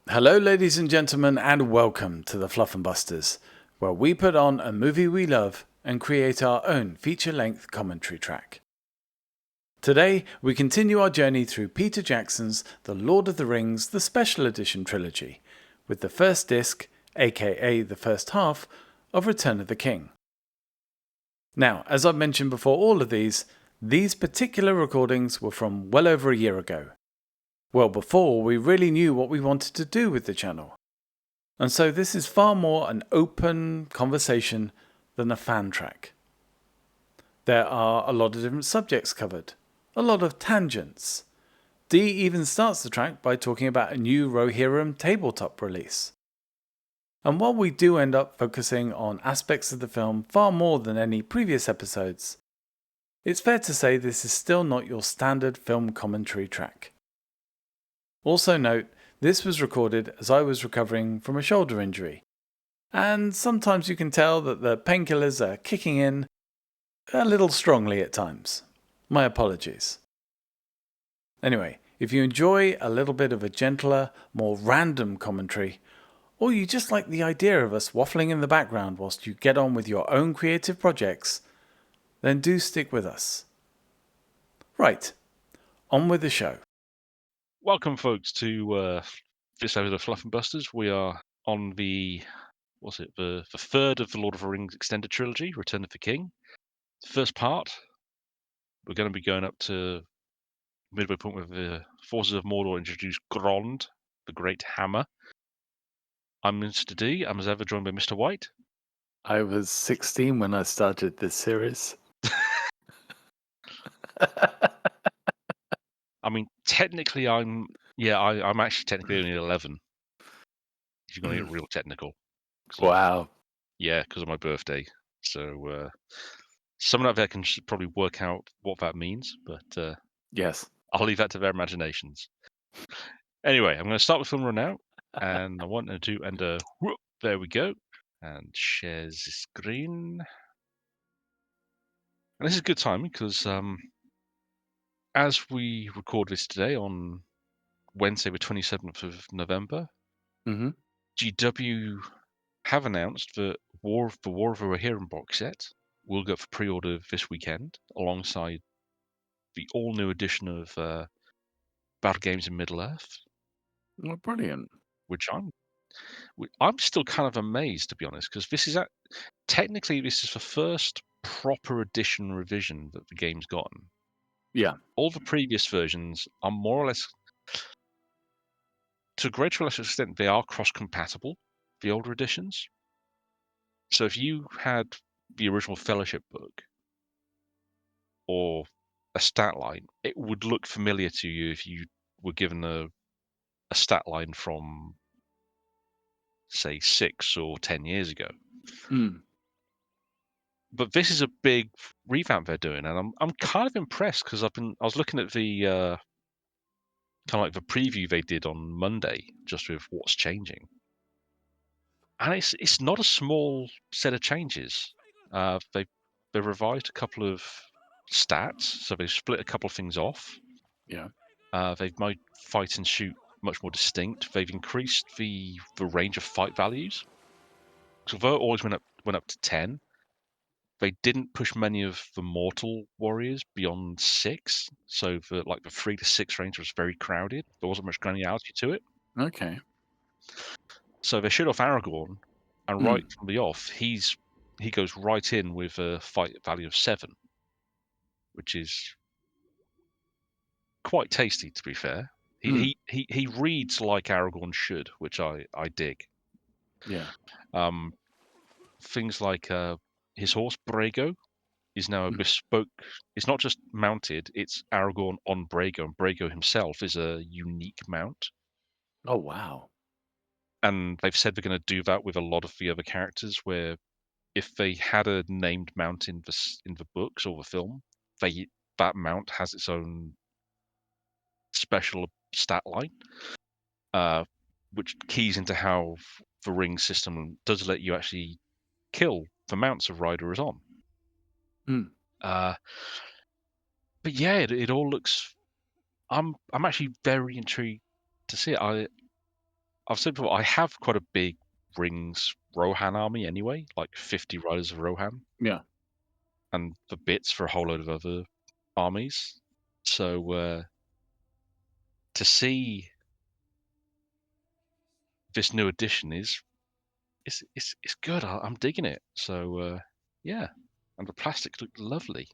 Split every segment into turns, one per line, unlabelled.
Hello, ladies and gentlemen, and welcome to the Fluffenbusters, where we put on a movie we love and create our own feature-length commentary track. Today, we continue our journey through Peter Jackson's The Lord of the Rings, the Special Edition trilogy, with the first disc, aka the first half, of Return of the King. Now, as I've mentioned before all of these particular recordings were from well over a year ago. Well before we really knew what we wanted to do with the channel. And so this is far more an open conversation than a fan track. There are a lot of different subjects covered, a lot of tangents. Dee even starts the track by talking about a new Rohirrim tabletop release. And while we do end up focusing on aspects of the film far more than any previous episodes, it's fair to say this is still not your standard film commentary track. Also note, this was recorded as I was recovering from a shoulder injury, and sometimes you can tell that the painkillers are kicking in a little strongly at times. My apologies. Anyway, if you enjoy a little bit of a gentler, more random commentary, or you just like the idea of us waffling in the background whilst you get on with your own creative projects, then do stick with us. Right, on with the show.
Welcome, folks, to this episode of Fluffenbusters. We are on the third of the Lord of the Rings extended trilogy, Return of the King. First part, we're going to be going up to midway point where the forces of Mordor introduce Grond, the Great Hammer. I'm Mr. D. I'm as ever joined by Mr. White.
I was 16 when I started this series.
I mean, technically, I'm actually technically only 11. If you're going to get real technical.
Wow.
Because of my birthday. So someone out there can probably work out what that means, but
Yes.
I'll leave that to their imaginations. Anyway, I'm going to start with film run now, and I want to and there we go, and share the screen. And this is good timing because as we record this today on Wednesday, the 27th of November, GW have announced that the War of the Rohirrim box set will go for pre-order this weekend, alongside the all-new edition of Battle Games in Middle-earth.
Oh, brilliant.
Which I'm still kind of amazed, to be honest, because technically this is the first proper edition revision that the game's gotten.
Yeah.
All the previous versions are more or less, to a greater or lesser extent, they are cross-compatible, the older editions. So if you had the original Fellowship book or a stat line, it would look familiar to you if you were given a stat line from, say, 6 or 10 years ago. But this is a big revamp they're doing, and I'm kind of impressed because I was looking at the kind of like the preview they did on Monday, just with what's changing, and it's not a small set of changes. They revised a couple of stats, so they split a couple of things off.
Yeah.
They've made fight and shoot much more distinct. They've increased the range of fight values. So although it always went up to 10, they didn't push many of the mortal warriors beyond 6. So the 3 to 6 range was very crowded. There wasn't much granularity to it.
Okay.
So they shut off Aragorn, and right from the off, he goes right in with a fight value of 7, which is quite tasty, to be fair. He reads like Aragorn should, which I dig.
Yeah.
Things like his horse Brago is now a bespoke. It's not just mounted; it's Aragorn on Brago, and Brago himself is a unique mount.
Oh, wow.
And they've said they're going to do that with a lot of the other characters. Where if they had a named mount in the books or the film, that mount has its own special stat line, which keys into how the ring system does let you actually kill the mounts a rider is on. But yeah, it all looks. I'm actually very intrigued to see it. I've said before, I have quite a big Rings Rohan army anyway, like 50 riders of Rohan,
Yeah.
and the bits for a whole load of other armies. So to see this new edition is good. I'm digging it. So yeah, and the plastics look lovely.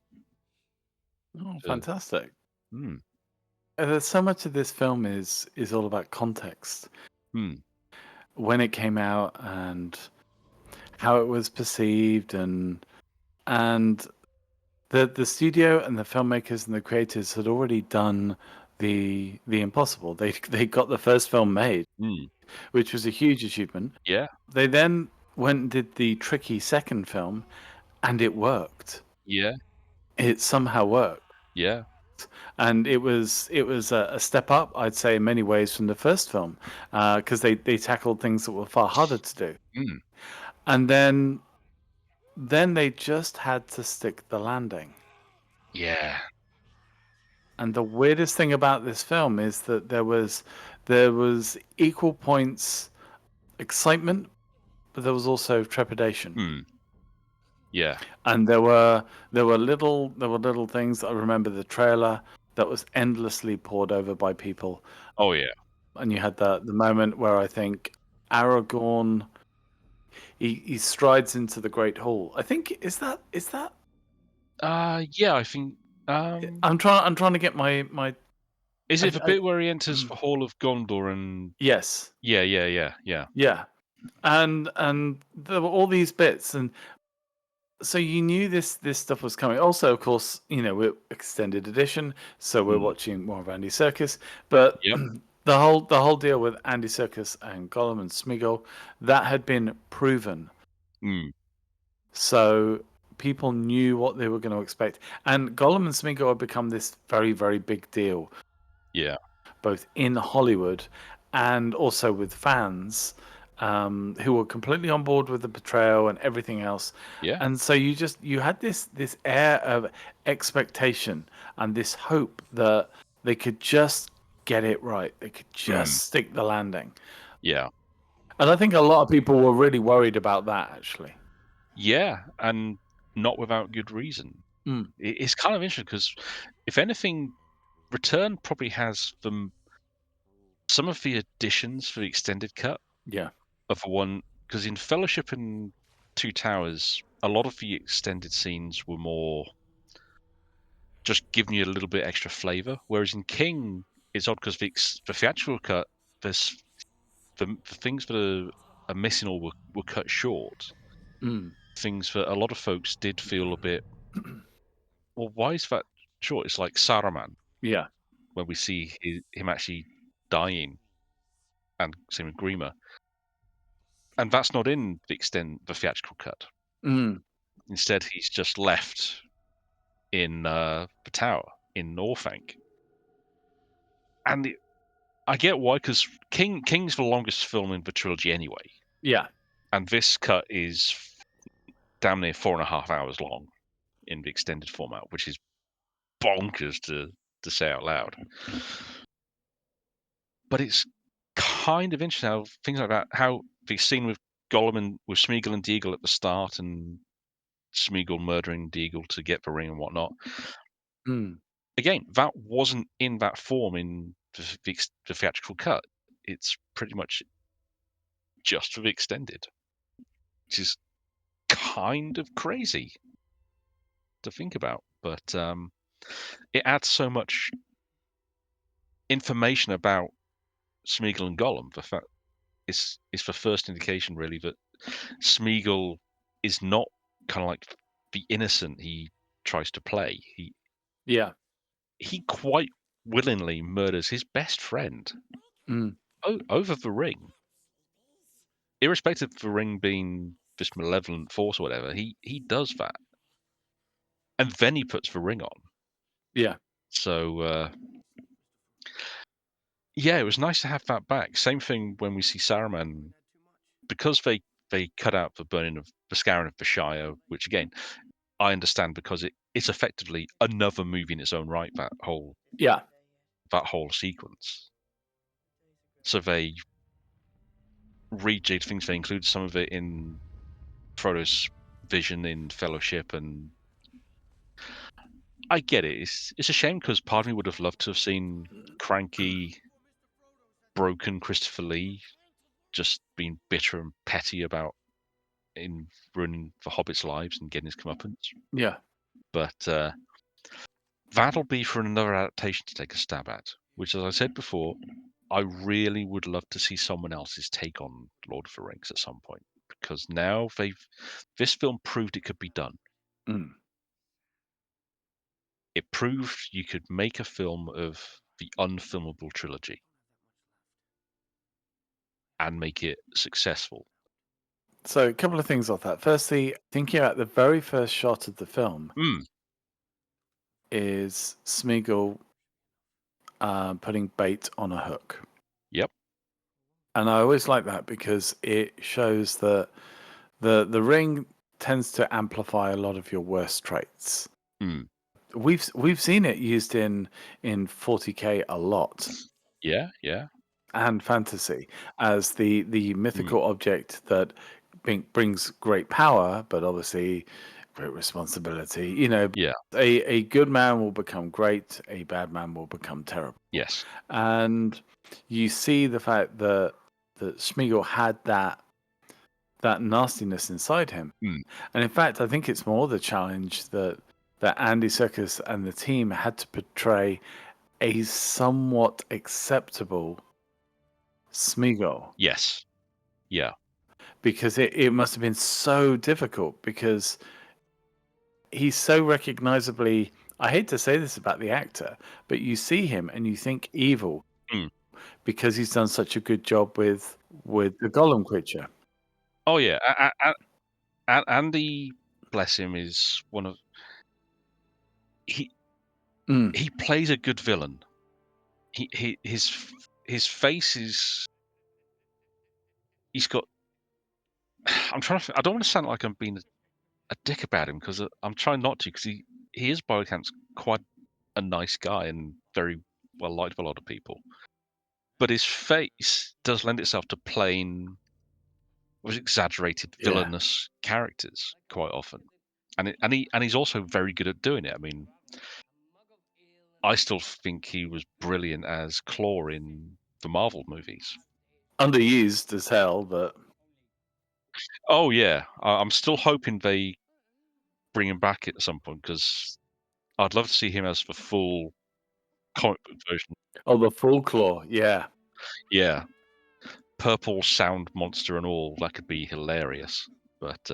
Oh,
Uh,
fantastic.
hmm,
There's so much of this film is all about context.
hmm,
When it came out and how it was perceived, and the studio and the filmmakers and the creators had already done the impossible. They got the first film made,
hmm.
which was a huge achievement.
Yeah,
They then went and did the tricky second film, and it worked.
yeah,
It somehow worked.
yeah.
And it was a step up, I'd say, in many ways from the first film, because they tackled things that were far harder to do.
Mm,
And then they just had to stick the landing.
yeah.
And the weirdest thing about this film is that there was equal points excitement, but there was also trepidation.
Hmm, yeah.
And there were little things. I remember the trailer that was endlessly poured over by people,
Oh yeah.
and you had the moment where I think Aragorn he strides into the Great Hall. I think is that
Yeah. I think. Um,
I'm trying to get my
is it the
I
bit where he enters the Hall of Gondor and
yes,
yeah, yeah, yeah, yeah.
yeah, and there were all these bits, and so you knew this stuff was coming. Also, of course, we're extended edition, so we're
Mm,
watching more of Andy Serkis. But
yep.
the whole deal with Andy Serkis and Gollum and Smeagol, that had been proven.
Mm,
So people knew what they were going to expect. And Gollum and Smeagol had become this very, very big deal,
yeah,
both in Hollywood and also with fans, who were completely on board with the portrayal and everything else.
yeah.
And so you had this air of expectation and this hope that they could just get it right. They could
Mm,
just stick the landing.
yeah,
And I think a lot of people were really worried about that, actually.
yeah, and not without good reason.
Mm,
It's kind of interesting because, if anything, Return probably has some of the additions for the extended cut
yeah.
of the one because in Fellowship and Two Towers, a lot of the extended scenes were more just giving you a little bit extra flavor, whereas in King, it's odd because the theatrical cut, there's the things that are missing or were cut short.
Mm,
Things that a lot of folks did feel a bit. Well, why is that short? It's like Saruman
yeah.
when we see him actually dying, and same with Grima, and that's not in the theatrical cut.
Mm,
Instead, he's just left in the tower in Orthanc, and I get why because King's the longest film in the trilogy anyway,
yeah.
and this cut is damn near 4.5 hours long in the extended format, which is bonkers to say out loud. But it's kind of interesting how things like that, how the scene with Gollum and with Smeagol and Deagle at the start, and Smeagol murdering Deagle to get the ring and whatnot.
Mm,
Again, that wasn't in that form in the theatrical cut. It's pretty much just for the extended, which is kind of crazy to think about. But it adds so much information about Smeagol and Gollum. The fact is the first indication, really, that Smeagol is not kind of like the innocent he tries to play.
yeah.
He quite willingly murders his best friend
Mm,
over the ring, irrespective of the ring being this malevolent force or whatever. He does that, and then he puts the ring on.
yeah.
So yeah, it was nice to have that back. Same thing when we see Saruman, because they cut out the burning of the scouring of the Shire, which again I understand because it's effectively another movie in its own right.
Yeah.
That whole sequence. So they rejigged things. They include some of it in Frodo's vision in Fellowship, and I get it. It's a shame because part of me would have loved to have seen cranky, broken Christopher Lee just being bitter and petty about in ruining the Hobbits' lives and getting his comeuppance.
Yeah.
But that'll be for another adaptation to take a stab at. Which, as I said before, I really would love to see someone else's take on Lord of the Rings at some point, because now this film proved it could be done.
Mm.
It proved you could make a film of the unfilmable trilogy and make it successful.
So a couple of things off that. Firstly, thinking about the very first shot of the film
Mm,
is Smeagol putting bait on a hook.
yep.
And I always like that because it shows that the ring tends to amplify a lot of your worst traits.
Mm,
We've seen it used in 40K a lot
yeah, yeah.
and fantasy as the
Mm,
mythical object that brings great power, but obviously great responsibility. You know,
yeah,
a good man will become great, a bad man will become terrible.
yes.
And you see the fact that Smeagol had that nastiness inside him.
Mm,
And in fact, I think it's more the challenge that Andy Serkis and the team had to portray a somewhat acceptable Smeagol,
yes, yeah.
because it must have been so difficult because he's so recognizably, I hate to say this about the actor, but you see him and you think evil
Mm.
because he's done such a good job with the Gollum creature.
Oh, yeah. Andy, bless him, is one of he
Mm,
he plays a good villain. His face is he's got. I'm trying to. I don't want to sound like I'm being a dick about him because I'm trying not to, because he is by accounts quite a nice guy and very well liked by a lot of people. But his face does lend itself to plain, was exaggerated
yeah.
villainous characters quite often, and he's also very good at doing it. I mean, I still think he was brilliant as Claw in the Marvel movies.
Underused as hell, but
Oh yeah, I'm still hoping they bring him back at some point because I'd love to see him as the full comic book version.
oh, the full claw, yeah.
Yeah, purple sound monster and all, that could be hilarious. But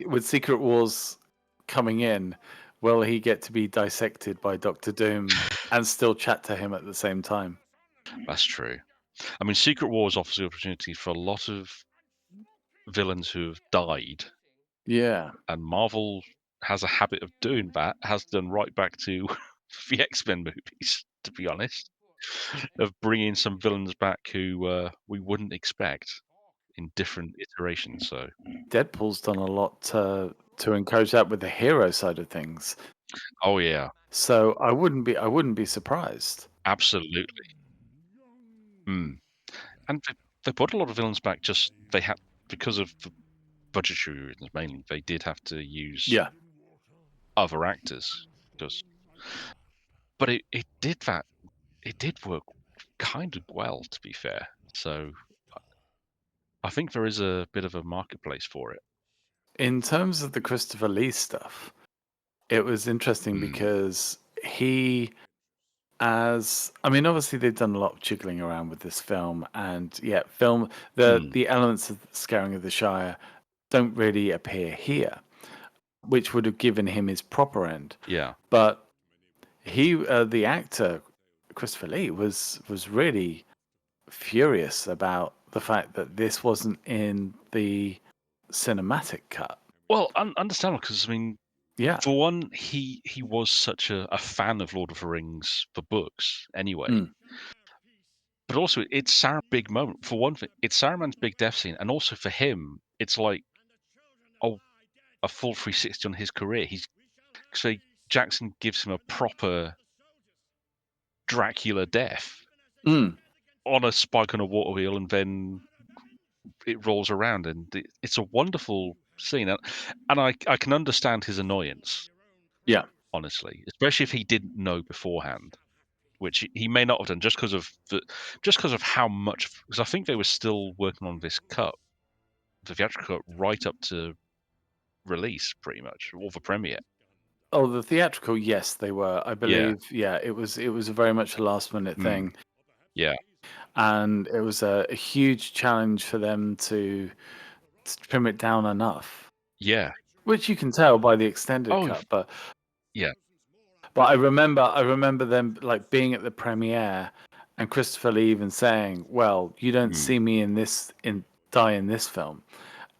With Secret Wars coming in, will he get to be dissected by Doctor Doom and still chat to him at the same time?
that's true. I mean, Secret Wars offers the opportunity for a lot of villains who have died,
Yeah.
and Marvel has a habit of doing that, has done right back to the X-Men movies, to be honest, of bringing some villains back who we wouldn't expect in different iterations. So,
Deadpool's done a lot to encourage that with the hero side of things.
oh yeah,
So I wouldn't be surprised.
absolutely. Mm. And they put a lot of villains back. Just they had, because of the budgetary reasons mainly. They did have to use
Yeah.
other actors, just but it did that. It did work kind of well, to be fair. So I think there is a bit of a marketplace for it.
In terms of the Christopher Lee stuff, it was interesting
Mm,
because he as I mean, obviously they've done a lot of jiggling around with this film, and yeah, film
mm,
the elements of the Scaring of the Shire don't really appear here, which would have given him his proper end.
yeah.
But the actor Christopher Lee was really furious about the fact that this wasn't in the cinematic cut.
Well, understandable because I mean,
Yeah.
for one, he was such a fan of Lord of the Rings, the books, anyway.
Mm.
But also, it's Saruman's big moment. For one thing, it's Saruman's big death scene, and also for him, it's like oh, a full 360 on his career. He's so Jackson gives him a proper Dracula death
Mm.
on a spike on a water wheel, and then it rolls around, and it's a wonderful scene, and I can understand his annoyance,
Yeah.
honestly, especially if he didn't know beforehand, which he may not have done just because of how much. Because I think they were still working on this cut, the theatrical cut, right up to release, pretty much, or the premiere.
Oh, the theatrical, yes, they were. I
Yeah.
believe, yeah, it was very much a last minute
Mm.
thing,
Yeah.
and it was a huge challenge for them to trim it down enough,
Yeah.
which you can tell by the extended
Oh,
cut.
yeah.
But I remember them like being at the premiere, and Christopher Lee even saying, "Well, you don't
Mm.
see me in this in die in this film,"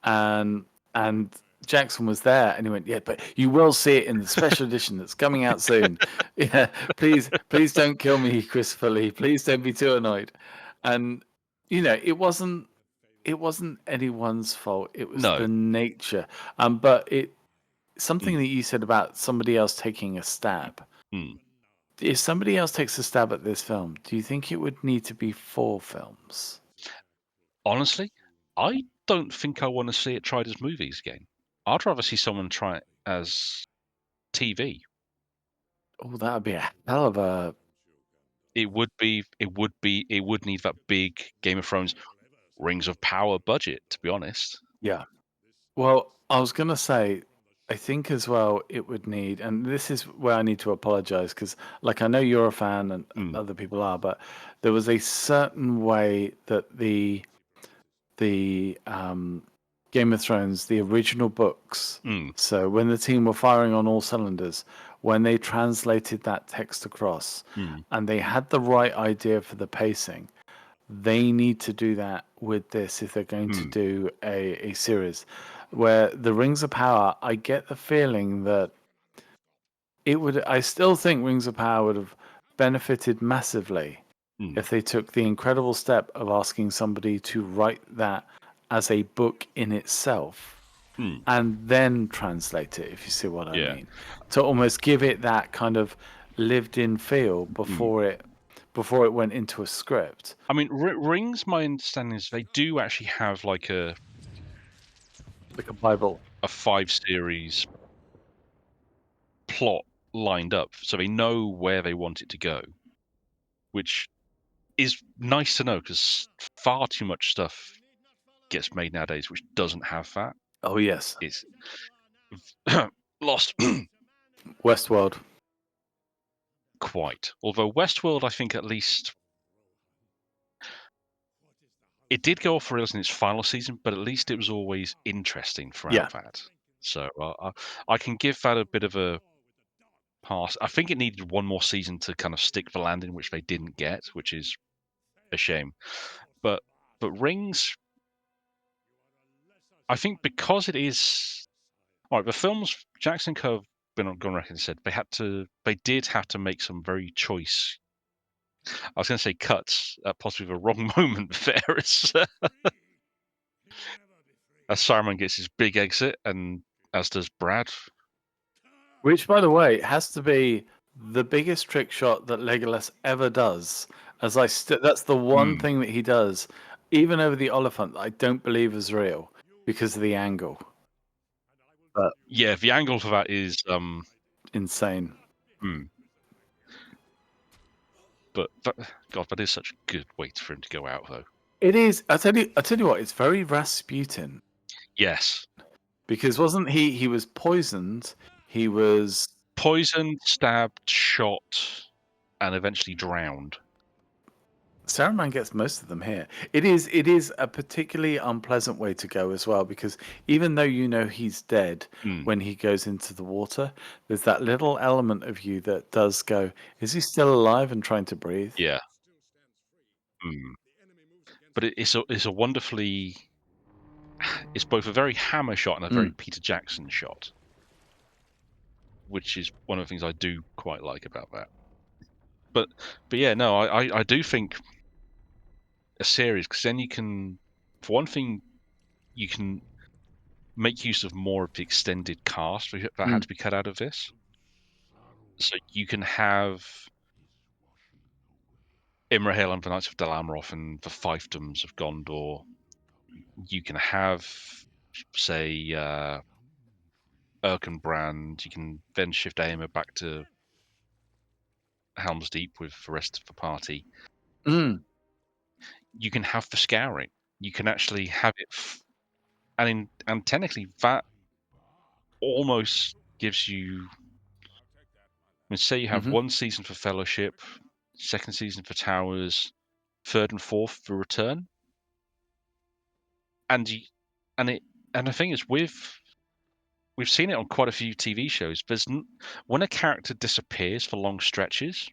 and and Jackson was there, and he went, "Yeah, but you will see it in the special edition that's coming out soon. Yeah, please don't kill me, Christopher Lee. Please don't be too annoyed." And it wasn't anyone's fault. It was
No.
the nature. But it something
Mm.
that you said about somebody else taking a stab.
Mm.
If somebody else takes a stab at this film, do you think it would need to be 4 films?
Honestly, I don't think I wanna see it tried as movies again. I'd rather see someone try it as TV.
Oh, that would be a hell of a
It would need that big Game of Thrones Rings of Power budget, to be honest.
yeah. Well, I was gonna say, I think as well it would need, and this is where I need to apologize because, like, I know you're a fan and
Mm.
other people are, but there was a certain way that the Game of Thrones, the original books.
Mm.
So when the team were firing on all cylinders, when they translated that text across,
Mm.
and they had the right idea for the pacing, they need to do that with this if they're going to
Mm.
do a series. Where the Rings of Power, I get the feeling that it would. I still think Rings of Power would have benefited massively
Mm.
if they took the incredible step of asking somebody to write that as a book in itself
Mm.
and then translate it, if you see what I
Yeah.
mean. To almost give it that kind of lived in feel
Mm.
before it went into a script.
I mean, Rings, my understanding is they do actually have, like,
Like a Bible.
a 5 series plot lined up, so they know where they want it to go, which is nice to know because far too much stuff gets made nowadays which doesn't have that.
Oh yes.
It's lost.
Westworld.
Quite. Although Westworld, I think at least it did go off the rails in its final season, but at least it was always interesting
Yeah.
throughout that. So I can give that a bit of a pass. I think it needed one more season to kind of stick the landing, which they didn't get, which is a shame. But Rings, I think because it is all right. The films Jackson Cove been on Gone Record said they did have to make some very choice. I was going to say cuts at possibly the wrong moment there as Saruman gets his big exit, and as does Brad.
Which, by the way, has to be the biggest trick shot that Legolas ever does. That's the one
Mm.
thing that he does, even over the Oliphant, that I don't believe is real because of the angle. But
Yeah, the angle for that is
insane.
hmm. But God, that is such a good way for him to go out, though.
It is. I tell you what. It's very Rasputin
Yes,
because wasn't he? He was poisoned. He was.
poisoned, stabbed, shot, and eventually drowned.
Saruman gets most of them here. It is a particularly unpleasant way to go as well because even though you know he's dead
Mm.
when he goes into the water, there's that little element of you that does go, is he still alive and trying to breathe?
Yeah. Mm. But it's a wonderfully it's both a very Hammer shot and a very
Mm.
Peter Jackson shot, which is one of the things I do quite like about that. But yeah, no, I do think a series because then you can, for one thing, you can make use of more of the extended cast that had
Mm.
to be cut out of this. So you can have Imrahil and the Knights of Dalamoth and the Fiefdoms of Gondor You can have, say, Erkenbrand. You can then shift Aemir back to Helm's Deep with the rest of the party.
Mm.
You can have the scouring. You can actually have it, and technically that almost gives you. I mean, say you have
Hmm.
one season for Fellowship, second season for Towers, third and fourth for Return, and you, and it, and the thing is, we've seen it on quite a few TV shows. When a character disappears for long stretches,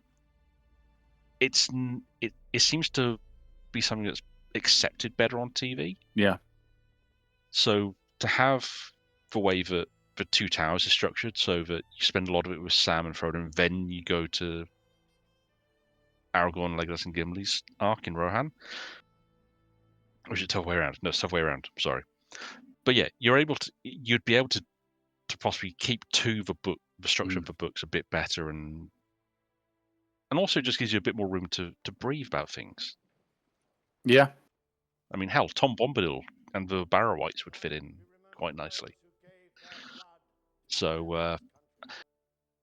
it seems to be something that's accepted better on TV.
Yeah.
So to have the way that the Two Towers is structured, so that you spend a lot of it with Sam and Frodo, and then you go to Aragorn, Legolas, and Gimli's arc in Rohan. Or is it the other way around? No, it's the other way around. Sorry. But yeah, you'd be able to possibly keep to the structure of
Mm.
the books a bit better, and also just gives you a bit more room to breathe about things.
Yeah.
I mean, hell, Tom Bombadil and the Barrow-wights would fit in quite nicely. So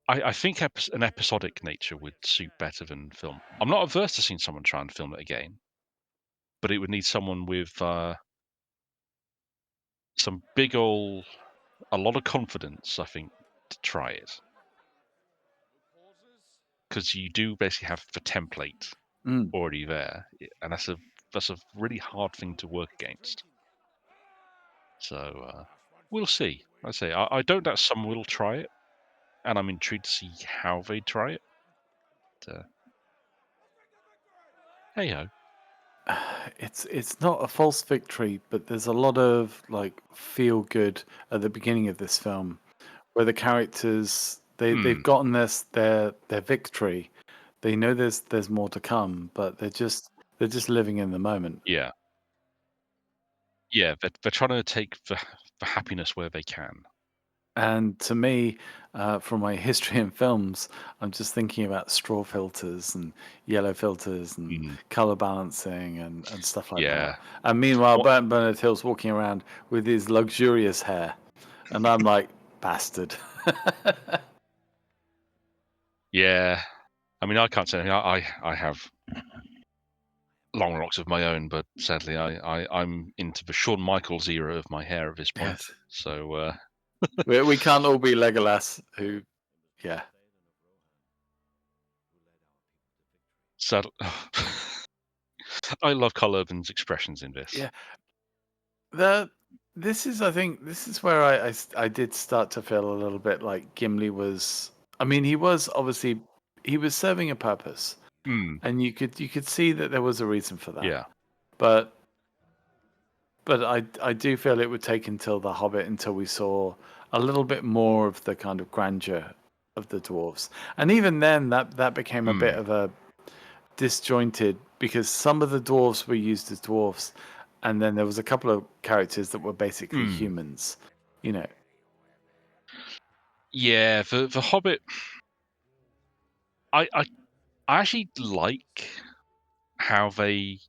I think an episodic nature would suit better than film. I'm not averse to seeing someone try and film it again, but it would need someone with some a lot of confidence, I think, to try it. Because you do basically have the template
Mm.
already there, and that's a really hard thing to work against. So we'll see. I say I don't doubt someone will try it, and I'm intrigued to see how they try it. Hey ho.
It's not a false victory, but there's a lot of like feel good at the beginning of this film where the characters they've
Hmm.
gotten their victory. They know there's more to come, but they're just living in the moment.
Yeah. Yeah. They're trying to take the happiness where they can.
And to me, from my history in films, I'm just thinking about straw filters and yellow filters and
Mm.
color balancing and stuff like that.
Yeah.
And meanwhile,
What?
Bernard Hill's walking around with his luxurious hair, and I'm like, bastard.
Yeah. I mean, I can't say anything. I have long locks of my own, but sadly, I'm into the Shawn Michaels era of my hair at this point.
Yes,
So
we can't all be Legolas. Who, yeah,
sad. I love Carl Urban's expressions in this.
yeah. The This is, I think, this is where I did start to feel a little bit like Gimli was. I mean, he was obviously he was serving a purpose,
Mm.
and you could see that there was a reason for that.
Yeah.
But I do feel it would take until The Hobbit until we saw a little bit more of the kind of grandeur of the dwarves, and even then that became a bit
Mm.
of a disjointed because some of the dwarves were used as dwarfs, and then there was a couple of characters that were basically
Mm.
humans. You know,
Yeah. The Hobbit. I, I I actually like how they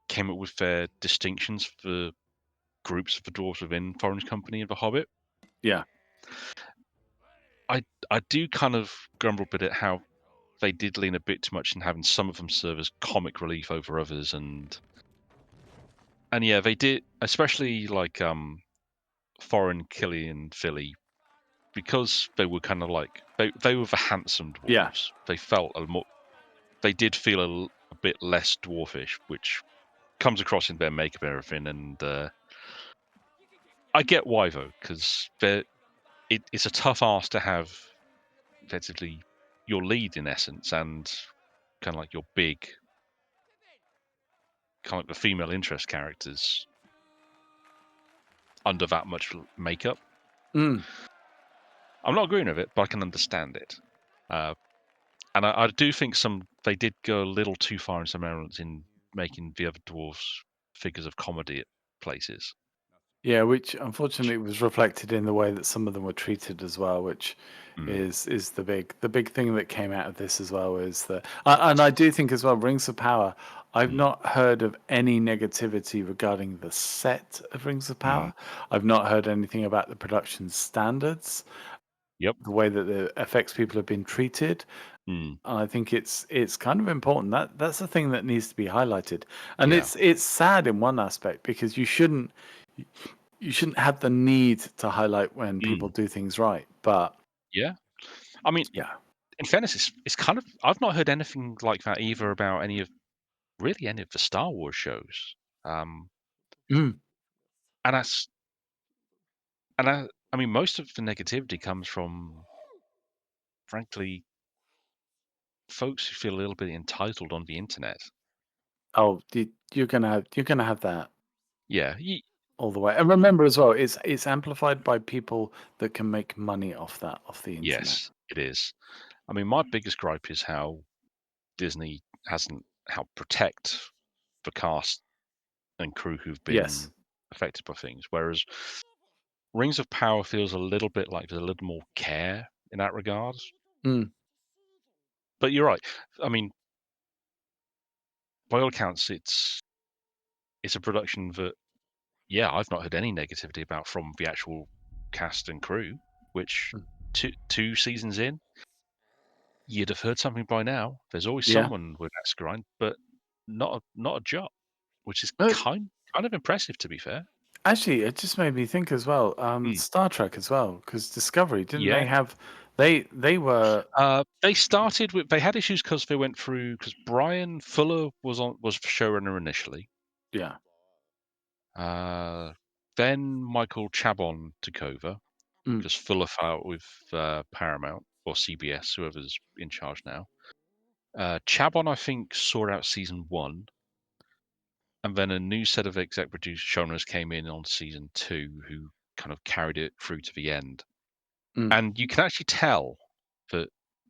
came up with their distinctions for groups of the dwarves within Foreign Company of the Hobbit.
yeah,
I I do kind of grumble a bit at how they did lean a bit too much in having some of them serve as comic relief over others, and yeah, they did, especially like Foreign, Killy, and Philly, because they were kind of like they were the handsome
yeah.
dwarves. They felt they did feel a bit less dwarfish, which comes across in their makeup and everything. And I get why though, because it's a tough ask to have effectively your lead in essence, and kind of like your big, kind of like the female interest characters under that much makeup.
Mm.
I'm not agreeing with it, but I can understand it. Uh, and I do think they did go a little too far in some elements in making the other dwarves figures of comedy at places.
Yeah, which unfortunately was reflected in the way that some of them were treated as well, which
Mm,
is the big thing that came out of this as well is that, and I do think as well, Rings of Power. I've
mm,
not heard of any negativity regarding the set of Rings of
mm.
Power. I've not heard anything about the production standards,
Yep.
the way that the effects people have been treated.
Mm,
And I think it's kind of important. That's the thing that needs to be highlighted. And
yeah.
it's sad in one aspect because you shouldn't have the need to highlight when people
Mm,
do things right. But
yeah. I mean,
yeah.
in fairness, it's kind of I've not heard anything like that either about any of the Star Wars shows. Um,
Mm.
and that's and I mean, most of the negativity comes from, frankly, folks who feel a little bit entitled on the internet.
Oh, you're gonna have that
Yeah.
all the way. And remember as well, it's amplified by people that can make money off the internet.
Yes, it is. I mean, my biggest gripe is how Disney hasn't helped protect the cast and crew who've
Yes.
been affected by things, whereas Rings of Power feels a little bit like there's a little more care in that regard.
Mm.
But you're right. I mean, by all accounts, it's a production that, yeah, I've not heard any negativity about from the actual cast and crew, which
Mm.
two seasons in, you'd have heard something by now. There's always
Yeah.
someone with axe to grind, but not a jot, which is
Uh,
kind of impressive, to be fair.
Actually, it just made me think as well.
Mm,
Star Trek as well, because Discovery didn't they
yeah.
have they were
They had issues because they went through because Brian Fuller was the showrunner initially.
yeah.
Uh, then Michael Chabon took over
Mm.
because Fuller fell out with Paramount or CBS, whoever's in charge now. Chabon, I think, saw out season one, and then a new set of exec producer showrunners came in on season two, who kind of carried it through to the end.
Mm.
And you can actually tell that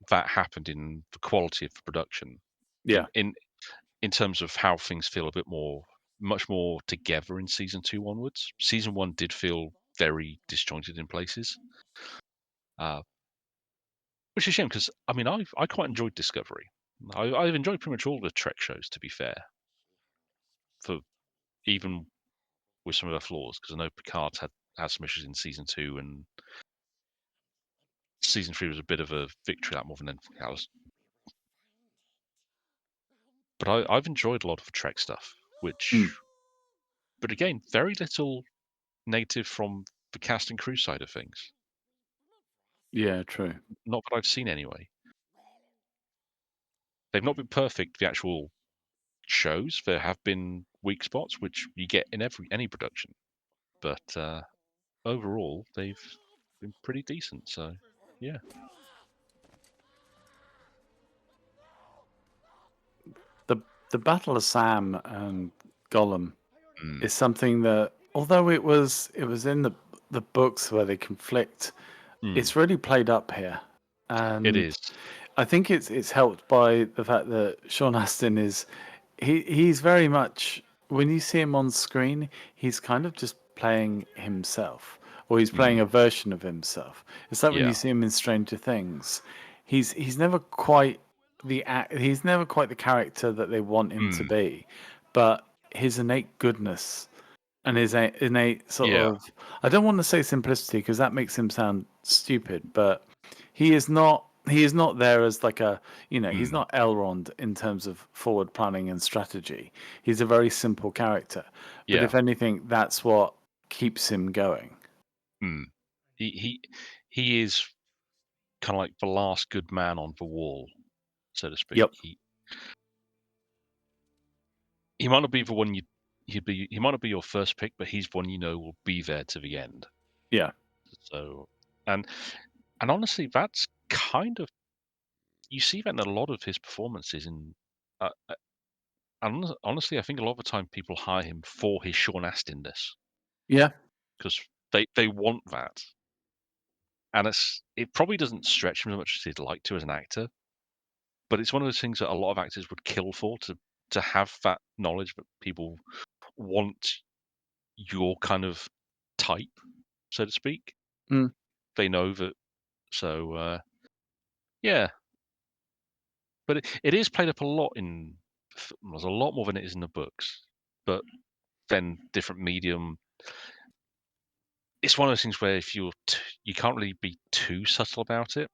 that happened in the quality of the production,
Yeah.
in terms of how things feel a bit much more together in season two onwards. Season one did feel very disjointed in places, uh, which is a shame because I mean I quite enjoyed Discovery. I've enjoyed pretty much all the Trek shows, to be fair, for even with some of their flaws, because I know Picard's had some issues in season two, and season three was a bit of a victory lap more than anything else. But I've enjoyed a lot of the Trek stuff,
Mm.
but again, very little negative from the cast and crew side of things.
Yeah, true.
Not that I've seen anyway. They've not been perfect, the actual shows. There have been weak spots, which you get in any production. But overall, they've been pretty decent. So, yeah.
The the Battle of Sam and Gollum
Mm,
is something that, although it was in the books where they conflict,
mm,
it's really played up here,
it
and
is.
I think it's helped by the fact that Sean Astin is he's very much, when you see him on screen, he's kind of just playing himself, or he's playing
Mm,
a version of himself. It's like when you
yeah.
see him in Stranger Things, he's never quite he's never quite the character that they want him to
Mm,
be, but his innate goodness and his innate sort
yeah.
of, I don't want to say simplicity because that makes him sound stupid, but he is not there as like a, he's
Mm,
not Elrond in terms of forward planning and strategy. He's a very simple character, but
yeah.
if anything, that's what keeps him going.
Mm. He he he is kind of like the last good man on the wall, so to speak.
Yep.
He might not be the one he might not be your first pick, but he's one will be there to the end.
Yeah.
So, and and honestly, that's kind of you see that in a lot of his performances. Honestly, I think a lot of the time people hire him for his Sean Astinness
Yeah.
because they want that, and it probably doesn't stretch him as much as he'd like to as an actor. But it's one of those things that a lot of actors would kill for, to have that knowledge that people want your kind of type, so to speak.
Mm.
They know that. So yeah, but it is played up a lot in. There's a lot more than it is in the books, but then different medium. It's one of those things where if you can't really be too subtle about it,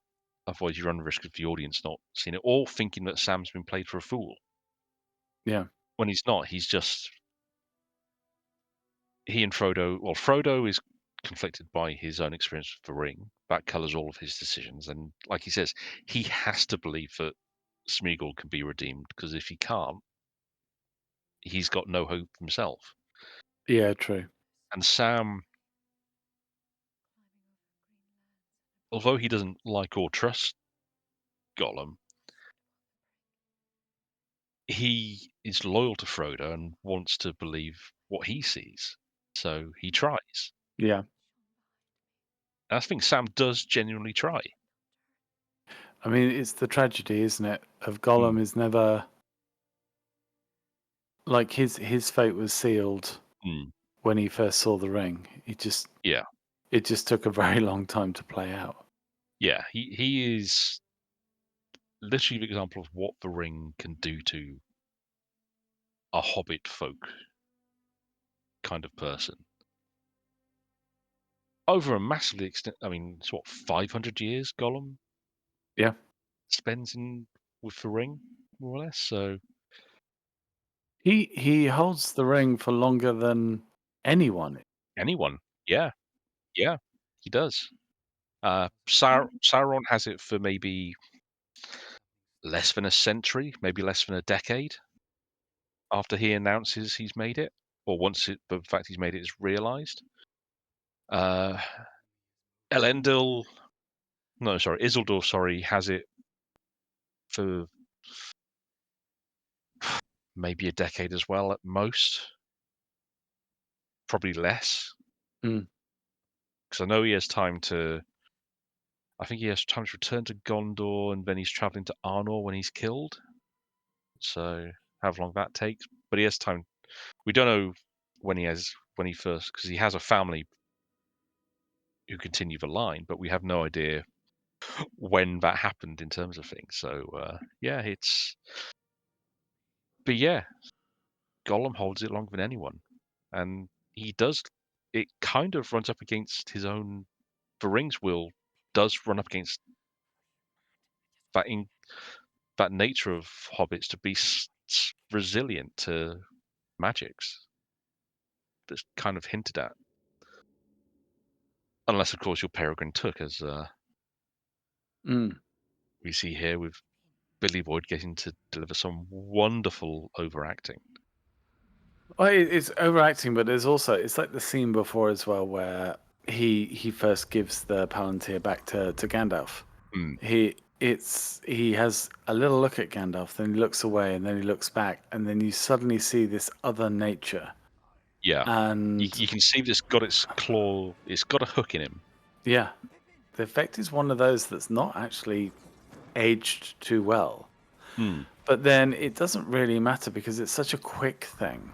otherwise you run the risk of the audience not seeing it or thinking that Sam's been played for a fool
Yeah.
when he's not. He's just he and Frodo. Well, Frodo is conflicted by his own experience with the ring. That colours all of his decisions, and like he says, he has to believe that Smeagol can be redeemed because if he can't, he's got no hope himself.
Yeah, true.
And Sam, although he doesn't like or trust Gollum, he is loyal to Frodo and wants to believe what he sees. So he tries.
Yeah.
And I think Sam does genuinely try.
I mean, it's the tragedy, isn't it, of
Mm,
Gollum is never like his fate was sealed
mm,
when he first saw the ring.
yeah,
It just took a very long time to play out.
yeah. He is literally the example of what the ring can do to a hobbit folk kind of person. Over a massively extent, I mean, it's what, 500 years Gollum
Yeah.
spends in with the ring, more or less. So
He holds the ring for longer than anyone.
anyone, yeah, yeah, he does. Sauron has it for maybe less than a century, maybe less than a decade after he announces he's made it, or once the fact he's made it is realized. Uh, Elendil, no, sorry, Isildur, sorry, has it for maybe a decade as well at most, probably less,
Mm.
because I know he has time to. I think he has time to return to Gondor, and then he's traveling to Arnor when he's killed. So how long that takes, but he has time. We don't know when he first because he has a family who continue the line, but we have no idea when that happened in terms of things. So yeah, but yeah, Gollum holds it longer than anyone, and he does. It kind of runs up against his own. The Ring's will does run up against that that nature of hobbits to be resilient to magics. That's kind of hinted at, unless of course you're Peregrine Took, as
Mm.
we see here with Billy Boyd getting to deliver some wonderful overacting.
Well, it's overacting, but there's also it's like the scene before as well where he first gives the Palantir back to Gandalf.
Mm,
He has a little look at Gandalf, then he looks away, and then he looks back, and then you suddenly see this other nature.
yeah,
And
you can see this got its claw. It's got a hook in him.
yeah, the effect is one of those that's not actually aged too well.
Mm,
But then it doesn't really matter because it's such a quick thing.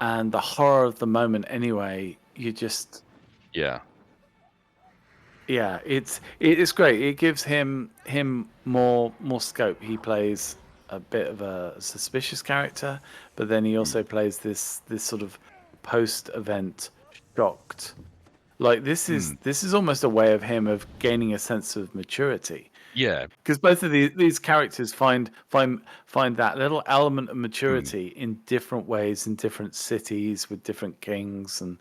And the horror of the moment anyway, you just
yeah.
yeah, it's great. It gives him more scope. He plays a bit of a suspicious character, but then he
Mm,
also plays this sort of post-event shocked. Like
mm,
this is almost a way of him of gaining a sense of maturity.
yeah.
Because both of these characters find that little element of
Mm,
maturity in different ways in different cities with different kings, and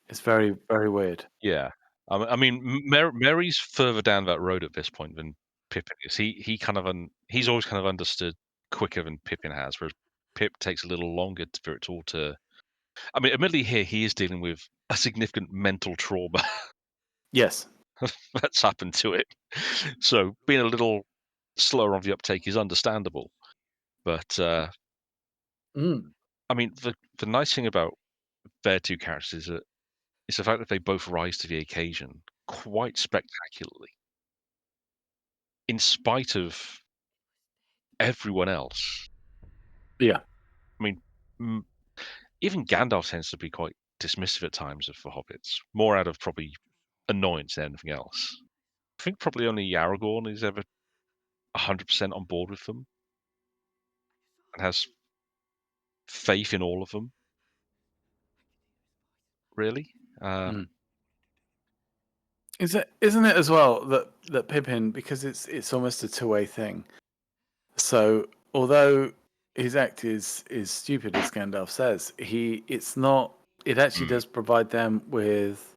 it's very very weird.
yeah. I mean, Mary's further down that road at this point than Pippin is. He kind of he's always kind of understood quicker than Pippin has, whereas Pip takes a little longer for it all to. I mean, admittedly, here he is dealing with a significant mental trauma
Yes.
that's happened to it. So being a little slower on the uptake is understandable. But
Mm.
I mean, the nice thing about their two characters is that it's the fact that they both rise to the occasion quite spectacularly, in spite of everyone else.
Yeah.
I mean, even Gandalf tends to be quite dismissive at times of the hobbits, more out of probably annoyance than anything else. I think probably only Aragorn is ever 100% on board with them and has faith in all of them, really. Uh,
Mm. Isn't it as well that Pippin, because it's almost a two-way thing. So although his act is stupid, as Gandalf says, it's not. It actually
mm,
does provide them with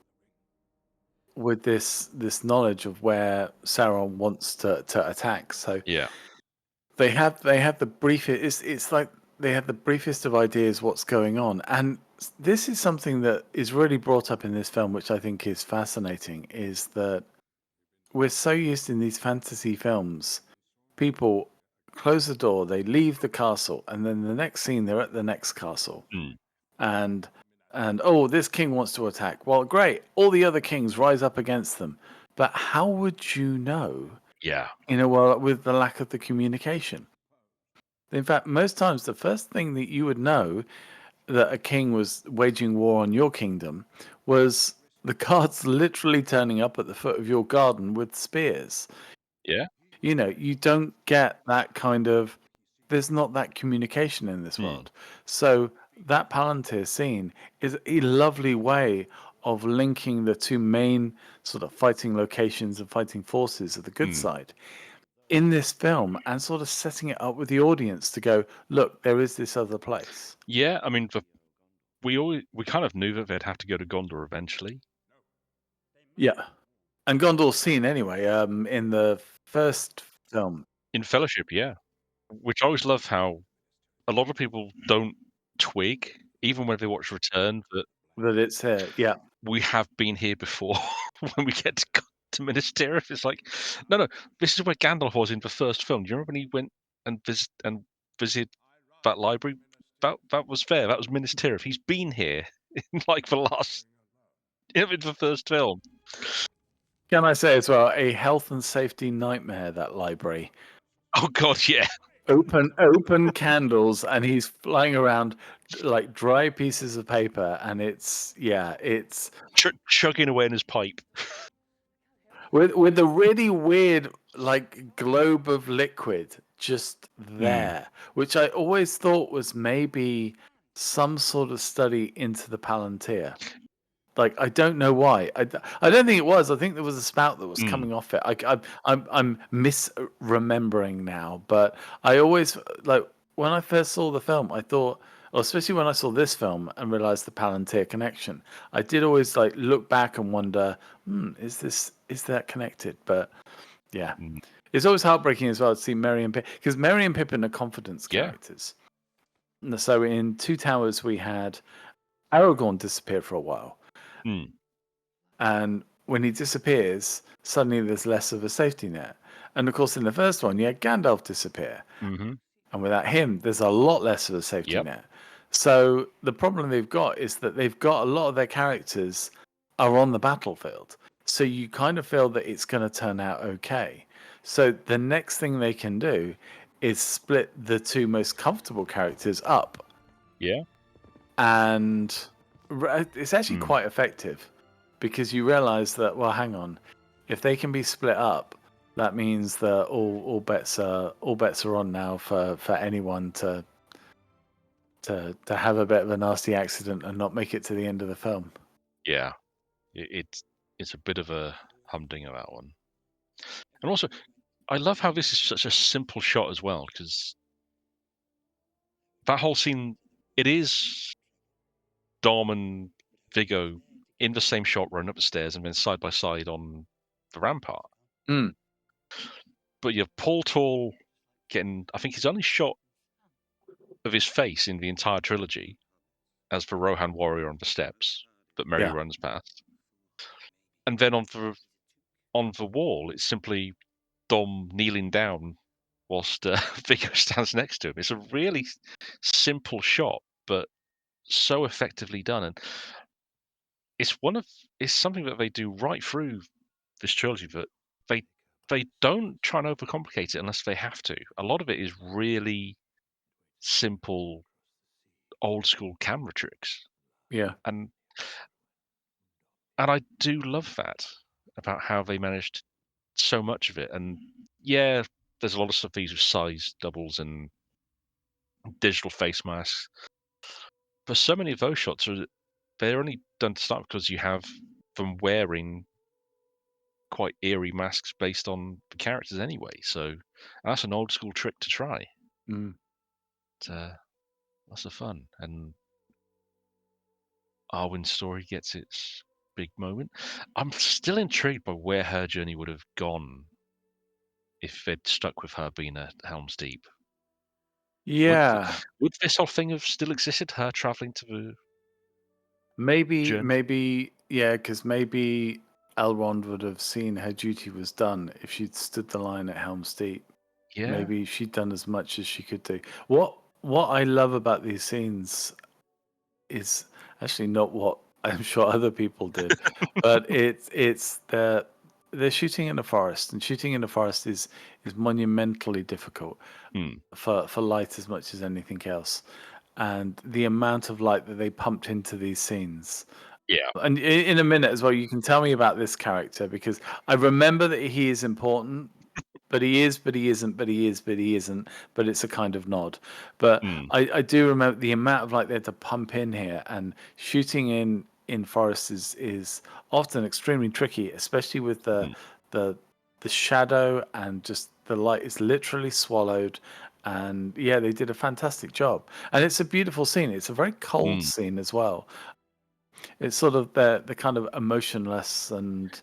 this knowledge of where Sauron wants to attack. So
yeah.
they have the briefest. It's like they have the briefest of ideas what's going on, and this is something that is really brought up in this film, which I think is fascinating. Is that we're so used in these fantasy films, people close the door, they leave the castle, and then the next scene they're at the next castle,
Mm,
and oh, this king wants to attack. Well, great, all the other kings rise up against them, but how would you know
yeah.
in a world with the lack of the communication? In fact, most times the first thing that you would know that a king was waging war on your kingdom was the guards literally turning up at the foot of your garden with spears.
Yeah.
You don't get that kind of, there's not that communication in this
Mm,
world. So that Palantir scene is a lovely way of linking the two main sort of fighting locations and fighting forces of the good
mm.
side in this film and sort of setting it up with the audience to go, look, there is this other place.
Yeah, I mean, we kind of knew that they'd have to go to Gondor eventually.
Yeah. And Gondor's seen anyway, in the first film
In Fellowship, yeah. Which I always love how a lot of people don't twig, even when they watch Return, that
that it's here. Yeah.
we have been here before when we get to Minas Tirith. It's like, no, no, this is where Gandalf was in the first film. Do you remember when he went and visited that library? That was fair. That was Minas Tirith. He's been here in like the last in the first film.
Can I say as well, a health and safety nightmare, that library.
Oh God, yeah.
Open candles, and he's flying around like dry pieces of paper, and it's
Chugging away in his pipe.
with the really weird like globe of liquid just
Mm,
there, which I always thought was maybe some sort of study into the Palantir. Like, I don't know why. I don't think it was. I think there was a spout that was
mm,
coming off it. I'm misremembering now, but I always like when I first saw the film, I thought, or especially when I saw this film and realized the Palantir connection, I did always like look back and wonder, is that connected? But yeah,
mm.
it's always heartbreaking as well to see Merry and Pippin, because Merry and Pippin are confidence
Yeah.
characters. So in Two Towers, we had Aragorn disappear for a while.
Mm,
And when he disappears, suddenly there's less of a safety net. And of course, in the first one, you had Gandalf disappear.
mhm.
And without him, there's a lot less of a safety
Yep.
net. So the problem they've got is that they've got a lot of their characters are on the battlefield. So you kind of feel that it's going to turn out okay. So the next thing they can do is split the two most comfortable characters up,
Yeah.
and it's actually
Mm.
quite effective because you realize that, well, hang on, if they can be split up, that means that all bets are on now for anyone to have a bit of a nasty accident and not make it to the end of the film.
Yeah. It's a bit of a humdinger, that one. And also, I love how this is such a simple shot as well, because that whole scene, it is Dom and Viggo in the same shot running up the stairs and then side by side on the rampart.
Mm,
But you have Paul Tall getting, I think, his only shot of his face in the entire trilogy as the Rohan warrior on the steps that Merry
yeah,
runs past. And then on the wall, it's simply Dom kneeling down whilst Viggo stands next to him. It's a really simple shot, but so effectively done. And it's it's something that they do right through this trilogy, that they they don't try and overcomplicate it unless they have to. A lot of it is really simple, old school camera tricks,
yeah.
and and I do love that about how they managed so much of it. And yeah, there's a lot of stuff these with size doubles and digital face masks, but so many of those shots are they're only done to start because you have them wearing quite eerie masks based on the characters anyway. So that's an old school trick to try.
Mm.
But, lots of fun, and Arwen's story gets its big moment. I'm still intrigued by where her journey would have gone if they'd stuck with her being at Helm's Deep. Would
Yeah,
would this whole thing have still existed? Her traveling to the journey?
maybe, yeah, because maybe Elrond would have seen her duty was done if she'd stood the line at Helm's Deep.
Yeah.
Maybe she'd done as much as she could do. What I love about these scenes is actually not what I'm sure other people did, but it's they're shooting in the forest, and shooting in the forest is monumentally difficult
Hmm.
for light as much as anything else, and the amount of light that they pumped into these scenes.
Yeah.
And in a minute as well, you can tell me about this character because I remember that he is important, but he is, but he isn't, but he is, but he isn't, but it's a kind of nod. But
Hmm.
I do remember the amount of light they had to pump in here, and shooting in forests is often extremely tricky, especially with
Hmm.
the the shadow and just the light is literally swallowed. And yeah, they did a fantastic job. And it's a beautiful scene. It's a very cold
Hmm.
scene as well. It's sort of the kind of emotionless and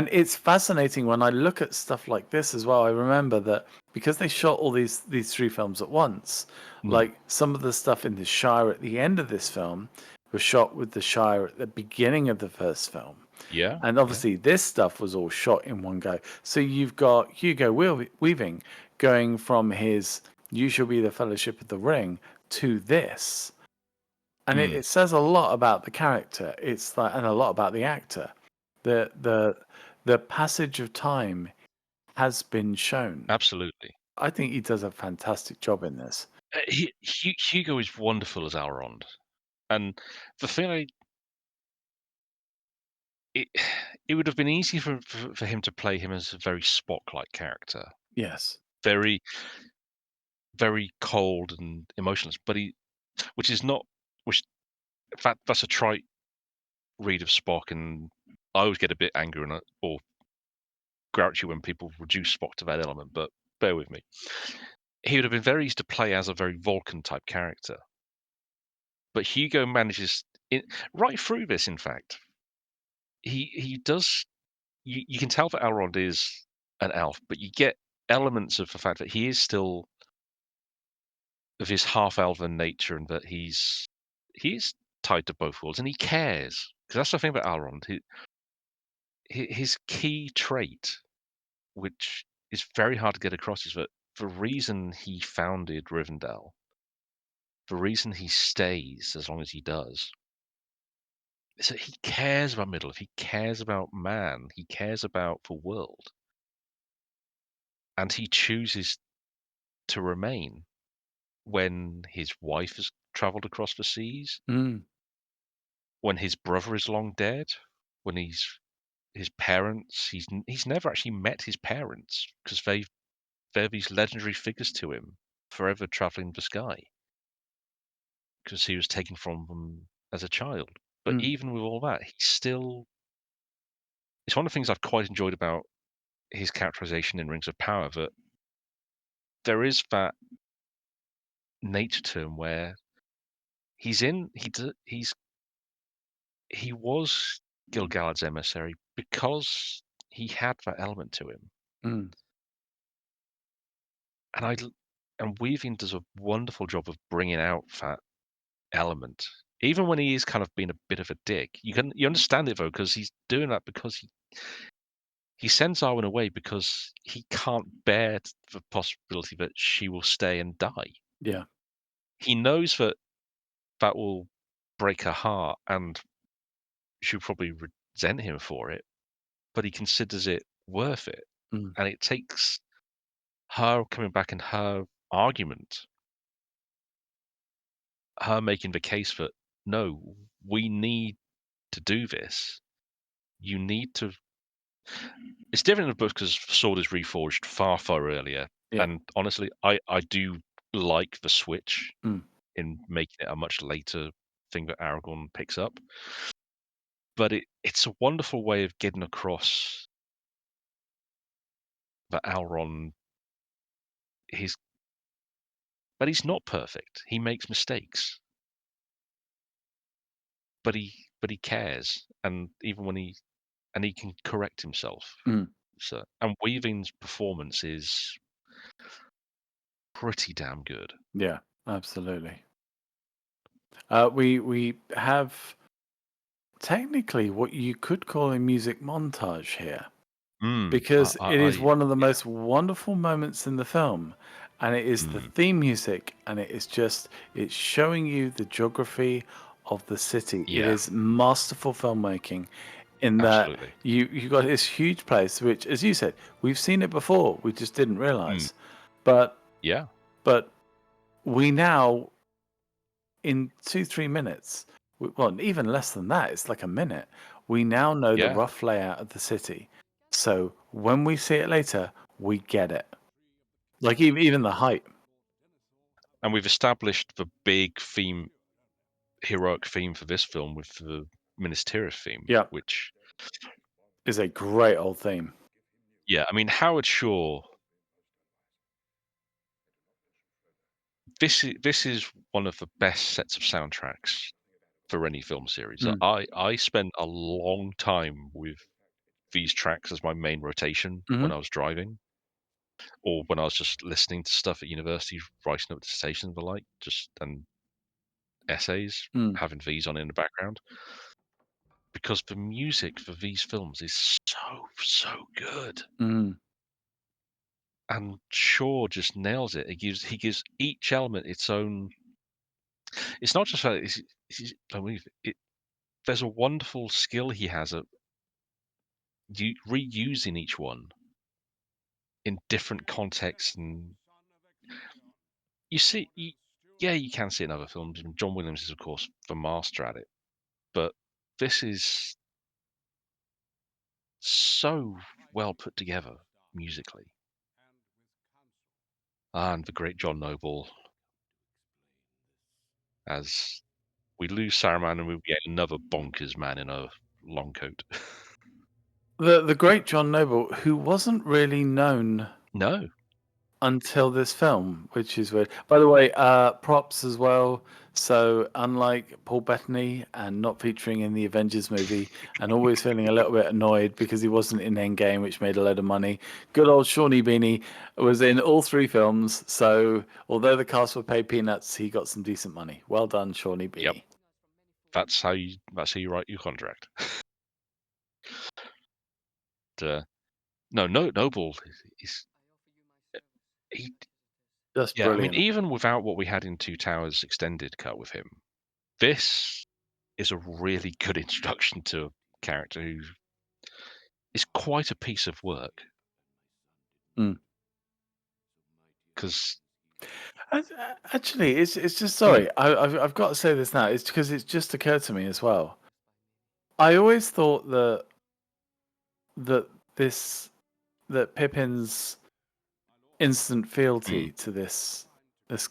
it's fascinating when I look at stuff like this as well. I remember that because they shot all these three films at once,
Hmm.
like some of the stuff in the Shire at the end of this film was shot with the Shire at the beginning of the first film.
Yeah.
And
Yeah.
obviously this stuff was all shot in one go. So you've got Weaving going from his You Shall Be the Fellowship of the Ring to this. And
Hmm.
it says a lot about the character. It's like and a lot about the actor. The the the passage of time has been shown.
Absolutely.
I think he does a fantastic job in this.
Hugo is wonderful as Elrond, and the thing it it would have been easy for him to play him as a very Spock-like character,
Yes.
very very cold and emotionless, but which is not which in fact that's a trite read of Spock, and I always get a bit angry or grouchy when people reduce Spock to that element, but bear with me. He would have been very easy to play as a very Vulcan type character, but Hugo manages right through this. In fact, he does. You can tell that Elrond is an elf, but you get elements of the fact that he is still of his half elven nature, and that he is tied to both worlds, and he cares. Because that's the thing about Elrond. His key trait, which is very hard to get across, is that the reason he founded Rivendell, the reason he stays as long as he does, is that he cares about Middle Earth, he cares about man, he cares about the world, and he chooses to remain when his wife has travelled across the seas,
Mm,
when his brother is long dead, when his parents, he's never actually met his parents because they're these legendary figures to him, forever travelling the sky because he was taken from them as a child. But
mm,
even with all that, it's one of the things I've quite enjoyed about his characterization in Rings of Power, that there is that nature to him where he's in he was Gil-galad's emissary because he had that element to him.
mm,
And Weaving does a wonderful job of bringing out that element. Even when he is kind of being a bit of a dick, you understand it though, because he's doing that because he sends Arwen away because he can't bear the possibility that she will stay and die.
yeah.
He knows that that will break her heart, and she'll probably resent him for it, but he considers it worth it.
Mm,
And it takes her coming back and her argument, her making the case that no, we need to do this, you need to. It's different in the book because Sword is reforged far, far earlier.
Yeah.
And honestly, I do like the switch
Mm.
in making it a much later thing that Aragorn picks up. But it's a wonderful way of getting across that Elrond, he's but he's not perfect. He makes mistakes, but he cares, and even when he can correct himself.
Mm.
So, and Weaving's performance is pretty damn good.
Yeah, absolutely. We have technically what you could call a music montage here, because it is one of the
Yeah.
most wonderful moments in the film, and it is the
Mm,
theme music, and it's showing you the geography of the city. It
yeah,
is masterful filmmaking in that
absolutely.
you got this huge place, which, as you said, we've seen it before, we just didn't
Mm,
realize, but
yeah,
but we now in 2 3 minutes, well, even less than that, it's like a minute, we now know the
yeah.
rough layout of the city, so when we see it later we get it, like even the height.
And we've established the big theme, heroic theme for this film with the Minas Tirith theme,
Yeah,
which,
is a great old theme.
yeah, I mean, Howard Shore, this is one of the best sets of soundtracks for any film series.
Mm.
I spent a long time with these tracks as my main rotation when
Hmm.
I was driving, or when I was just listening to stuff at university, writing up dissertations and the like, just and essays,
Mm.
having these on in the background, because the music for these films is so good.
Mm.
And Shaw just nails it. He gives each element its own. It's not just that I mean, there's a wonderful skill he has at reusing each one in different contexts, and you see, yeah, you can see it in other films. And John Williams is, of course, the master at it, but this is so well put together musically. And the great John Noble, as we lose Saruman and we get another bonkers man in a long coat.
The great John Noble, who wasn't really known
No,
until this film, which is weird. By the way, props as well. So unlike Paul Bettany and not featuring in the Avengers movie, and always feeling a little bit annoyed because he wasn't in Endgame, which made a load of money, good old Shawnee Beanie was in all three films. So although the cast were paid peanuts, he got some decent money. Well done, Shawnee
yep,
Beanie.
that's how you write your contract. uh, no, Noble is he.
Just
Yeah, I mean,
brilliant.
even without what we had in Two Towers extended cut with him, this is a really good introduction to a character who is quite a piece of work.
Mm.
Because
Actually, it's just
mm,
sorry. I've got to say this now. It's because it's just occurred to me as well. I always thought that this that Pippin's instant
mm,
fealty to this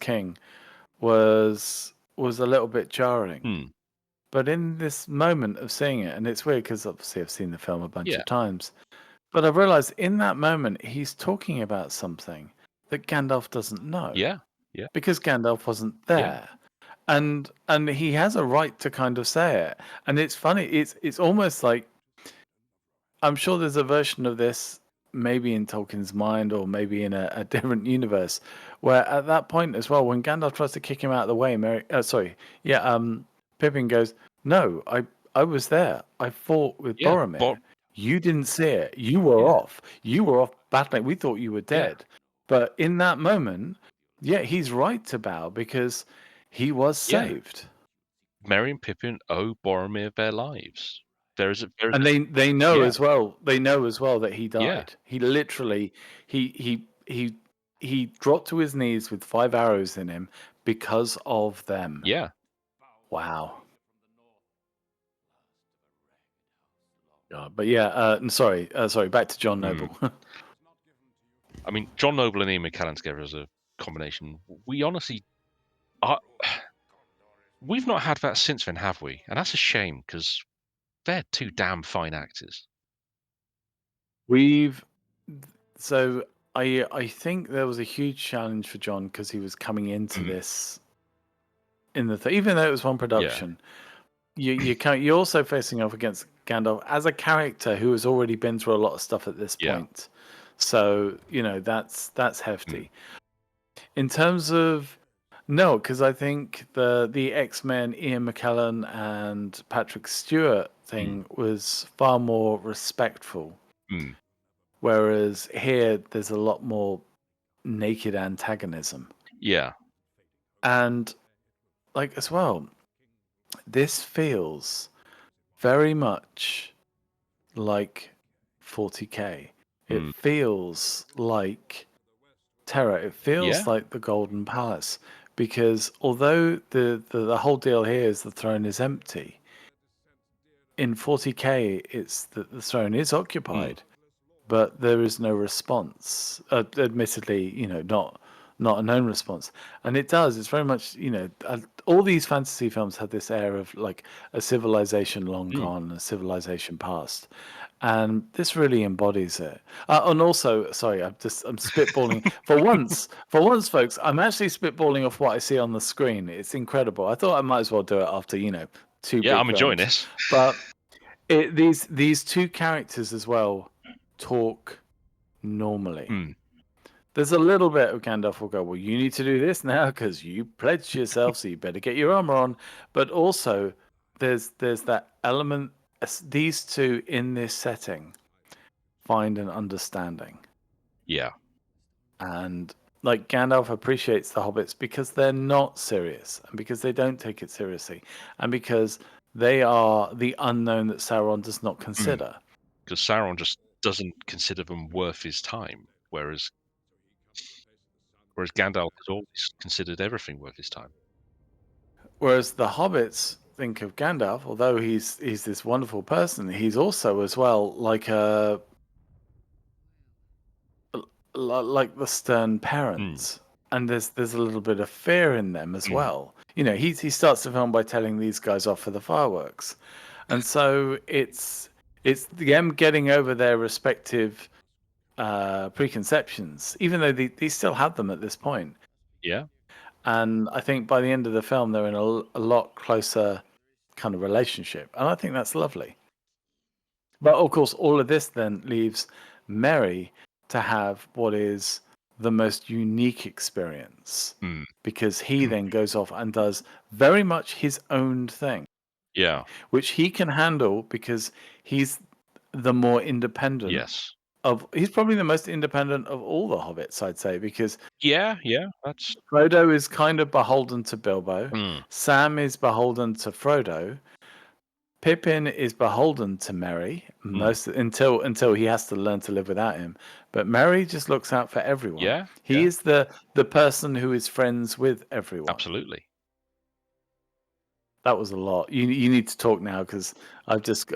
king was a little bit jarring.
mm,
But in this moment of seeing it, and it's weird because obviously I've seen the film a bunch
yeah,
of times, but I've realized in that moment he's talking about something that Gandalf doesn't know
yeah, yeah,
because Gandalf wasn't
yeah,
there. And he has a right to kind of say it. And it's funny, it's almost like I'm sure there's a version of this maybe in Tolkien's mind or maybe in a different universe where at that point as well, when Gandalf tries to kick him out of the way, Pippin goes, "No, I was there. I fought with
yeah. But
Boromir. You didn't see it. You were
yeah,
off. You were off battling. We thought you were
yeah.
dead." But in that moment, yeah, he's right to bow because he was
Yeah,
saved.
Merry and Pippin owe Boromir their lives. There is
And
a
they know
yeah,
as well. They know as well that he
yeah,
died. He literally he dropped to his knees with 5 arrows in him because of them.
yeah.
Wow. But yeah, sorry. Back to John
Hmm.
Noble.
I mean, John Noble and Ian McKellen together as a combination. We honestly, are, we've not had that since then, have we? And that's a shame because they're two damn fine actors.
We've so I think there was a huge challenge for John because he was coming into
Mm.
this in the even though it was one
Yeah,
production. You're also facing off against Gandalf as a character who has already been through a lot of stuff at this
yeah.
point. So that's
Mm.
hefty. In terms of no, because I think the X-Men, Ian McKellen and Patrick Stewart
Mm.
thing was far more respectful,
Mm.
whereas here there's a lot more naked antagonism.
Yeah.
And like as well, this feels very much like 40K. It
Mm.
feels like Terror. It feels
Yeah.
like the Golden Palace because although the whole deal here is the throne is empty, in 40K it's that the throne is
Mm.
occupied, but there is no response. Admittedly, not a known response, and it does. It's very much all these fantasy films have this air of like a civilization long
Mm.
gone, a civilization past, and this really embodies it. And also, sorry, I'm spitballing for once. For once, folks, I'm actually spitballing off what I see on the screen. It's incredible. I thought I might as well do it after two
Yeah,
big
I'm enjoying
films,
this.
but these two characters as well talk normally.
Mm.
There's a little bit of Gandalf will go, well, you need to do this now because you pledged yourself, so you better get your armor on. But also, there's that element. These two in this setting find an understanding,
Yeah.
and like Gandalf appreciates the hobbits because they're not serious, and because they don't take it seriously, and because they are the unknown that Sauron does not consider.
Because Sauron just doesn't consider them worth his time, whereas Gandalf has always considered everything worth his time.
Whereas the hobbits think of Gandalf, although he's this wonderful person, he's also as well like like the stern
Mm.
parent, and there's a little bit of fear in them as
Mm.
well. He starts the film by telling these guys off for the fireworks, and so it's them getting over their respective preconceptions, even though they still have them at this point.
Yeah.
And I think by the end of the film, they're in a lot closer kind of relationship, and I think that's lovely. But of course, all of this then leaves Merry to have what is the most unique experience
Mm.
because he then goes off and does very much his own thing,
Yeah.
which he can handle because he's the more independent
Yes.
he's probably the most independent of all the hobbits, I'd say, because
Yeah. Yeah. That's.
Frodo is kind of beholden to Bilbo,
Mm.
Sam is beholden to Frodo, Pippin is beholden to Merry
Mm.
most until he has to learn to live without him. But Merry just looks out for everyone.
Yeah.
He
Yeah.
is the person who is friends with everyone.
Absolutely.
That was a lot. You need to talk now because I've just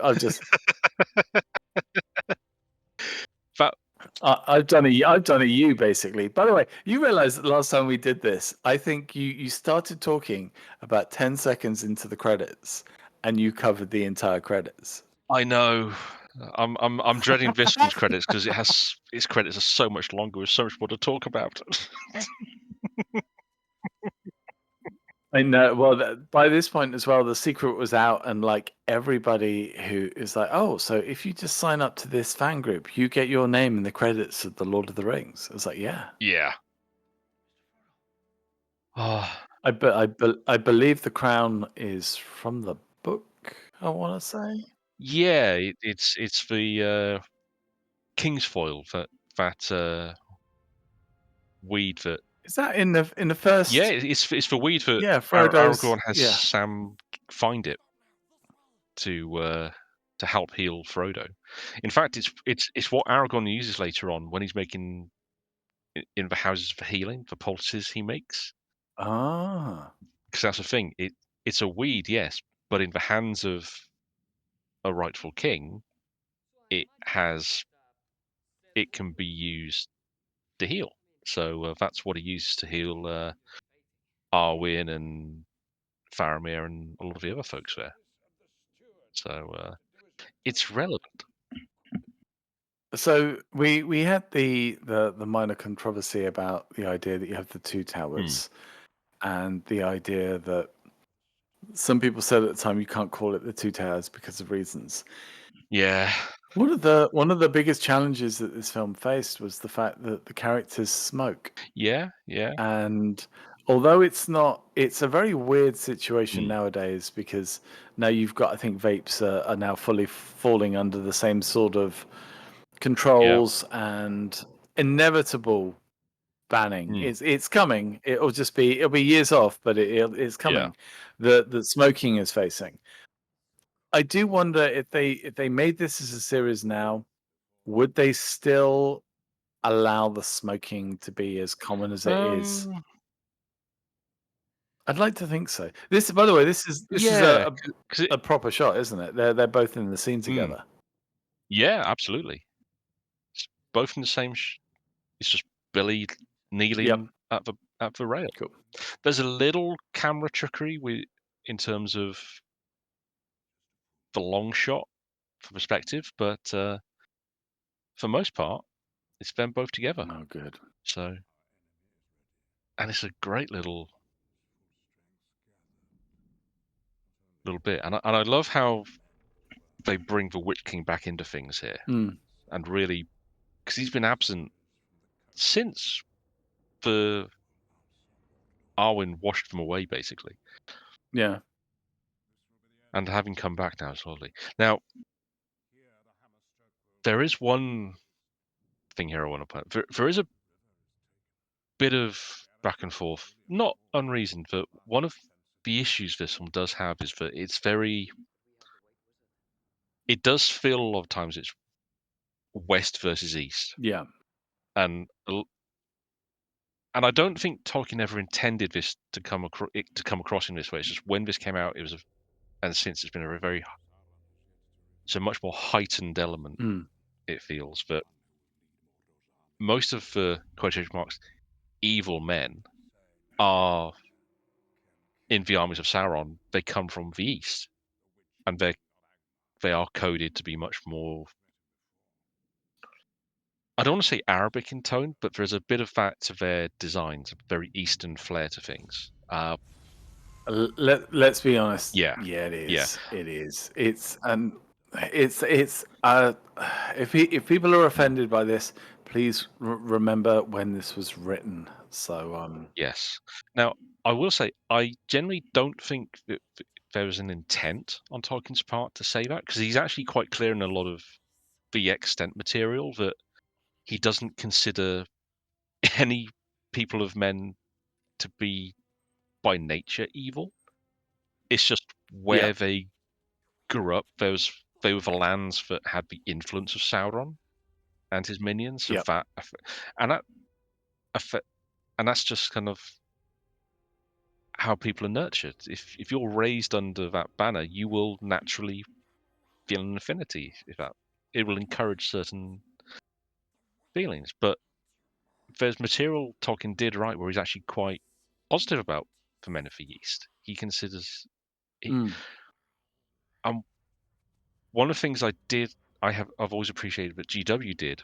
That
I've done a you basically. By the way, you realize that last time we did this, I think you started talking about 10 seconds into the credits and you covered the entire credits.
I know. I'm dreading this one's credits because its credits are so much longer with so much more to talk about.
I know. Well, by this point as well, the secret was out, and like everybody who is like, oh, so if you just sign up to this fan group, you get your name in the credits of the Lord of the Rings. I was like, yeah.
Yeah. Oh,
I believe the crown is from the book. I want to say.
yeah. It's the king's foil that weed that.
Is that in the
Yeah,
first?
it's the weed that
Yeah, Frodo's.
Aragorn has
Yeah.
Sam find it to to help heal Frodo. In fact, it's what Aragorn uses later on when he's making in the houses for healing, the poultices he makes.
Ah.
Because that's the thing. It's a weed, yes, but in the hands of a rightful king, it it can be used to heal. So that's what he uses to heal Arwen and Faramir and a lot of the other folks there. So it's relevant.
So we had the minor controversy about the idea that you have the two
Hmm.
towers, and the idea that some people said at the time you can't call it the two towers because of reasons.
Yeah,
One of the biggest challenges that this film faced was the fact that the characters smoke.
yeah, yeah.
And although it's not, it's a very weird situation
Hmm.
nowadays because now you've got, I think vapes are now fully falling under the same sort of
Yeah.
controls and inevitable banning.
Hmm.
It's coming. It'll be years off, but it's
Yeah.
coming. The smoking is facing. I do wonder if they made this as a series now, would they still allow the smoking to be as common as it is?
Um.
I'd like to think so. This, by the way, this is
Yeah.
a,
Because it.
a proper shot, isn't it? They're both in the scene
Mm,
together.
yeah. Absolutely. It's both in the same. It's just Billy
Yep.
kneeling at the rail.
Cool.
There's a little camera trickery in terms of the long shot for perspective, but for most part, it's them both together.
Oh, good.
So, and it's a great little bit, and I love how they bring the Witch King back into things here,
Mm,
and really because he's been absent since the Arwen washed them away, basically,
yeah.
and having come back now is lovely. Now, there is one thing here I want to point. There is a bit of back and forth, not unreasoned, but one of the issues this one does have is that it does feel a lot of times it's West versus East,
Yeah.
and and I don't think Tolkien ever intended this to come across in this way. It's just when this came out, and since it's been a very it's a much more heightened element.
Mm,
It feels that most of the quotation marks evil men are in the armies of Sauron. They come from the East, and they are coded to be much more. I don't want to say Arabic in tone, but there's a bit of that to their designs, a very Eastern flair to things.
let's be honest.
Yeah,
Yeah, it
yeah,
is. It is. It's if people are
mm,
offended by this, please remember when this was written. So
yes. Now, I will say, I generally don't think that there was an intent on Tolkien's part to say that, because he's actually quite clear in a lot of the extant material that he doesn't consider any people of men to be by nature evil. It's just
yeah,
where they grew up. They were the lands that had the influence of Sauron and his minions. So
yeah.
and that affe- and that's just kind of how people are nurtured. If you're raised under that banner, you will naturally feel an affinity. If that it will encourage certain feelings. But there's material Tolkien did write where he's actually quite positive about the Men of the East. He considers he,
Mm,
and one of the things I've always appreciated that GW did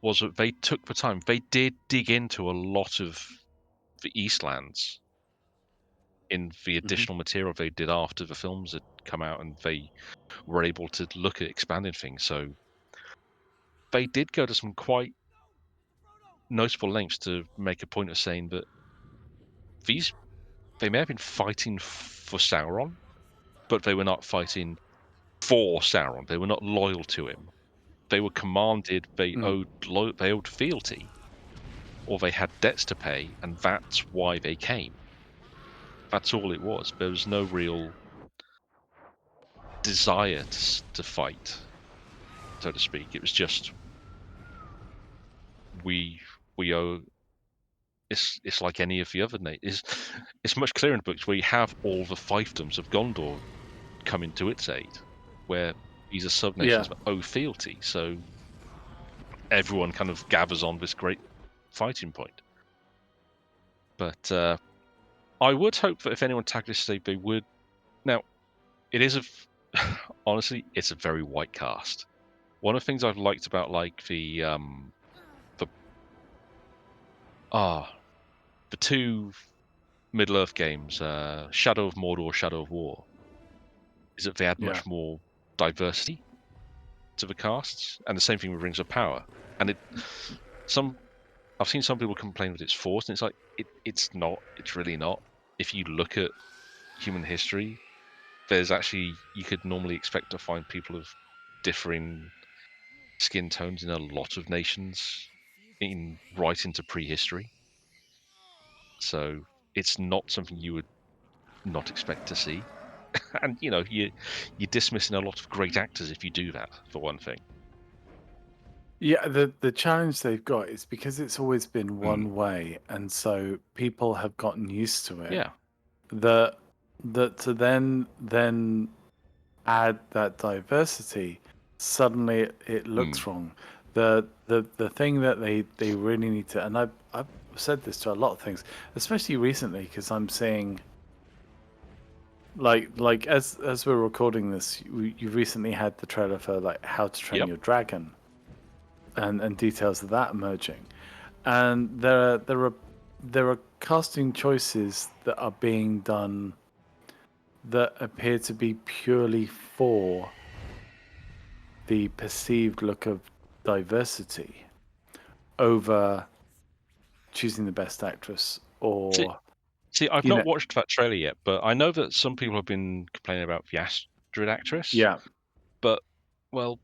was that they took the time. They did dig into a lot of the Eastlands in the
hmm
additional material they did after the films had come out, and they were able to look at expanding things. So they did go to some quite notable lengths to make a point of saying that these they may have been fighting for Sauron, but they were not fighting for Sauron. They were not loyal to him. They were commanded.
mm.
They owed fealty, or they had debts to pay, and that's why they came. That's all it was. There was no real desire to fight, so to speak. It was just we we owe. It's like any of the other it's much clearer in books where you have all the fiefdoms of Gondor come into its aid, where these are sub-nations
Yeah.
that owe fealty. So everyone kind of gathers on this great fighting point. But I would hope that if anyone tackled this stage, they would. Now, it is honestly, it's a very white cast. One of the things I've liked about like the the two Middle Earth games, Shadow of Mordor, Shadow of War, is that they add
Yeah.
much more diversity to the casts, and the same thing with Rings of Power. And I've seen some people complain that it's forced, and it's like it's not. It's really not. If you look at human history, there's actually you could normally expect to find people of differing skin tones in a lot of nations, right into prehistory. So it's not something you would not expect to see. And you're dismissing a lot of great actors if you do that, for one thing.
Yeah, the challenge they've got is because it's always been
Mm.
one way, and so people have gotten used to it.
Yeah.
That that to then add that diversity, suddenly it
Mm.
looks wrong. The thing that they really need to, and I've said this to a lot of things, especially recently, because I'm seeing like as we're recording this, you recently had the trailer for like How to Train
Yep.
Your Dragon, and details of that emerging, and there are casting choices that are being done that appear to be purely for the perceived look of diversity over choosing the best actress
See,
or
see, I've
you
not
know
watched that trailer yet, but I know that some people have been complaining about the Astrid actress.
yeah.
But well,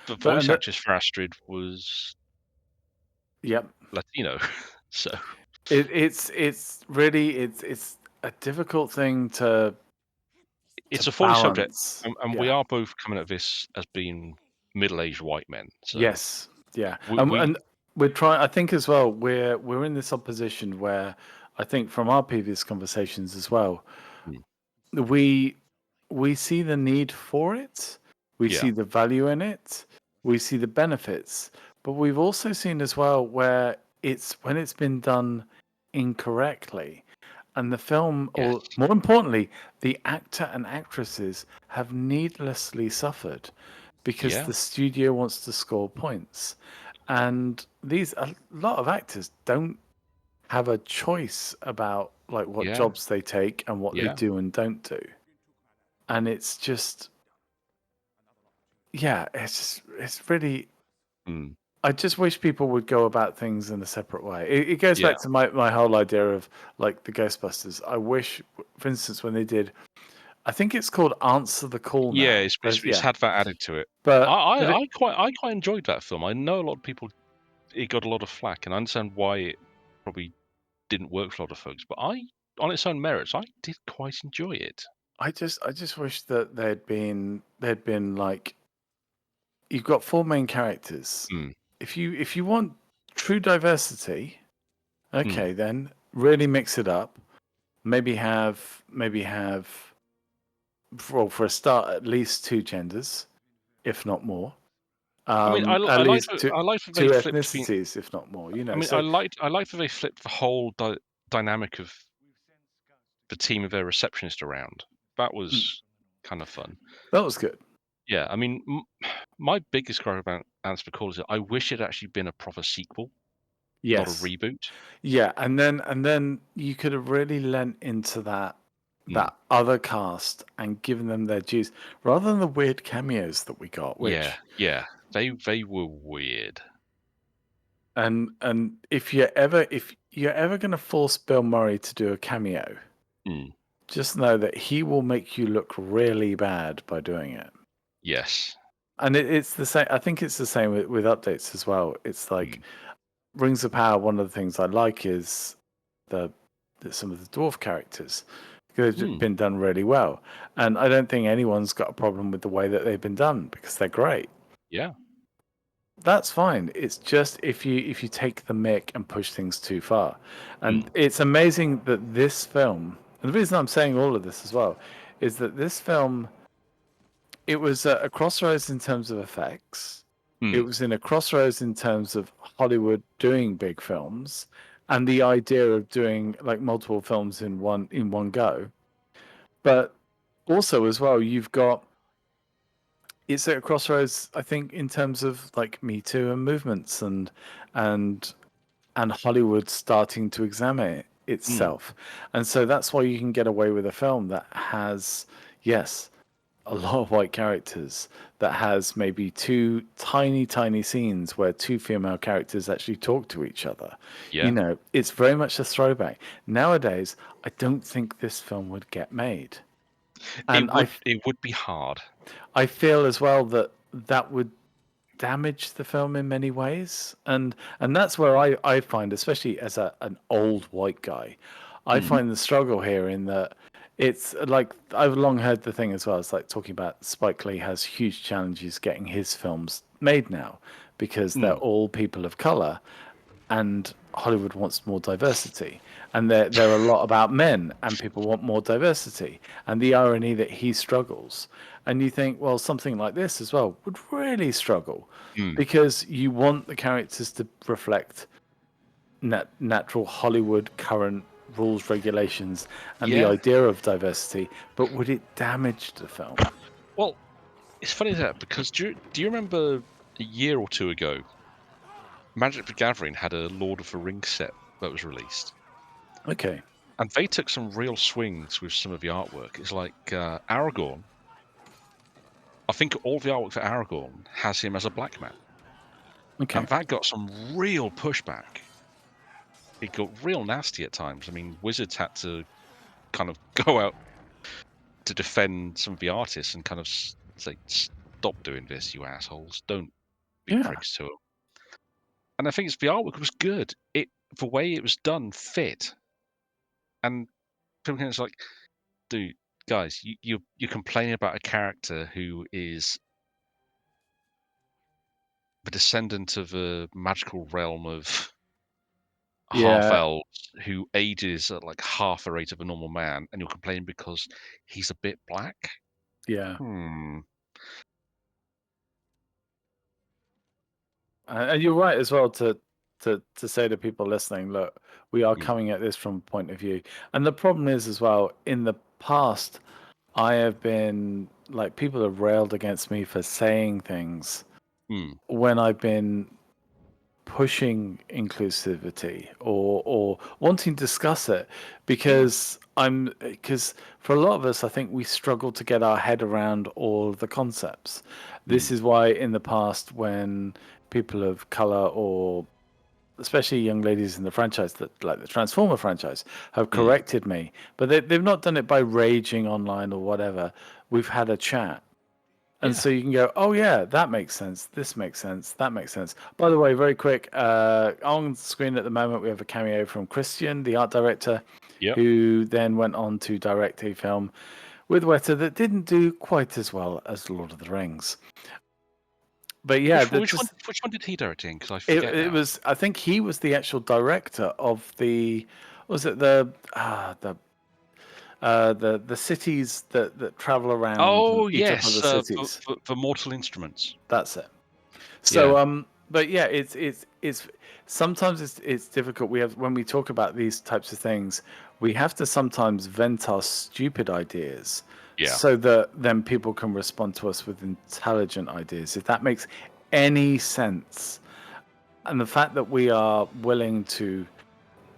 the
But
voice actress for Astrid was
yep.
Latino, so
It's really it's a difficult thing to
it's a fully subject,
balance.
and we
Yeah.
are both coming at this as being middle-aged white men. So
Yes. Yeah.
we
And we're trying. I think as well. We're in this opposition where I think from our previous conversations as well,
mm,
we we see the need for it. We
yeah,
see the value in it. We see the benefits. But we've also seen as well where it's when it's been done incorrectly. And the film,
yes,
or more importantly, the actor and actresses have needlessly suffered because
yeah,
the studio wants to score points. And a lot of actors don't have a choice about like what
yeah,
jobs they take and what they
yeah.
do and don't do. And it's just yeah, it's really
Mm,
I just wish people would go about things in a separate way. It goes
yeah,
back to my whole idea of like the Ghostbusters. I wish, for instance, when they did, I think it's called Answer the Call
yeah.
now.
It's
Yeah,
had that added to it. I,
but
I,
but it,
I quite enjoyed that film. I know a lot of people it got a lot of flack, and I understand why it probably didn't work for a lot of folks. But on its own merits, I did quite enjoy it.
I just wish that there'd been like you've got four main characters.
Mm,
If you want true diversity,
mm.
okay, then really mix it up. Maybe have for a start at least two genders, if not more.
I mean,
At least two
I like that they
two
flipped the.
ethnicities, if not more.
I mean,
So
I liked that they flipped the whole dynamic of the team of their receptionist around. That
mm,
was kind of fun.
that was good.
Yeah, I mean, my biggest gripe about Answer the Call is that I wish it had actually been a proper sequel, not a
Yes,
reboot.
yeah, and then you could have really lent into that
Mm.
that other cast and given them their dues rather than the weird cameos that we got.
Yeah,
Which
yeah, they were weird.
and if you're ever going to force Bill Murray to do a cameo,
Mm.
just know that he will make you look really bad by doing it.
Yes.
And it's the same. I think it's the same with updates as well. It's like
Mm.
Rings of Power. One of the things I like is the some of the dwarf characters. They've
Mm.
been done really well, and I don't think anyone's got a problem with the way that they've been done because they're great.
Yeah.
That's fine. It's just if you take the mick and push things too far, and
Mm.
it's amazing that this film. And the reason I'm saying all of this as well is that this film it was at a crossroads in terms of effects. It
Mm,
was in a crossroads in terms of Hollywood doing big films and the idea of doing like multiple films in one go. But also as well, you've got it's at a crossroads, I think, in terms of like Me Too and movements and and Hollywood starting to examine
mm,
itself. And so that's why you can get away with a film that has, yes, a lot of white characters, that has maybe two tiny, tiny scenes where two female characters actually talk to each other. You
yeah.
know, it's very much a throwback. Nowadays, I don't think this film would get made. And
It would be hard.
I feel as well that that would damage the film in many ways, and that's where I find, especially as an old white guy, I
Mm,
find the struggle here in that it's like I've long heard the thing as well. It's like talking about Spike Lee has huge challenges getting his films made now because they're
mm.
all people of color, and Hollywood wants more diversity. And they're a lot about men, and people want more diversity. And the irony that he struggles. And you think, well, something like this as well would really struggle
Mm.
because you want the characters to reflect natural Hollywood current rules, regulations, and the
Yeah.
idea of diversity. But would it damage the film?
Well, it's funny that because do you remember a year or two ago, Magic the Gathering had a Lord of the Rings set that was released,
Okay.
and they took some real swings with some of the artwork. It's like Aragorn. I think all the artwork for Aragorn has him as a black man,
Okay.
and that got some real pushback. It got real nasty at times. I mean, Wizards had to kind of go out to defend some of the artists and kind of say, "Stop doing this, you assholes! Don't be
Yeah.
pricks to them." And I think the artwork was good. The way it was done fit, and people can like, dude, guys, you're complaining about a character who is the descendant of a magical realm of half
Yeah.
elves who ages at like half the rate of a normal man, and you're complaining because he's a bit black.
Yeah.
Hmm.
And you're right as well to say to people listening, look, we are
Mm,
coming at this from a point of view. And the problem is as well, in the past, I have been like people have railed against me for saying things
mm,
when I've been pushing inclusivity or wanting to discuss it because for a lot of us I think we struggle to get our head around all of the concepts. This
mm,
is why in the past when people of color or especially young ladies in the franchise that like the Transformer franchise have
mm.
corrected me, but they've not done it by raging online or whatever. We've had a chat and
Yeah.
so you can go, oh yeah, that makes sense. This makes sense. That makes sense. By the way, very quick, on screen at the moment we have a cameo from Christian, the art director,
Yep.
who then went on to direct a film with Weta that didn't do quite as well as Lord of the Rings. But yeah,
Which one did he direct in? Because I
it
forget
it
now.
was. I think he was the actual director of the. Was it the cities that travel around
Oh
each of
yes,
the cities?
for Mortal Instruments.
That's it.
Yeah.
So, but yeah, it's sometimes it's difficult. We have when we talk about these types of things, we have to sometimes vent our stupid ideas
Yeah.
so that then people can respond to us with intelligent ideas. If that makes any sense, and the fact that we are willing to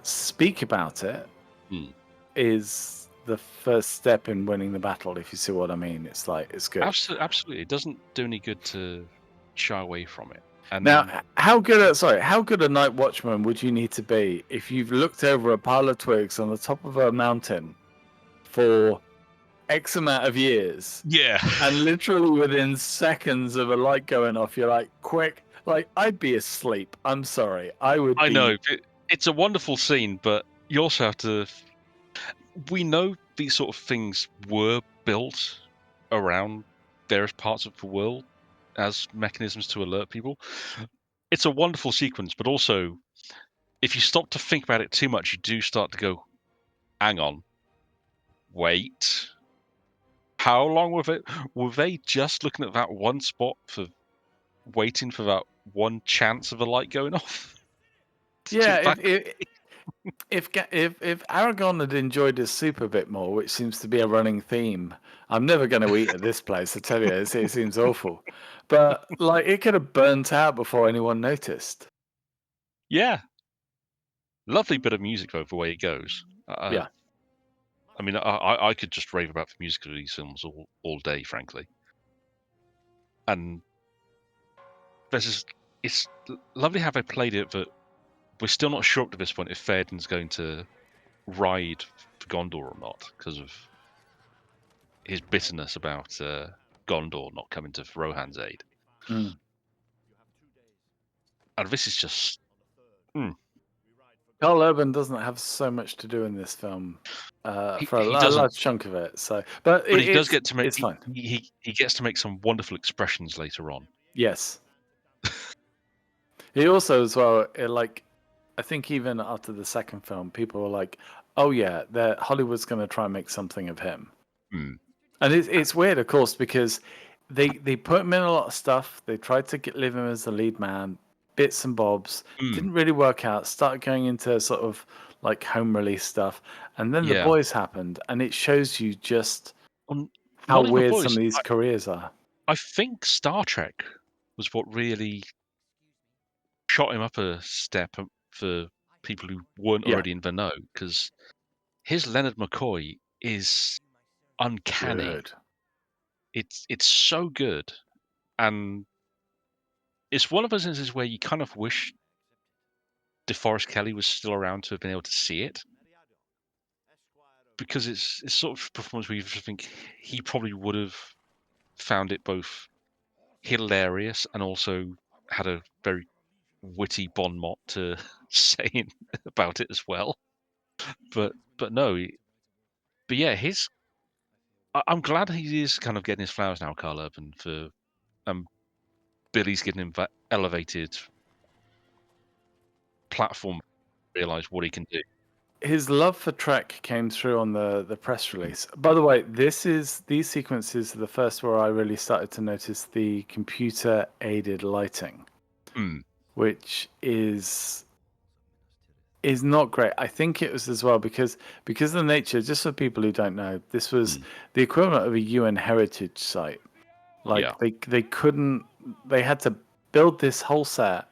speak about it
Mm.
is the first step in winning the battle. If you see what I mean, it's like it's good.
Absolutely. It doesn't do any good to shy away from it.
Now,
And
how good a night watchman would you need to be if you've looked over a pile of twigs on the top of a mountain for X amount of years,
yeah,
and literally within seconds of a light going off, you're like, quick, like I'd be asleep. I'm sorry, I would
I
be.
know it's a wonderful scene, but you also have to. We know these sort of things were built around various parts of the world as mechanisms to alert people. It's a wonderful sequence, but also if you stop to think about it too much, you do start to go, "Hang on, wait." How long were they just looking at that one spot for waiting for that one chance of a light going off?
Yeah,
Just back.
if Aragon had enjoyed his soup a bit more, which seems to be a running theme, I'm never going to eat at this place. I tell you, it seems awful. But like, it could have burnt out before anyone noticed.
Yeah, lovely bit of music though, the way it goes.
Yeah,
I mean, I could just rave about the music of these films all day, frankly. And there's just, it's lovely how they played it, but we're still not sure up to this point if Theoden's going to ride for Gondor or not because of his bitterness about Gondor not coming to Rohan's aid.
mm.
And this is just, mm,
Carl Urban doesn't have so much to do in this film for
he
a
doesn't,
large chunk of it. So, but
but he does get to make
it's fine.
he gets to make some wonderful expressions later on.
Yes, he also as well. Like, I think even after the second film, people were like, "Oh yeah, that Hollywood's going to try and make something of him."
Mm,
And it's weird, of course, because they put him in a lot of stuff. They tried to leave him as the lead man, bits and bobs.
mm,
Didn't really work out. Started going into sort of like home release stuff, and then the
yeah.
boys happened, and it shows you just how
Not even
weird some
boys.
of these careers are.
I think Star Trek was what really shot him up a step for people who weren't
Yeah,
already in the know, because his Leonard McCoy is uncanny.
good.
It's so good, and it's one of those instances where you kind of wish DeForest Kelley was still around to have been able to see it, because it's sort of performance where you just think he probably would have found it both hilarious and also had a very witty bon mot to say about it as well. But no, but yeah, I'm glad he is kind of getting his flowers now, Carl Urban, for um Billy's getting him that elevated platform to realise what he can do.
His love for Trek came through on the press release. By the way, these sequences are the first where I really started to notice the computer aided lighting,
Mm,
which is not great. I think it was as well because of the nature. Just for people who don't know, this was
mm,
the equivalent of a UN heritage site.
yeah,
Like they couldn't. They had to build this whole set,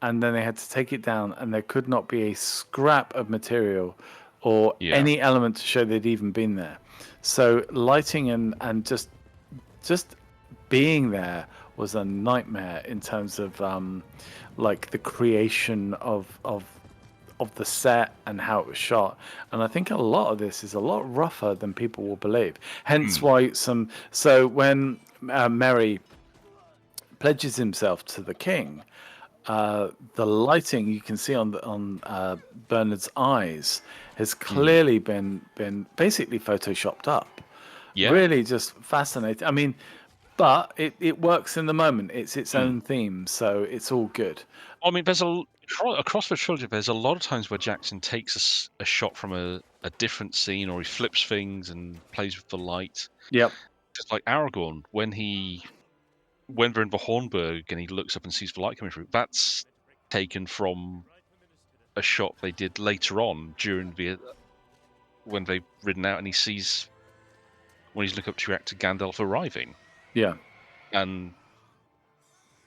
and then they had to take it down, and there could not be a scrap of material or
yeah,
any element to show they'd even been there. So lighting and just being there was a nightmare in terms of like the creation of the set and how it was shot. And I think a lot of this is a lot rougher than people will believe. Hence
mm,
why so when Merry pledges himself to the king, the lighting you can see on Bernard's eyes has
mm,
clearly been basically photoshopped up.
yeah.
Really, just fascinating. I mean, but it works in the moment. It's its
Mm.
own theme, so it's all good.
I mean, across the trilogy, there's a lot of times where Jackson takes a shot from a different scene, or he flips things and plays with the light.
Yep.
Just like Aragorn, when they're in the Hornburg and he looks up and sees the light coming through, that's taken from a shot they did later on during when they've ridden out and he sees when he's looking up to react to Gandalf arriving.
Yeah.
And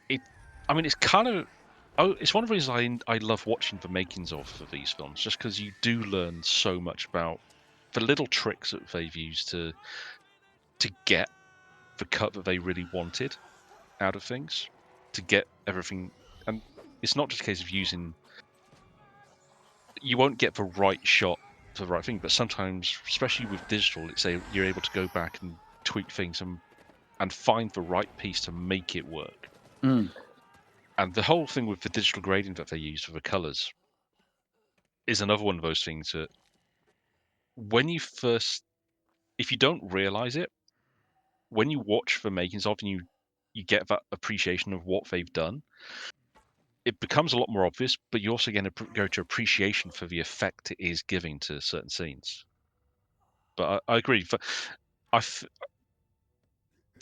it, I mean, it's kind of, oh, it's one of the reasons I love watching the makings of these films, just because you do learn so much about the little tricks that they've used to get the cut that they really wanted out of things, to get everything. And it's not just a case of using, you won't get the right shot for the right thing, but sometimes, especially with digital, you're able to go back and tweak things and find the right piece to make it work.
Mm.
And the whole thing with the digital grading that they use for the colors is another one of those things that when you first, if you don't realize it, when you watch the makings of and you get that appreciation of what they've done, it becomes a lot more obvious, but you also go to appreciation for the effect it is giving to certain scenes. But I agree. I, f-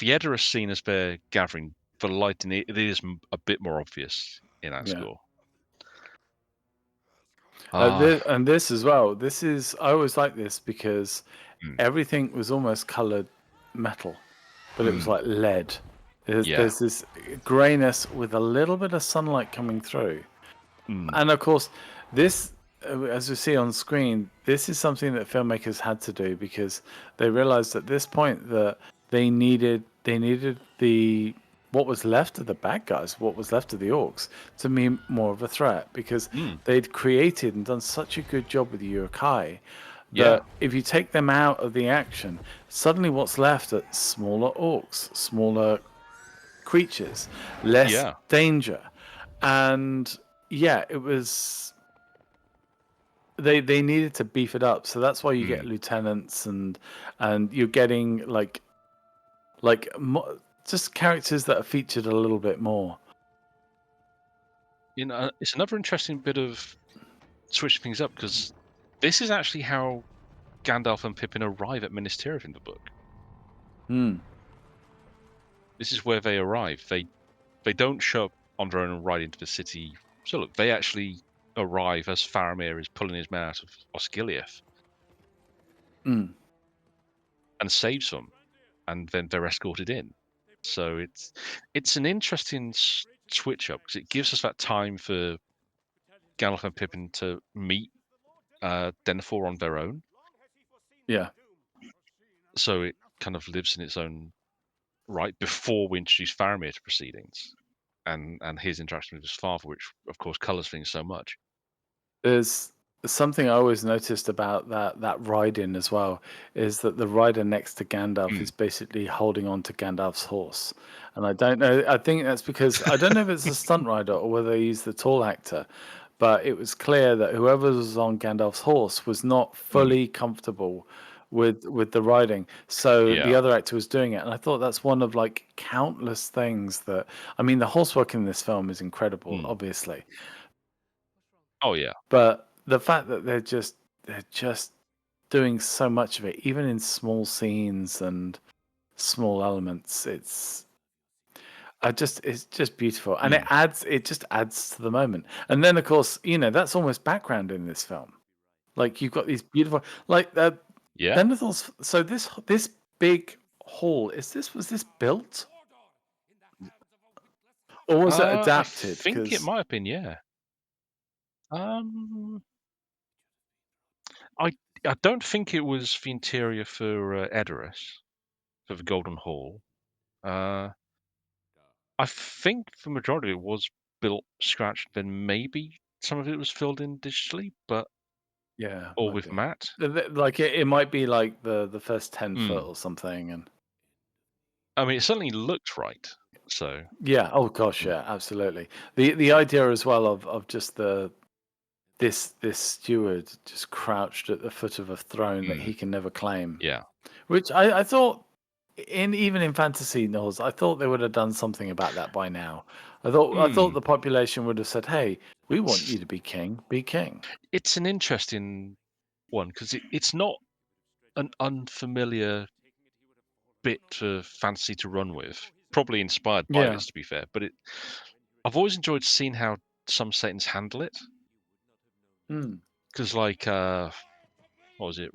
the Edoras scene as they're gathering for lighting, it is a bit more obvious in that
Yeah.
score. Ah,
And this as well. This is I always like this because
mm,
everything was almost colored metal, but it was
mm,
like lead.
yeah,
There's this grayness with a little bit of sunlight coming through.
mm,
And of course, this, as we see on screen, this is something that filmmakers had to do because they realized at this point that they needed the what was left of the bad guys, what was left of the orcs, to be more of a threat because
mm,
they'd created and done such a good job with the Yokai
yeah,
that if you take them out of the action, suddenly what's left are smaller orcs, smaller creatures, less
yeah,
danger. And yeah, it was they needed to beef it up. So that's why you get
mm.
lieutenants and you're getting like just characters that are featured a little bit more.
It's another interesting bit of switching things up because this is actually how Gandalf and Pippin arrive at Minas Tirith in the book.
Hmm.
This is where they arrive. They don't show up on their own and ride into the city. So look, they actually arrive as Faramir is pulling his men out of Osgiliath
Mm.
and saves them, and then they're escorted in. So it's an interesting switch up because it gives us that time for Gandalf and Pippin to meet Denethor on their own.
Yeah.
So it kind of lives in its own right before we introduce Faramir to proceedings and his interaction with his father, which of course colours things so much.
There's something I always noticed about that ride-in as well, is that the rider next to Gandalf
Mm.
is basically holding on to Gandalf's horse. And I don't know, I think that's because I don't know if it's a stunt rider or whether they used the tall actor, but it was clear that whoever was on Gandalf's horse was not
Mm.
fully comfortable with the riding. So the
Yeah.
other actor was doing it. And I thought that's one of like countless things that I mean the horsework in this film is incredible,
Mm.
obviously.
Oh yeah.
But the fact that they're just doing so much of it, even in small scenes and small elements, it's just beautiful. And
Mm.
it just adds to the moment. And then of course, that's almost background in this film. Like you've got these beautiful like
Yeah.
Denethal's so this big hall, was this built? Or was it
I
adapted?
think it
Because
might have been, yeah. Um, I I don't think it was the interior for Edoras, for the Golden Hall. Uh, I think the majority of it was built scratch, then maybe some of it was filled in digitally, but
yeah,
or
might
with
be.
matte.
Like it might be like the first 10 foot
Mm.
or something and
I mean, it certainly looked right. So,
yeah. Oh gosh,
mm,
yeah, absolutely. The idea as well of just this steward just crouched at the foot of a throne that
mm,
he can never claim,
yeah.
which I thought even in fantasy novels, I thought they would have done something about that by now. I thought
Mm.
the population would have said, "Hey, we want
It's
you to be king. Be king."
it's an interesting one because it's not an unfamiliar bit for fantasy to run with. Probably inspired by
Yeah.
this, to be fair. But I've always enjoyed seeing how some Satans handle it.
Mm.
Because, like, what was it?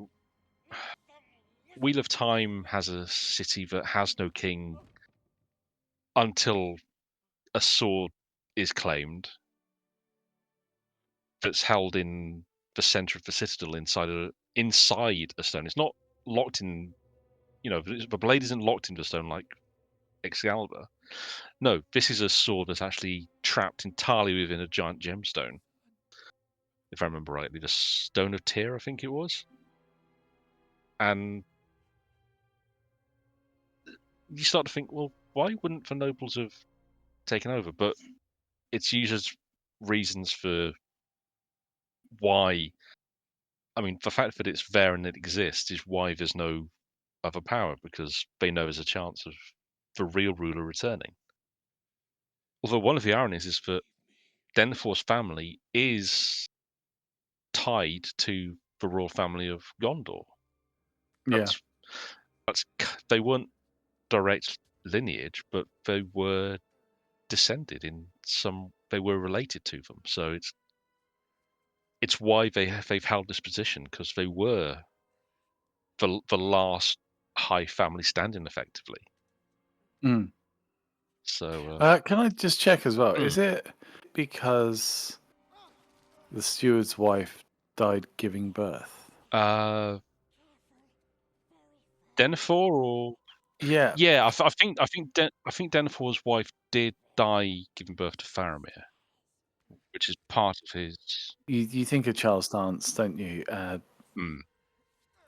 Wheel of Time has a city that has no king until a sword is claimed that's held in the center of the citadel inside a stone. It's not locked in. The blade isn't locked into stone like Excalibur. No, this is a sword that's actually trapped entirely within a giant gemstone. If I remember rightly, the Stone of Tyr, I think it was. And you start to think, well, why wouldn't the nobles have taken over? But it's used as reasons for why. I mean, the fact that it's there and it exists is why there's no other power, because they know there's a chance of the real ruler returning. Although one of the ironies is that Denethor's family is tied to the royal family of Gondor.
Yeah.
That's they weren't direct. lineage, but they were descended in some. They were related to them, so it's why they've held this position, because they were the last high family standing, effectively.
Mm.
So
Can I just check as well?
mm,
Is it because the steward's wife died giving birth?
uh, Denethor, or
Yeah.
yeah, I think Denethor's wife did die giving birth to Faramir, which is part of his.
You think of Charles Dance, don't you?
Mm,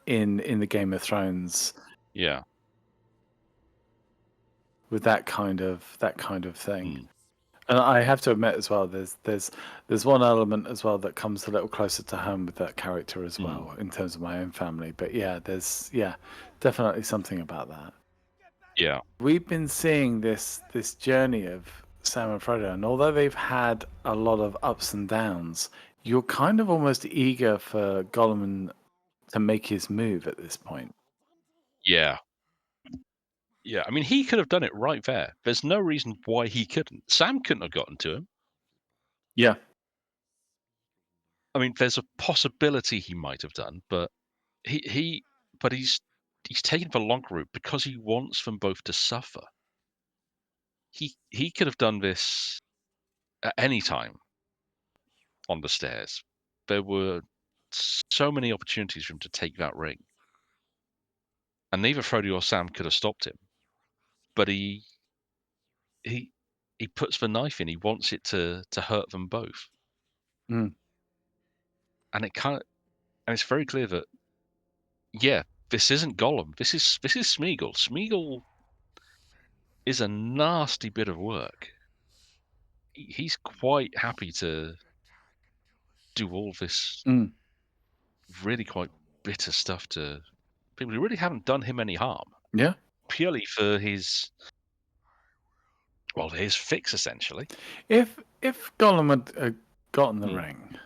In the Game of Thrones
yeah.
with that kind of thing.
Mm,
And I have to admit as well, there's one element as well that comes a little closer to home with that character as
mm,
well in terms of my own family. But yeah, there's definitely something about that.
yeah.
We've been seeing this journey of Sam and Frodo, and although they've had a lot of ups and downs, you're kind of almost eager for Gollum to make his move at this point.
Yeah. Yeah. I mean, he could have done it right there. There's no reason why he couldn't. Sam couldn't have gotten to him.
Yeah.
I mean, there's a possibility he might have done, but he but he's taken the long route because he wants them both to suffer. He could have done this at any time on the stairs. There were so many opportunities for him to take that ring, and neither Frodo or Sam could have stopped him. But he he puts the knife in. He wants it to hurt them both,
Mm.
and it's very clear that, yeah, this isn't Gollum. This is Smeagol. Smeagol is a nasty bit of work. He's quite happy to do all this
Mm.
really quite bitter stuff to people who really haven't done him any harm,
Yeah.
purely for his fix, essentially.
If Gollum had gotten the
Mm.
ring,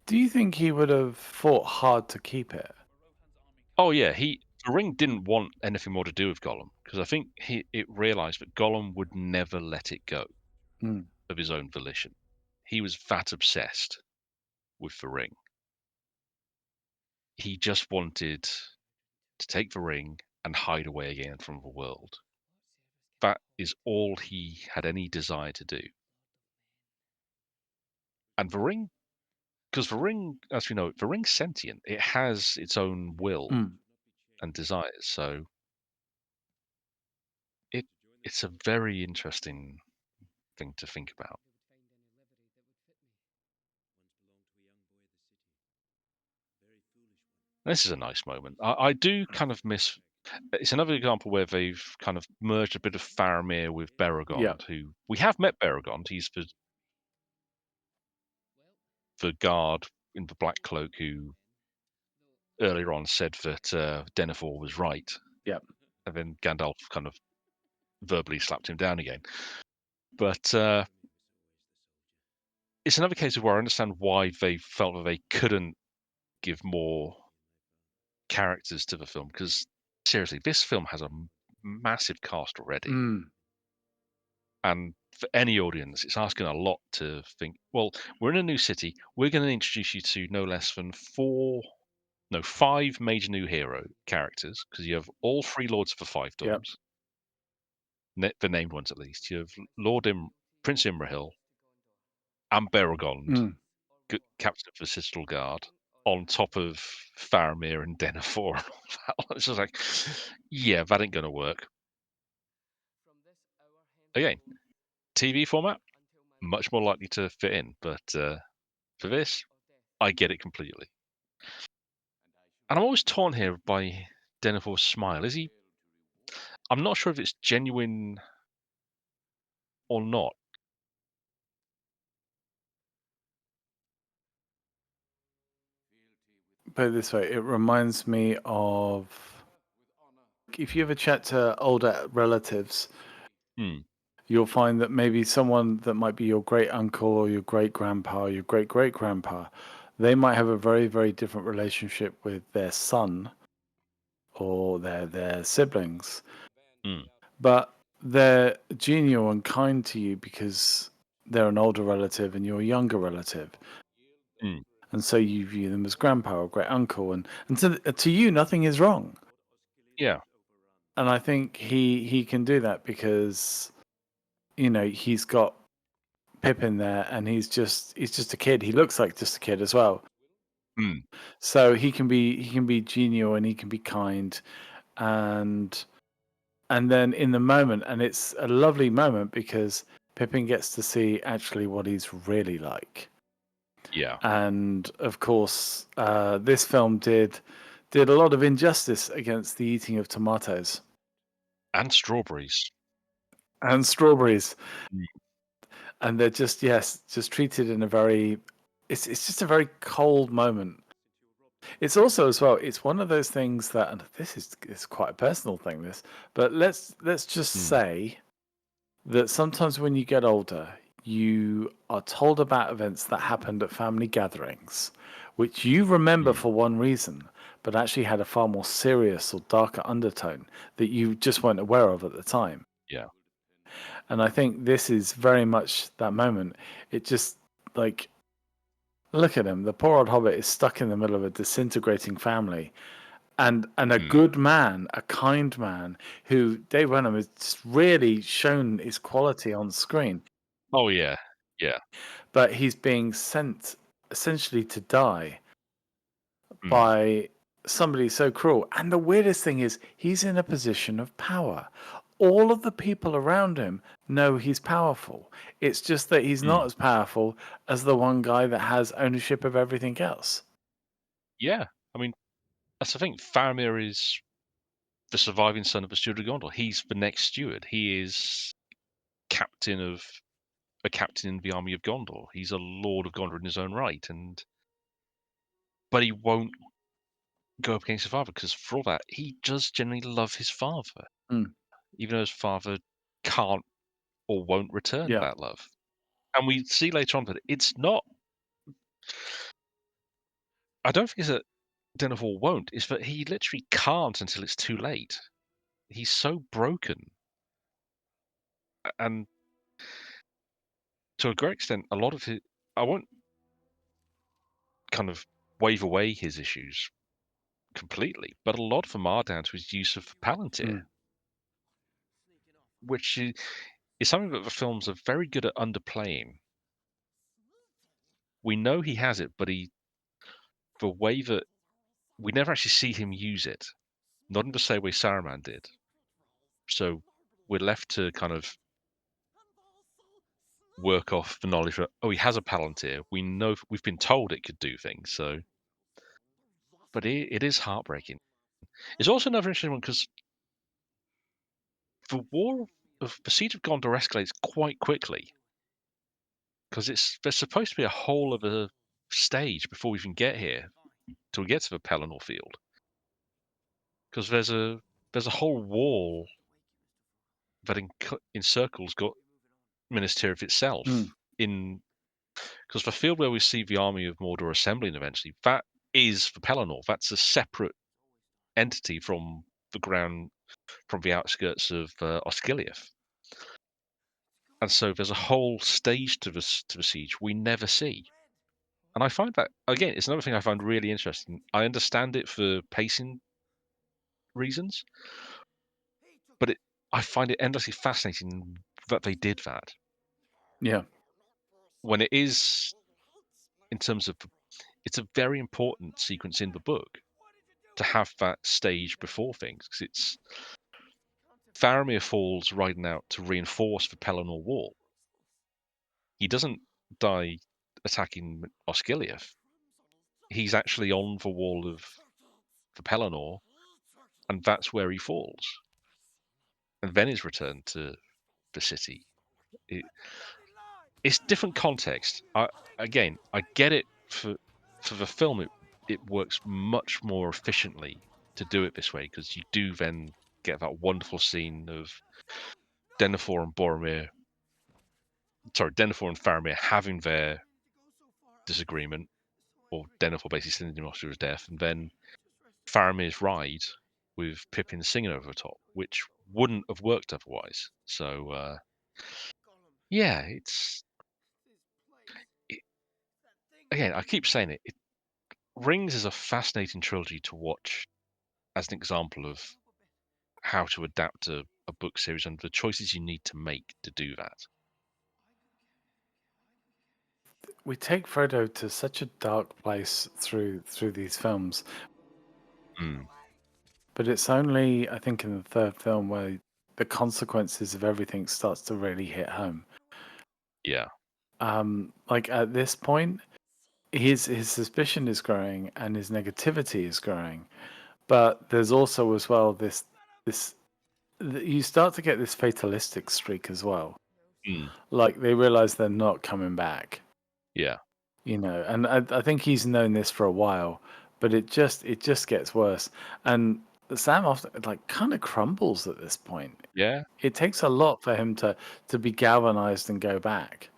do you think he would have fought hard to keep it?
Oh yeah, the ring didn't want anything more to do with Gollum, because I think it realised that Gollum would never let it go
Mm.
of his own volition. He was that obsessed with the ring. He just wanted to take the ring and hide away again from the world. That is all he had any desire to do. And the ring, because the ring, as we know, the ring's sentient. It has its own will
Mm.
and desires. So it it's a very interesting thing to think about. This is a nice moment. I do kind of miss. It's another example where they've kind of merged a bit of Faramir with
Yeah.
Beregond, who we have met Beregond. He's the guard in the black cloak who earlier on said that Denethor was right,
Yeah.
and then Gandalf kind of verbally slapped him down again. But it's another case of where I understand why they felt that they couldn't give more characters to the film, because seriously, this film has a massive cast already,
Mm.
and for any audience, it's asking a lot to think. Well, we're in a new city. We're going to introduce you to no less than five major new hero characters, because you have all three lords of the
Yeah.
fiefdoms, the named ones at least. You have Prince Imrahil, and Beregond,
Mm.
captain of the Citadel Guard, on top of Faramir and Denethor and all that. It's just like, yeah, that ain't gonna work. Again, TV format, much more likely to fit in, but for this, I get it completely. And I'm always torn here by Denethor's smile. Is he? I'm not sure if it's genuine or not.
Put it this way, it reminds me of if you ever chat to older relatives,
Hmm.
you'll find that maybe someone that might be your great uncle or your great grandpa or your great great grandpa, they might have a very, very different relationship with their son or their siblings.
Hmm.
but they're genial and kind to you because they're an older relative and you're a younger relative.
Mm.
And so you view them as grandpa or great uncle, and to you, nothing is wrong.
Yeah.
And I think he can do that because he's got Pip in there, and he's just a kid. He looks like just a kid as well.
Mm.
So he can be genial and he can be kind, and then in the moment, and it's a lovely moment because Pippin gets to see actually what he's really like.
Yeah.
And of course, this film did a lot of injustice against the eating of tomatoes
And strawberries.
and strawberries,
Mm.
and they're just treated in a very it's just a very cold moment. It's also as well, it's one of those things that, and this is it's quite a personal thing, this, but let's just
Mm.
say that sometimes when you get older, you are told about events that happened at family gatherings, which you remember
Mm.
for one reason, but actually had a far more serious or darker undertone that you just weren't aware of at the time.
Yeah.
And I think this is very much that moment. It just, like, look at him. The poor old hobbit is stuck in the middle of a disintegrating family. And a
Mm.
good man, a kind man, who Dave Wenham has just really shown his quality on screen.
Oh, yeah. Yeah.
But he's being sent essentially to die
Mm.
by somebody so cruel. And the weirdest thing is, he's in a position of power. All of the people around him know he's powerful. It's just that he's not
Mm.
as powerful as the one guy that has ownership of everything else.
Yeah. I mean, that's the thing. Faramir is the surviving son of a steward of Gondor. He's the next steward. He is captain of a captain in the army of Gondor. He's a lord of Gondor in his own right, but he won't go up against his father because for all that, he does generally love his father,
Mm,
even though his father can't or won't return
yeah.
that love. And we see later on that it's not. I don't think it's that Denethor won't. It's that he literally can't until it's too late. He's so broken, and to a great extent, a lot of it. I won't kind of wave away his issues completely, but a lot of them are down to his use of Palantir,
Mm,
which is something that the films are very good at underplaying. We know he has it, but the way that we never actually see him use it, not in the same way Saruman did. So we're left to kind of work off the knowledge that, oh, he has a Palantir. We know we've been told it could do things. So, but it is heartbreaking. It's also another interesting one because the war of the Siege of Gondor escalates quite quickly because there's supposed to be a whole other stage before we even get here till we get to the Pelennor field because there's a whole wall that encircles got Minas Tirith
mm,
itself in because the field where we see the army of Mordor assembling eventually, that is the Pelennor. That's a separate entity from the ground, from the outskirts of Osgiliath. And so there's a whole stage to the siege we never see. And I find that, again, it's another thing I find really interesting. I understand it for pacing reasons, but I find it endlessly fascinating that they did that.
yeah.
When it is, in terms of, it's a very important sequence in the book to have that stage before things, because it's Faramir falls riding out to reinforce the Pelennor wall. He doesn't die attacking Osgiliath. He's actually on the wall of the Pelennor, and that's where he falls. And then is returned to the city. It, it's different context. I get it for the film. It works much more efficiently to do it this way because you do then get that wonderful scene of Denethor and Boromir, sorry, Denethor and Faramir having their disagreement, or Denethor basically sending him off to his death, and then Faramir's ride with Pippin singing over the top, which wouldn't have worked otherwise. So yeah, it, again, I keep saying it. Rings is a fascinating trilogy to watch as an example of how to adapt a book series and the choices you need to make to do that.
We take Frodo to such a dark place through these films,
Mm,
but it's only, I think, in the third film where the consequences of everything starts to really hit home.
yeah.
Like at this point, his suspicion is growing and his negativity is growing, but there's also as well this you start to get this fatalistic streak as well.
Mm,
Like they realize they're not coming back,
yeah.
and I think he's known this for a while, but it just gets worse. And Sam often like kind of crumbles at this point.
Yeah.
It takes a lot for him to be galvanized and go back.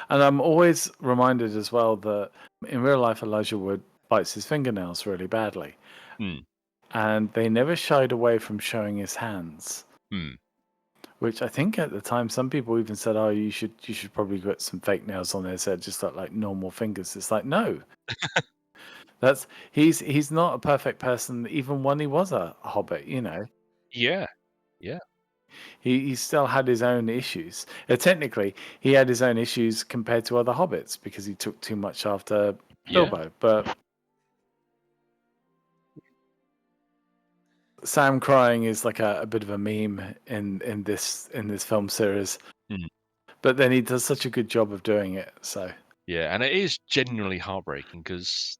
And I'm always reminded as well that in real life Elijah Wood bites his fingernails really badly,
Mm,
and they never shied away from showing his hands.
mm.
Which I think at the time some people even said, "Oh, you should probably put some fake nails on there, so it just look like normal fingers." It's like, no, that's he's not a perfect person, even when he was a hobbit.
Yeah. Yeah.
He still had his own issues. Technically, he had his own issues compared to other hobbits because he took too much after
Yeah.
Bilbo. But Sam crying is like a bit of a meme in this film series.
Mm.
But then he does such a good job of doing it. So
Yeah. And it is genuinely heartbreaking because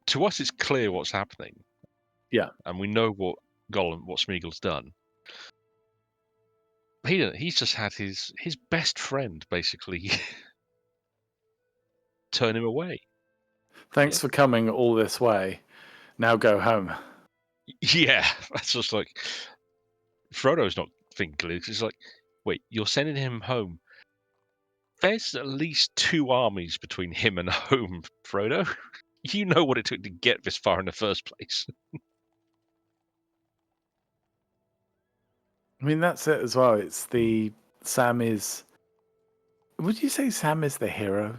to us it's clear what's happening,
yeah.
and we know what Smeagol's done. He's just had his best friend basically turn him away. Yeah.
Thanks for coming all this way. Now go home.
Yeah. That's just like Frodo's not thinking clearly. It's like, wait, you're sending him home. There's at least two armies between him and home, Frodo. You know what it took to get this far in the first place.
I mean, that's it as well. It's the Sam is. Would you say Sam is the hero?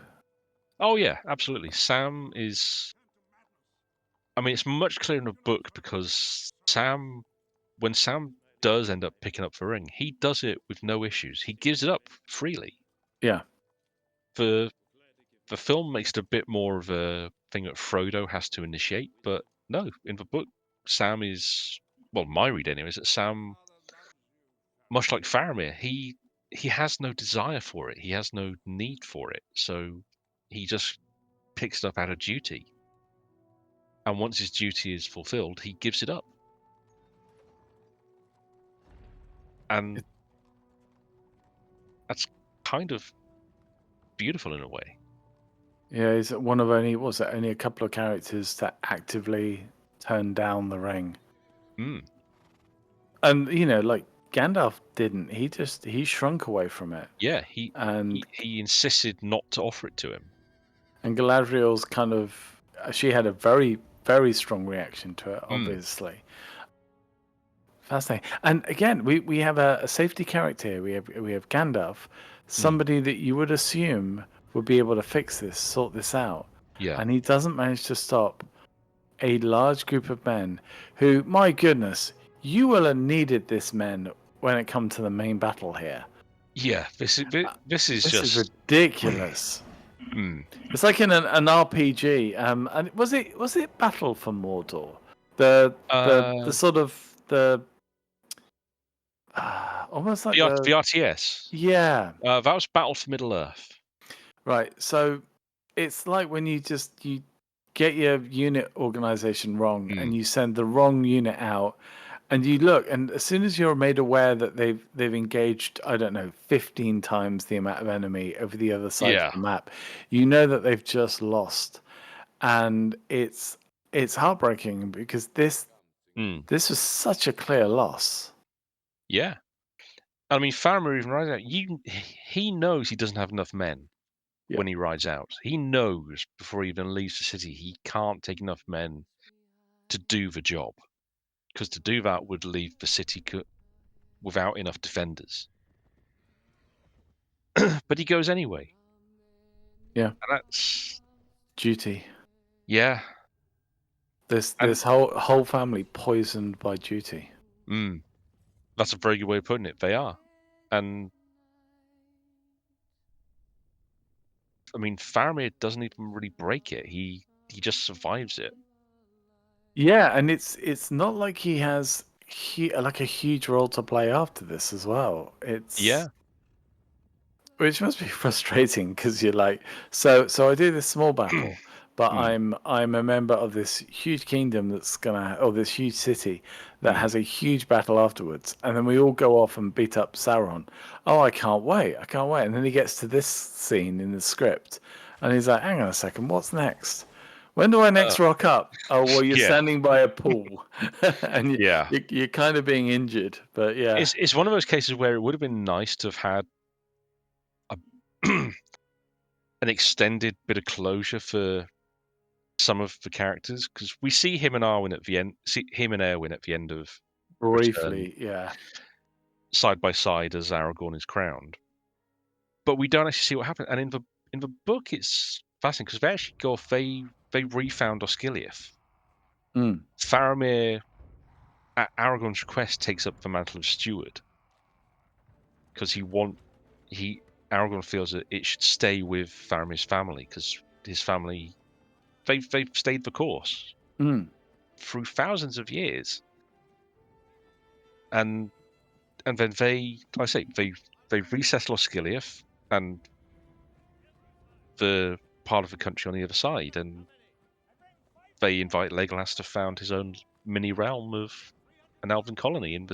Oh yeah, absolutely. Sam is. I mean, it's much clearer in the book because when Sam does end up picking up the ring, he does it with no issues. He gives it up freely.
Yeah.
The the film makes it a bit more of a thing that Frodo has to initiate, but no, in the book, Sam is well, my read anyway, is that Sam, much like Faramir, he has no desire for it. He has no need for it. So he just picks it up out of duty. And once his duty is fulfilled, he gives it up. And
It,
that's kind of beautiful in a way.
yeah, he's one of only, was it only a couple of characters to actively turn down the ring.
Mm,
And, like Gandalf didn't. He shrunk away from it.
yeah, he,
And
he he insisted not to offer it to him.
and Galadriel's kind of, she had a very, very strong reaction to it,
Mm,
obviously. Fascinating. And again, we have a safety character here. We have Gandalf,
mm,
somebody that you would assume would be able to fix this, sort this out.
yeah,
And he doesn't manage to stop a large group of men who, my goodness, you will have needed this men when it comes to the main battle here.
yeah. This is
This is
just.
ridiculous.
Mm,
It's like in an RPG. And was it Battle for Mordor? The
uh,
sort of the almost like
the
the
RTS.
yeah.
That was Battle for Middle Earth.
Right. So it's like when you get your unit organization wrong
Mm,
and you send the wrong unit out and you look and as soon as you're made aware that they've engaged, I don't know, 15 times the amount of enemy over the other side of
yeah.
the map, you know that they've just lost. And it's heartbreaking because this
Mm,
this was such a clear loss.
yeah. I mean, Faramir even rides out. He knows he doesn't have enough men
Yeah.
when he rides out. He knows before he even leaves the city he can't take enough men to do the job. because to do that would leave the city without enough defenders. But he goes anyway.
Yeah.
And that's
Duty.
yeah.
This
And
this whole family poisoned by duty.
that's a very good way of putting it. They are. And I mean, Faramir doesn't even really break it. He just survives it.
Yeah, and it's not like he has like a huge role to play after this as well.
Yeah.
Which must be frustrating because you're like, so I do this small battle, but
Mm,
I'm a member of this huge kingdom that's gonna, or this huge city that
mm.
has a huge battle afterwards, and then we all go off and beat up Sauron. Oh, I can't wait, I can't wait. And then he gets to this scene in the script, and he's like, hang on a second, what's next? When do I
Uh,
next rock up? Oh, well, you're
yeah.
standing by a pool, and
Yeah.
you're kind of being injured, but yeah.
It's one of those cases where it would have been nice to have had a an extended bit of closure for some of the characters, because we see him and Arwen at the end, see him and Erwin at the end of Return
Briefly, yeah.
side by side as Aragorn is crowned, but we don't actually see what happened. And in the book, it's fascinating because they actually go off. They refound Osgiliath.
Mm,
Faramir, at Aragorn's request, takes up the mantle of steward because he Aragorn feels that it should stay with Faramir's family because his family they've stayed the course
mm,
through thousands of years, and then they, like I say, they resettle Osgiliath and the part of the country on the other side, and they invite Legolas to found his own mini realm of an elven colony in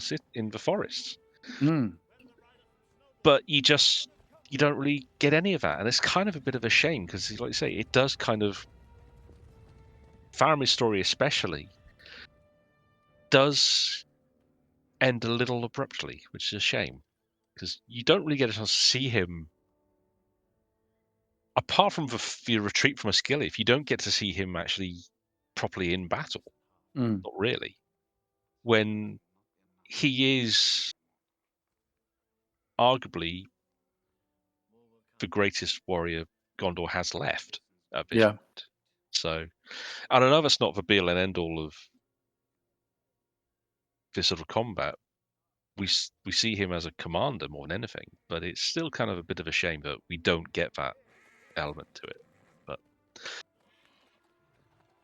the forests.
mm.
But you don't really get any of that, and it's kind of a bit of a shame because, like you say, it does kind of Faramir's story, especially, does end a little abruptly, which is a shame because you don't really get a chance to see him apart from the retreat from Osgiliath. You don't get to see him actually properly in battle,
Mm.
not really. When he is arguably the greatest warrior Gondor has left at this
Yeah,
point. So, and I know that's not the be-all and end-all of this sort of combat. We see him as a commander more than anything, but it's still kind of a bit of a shame that we don't get that element to it. But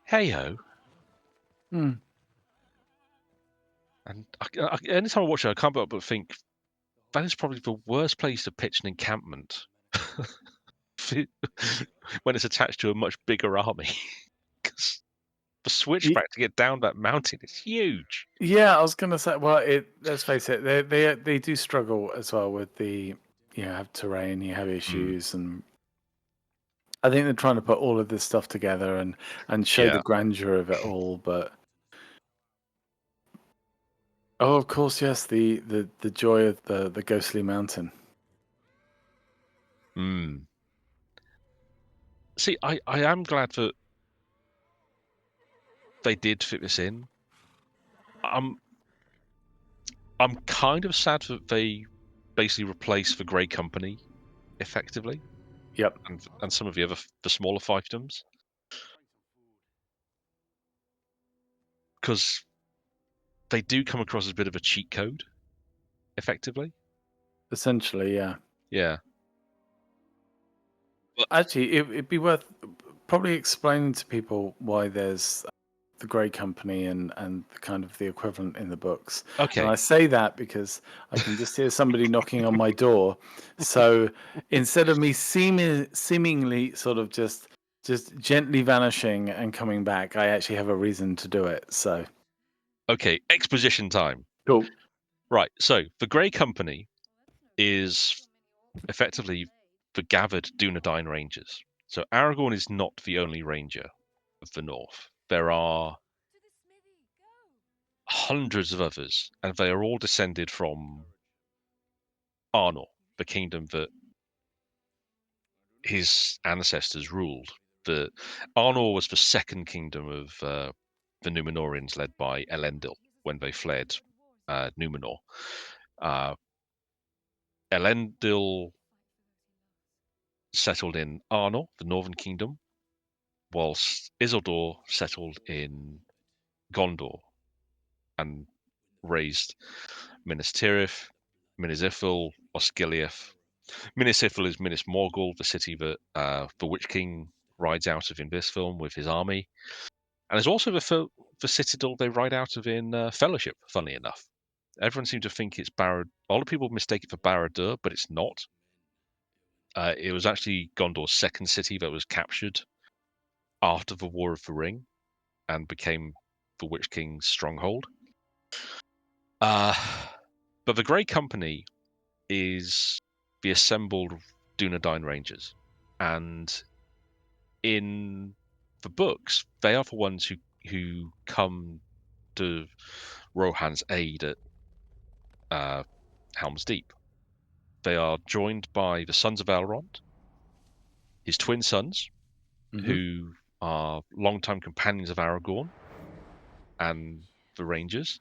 hey ho,
mm.
and anytime I watch it, I can't help but think that is probably the worst place to pitch an encampment when it's attached to a much bigger army. Because the
Y-
switchback to get down that mountain is huge.
Yeah, I was gonna say. Well, let's face it, they do struggle as well with the, you have terrain, you have
Mm,
issues, and I think they're trying to put all of this stuff together and show
yeah.
the grandeur of it all. But oh, of course, yes, the joy of the ghostly mountain.
Mm. See, I am glad that they did fit this in. I'm I'm kind of sad that they basically replaced the Grey Company effectively,
Yep,
and some of the other the smaller fiefdoms, because they do come across as a bit of a cheat code effectively.
essentially, yeah.
Yeah. But
Actually, it'd be worth probably explaining to people why there's the Grey Company and the kind of the equivalent in the books. And I
okay.
say that because I can just hear somebody knocking on my door. So instead of me seemingly sort of just gently vanishing and coming back, I actually have a reason to do it. So
Okay, exposition time.
cool.
Right. So the Grey Company is effectively the gathered Dunedain Rangers. So Aragorn is not the only ranger of the North. There are hundreds of others, and they are all descended from Arnor, the kingdom that his ancestors ruled. The Arnor was the second kingdom of the Númenóreans, led by Elendil. when they fled Numenor. Elendil settled in Arnor, the Northern Kingdom, whilst Isildur settled in Gondor and raised Minas Tirith, Minas Ithil, Osgiliath. Minas Ithil is Minas Morgul, the city that the Witch King rides out of in this film with his army. And there's also the citadel they ride out of in Fellowship, funnily enough. Everyone seems to think it's Barad. A lot of people mistake it for Barad-dûr, but it's not. It was actually Gondor's second city that was captured after the War of the Ring and became the Witch King's stronghold. But the Grey Company is the assembled Dunedain Rangers, and in the books, they are the ones who come to Rohan's aid at Helm's Deep. They are joined by the sons of Elrond, his twin sons,
Mm-hmm.
who are longtime companions of Aragorn and the Rangers,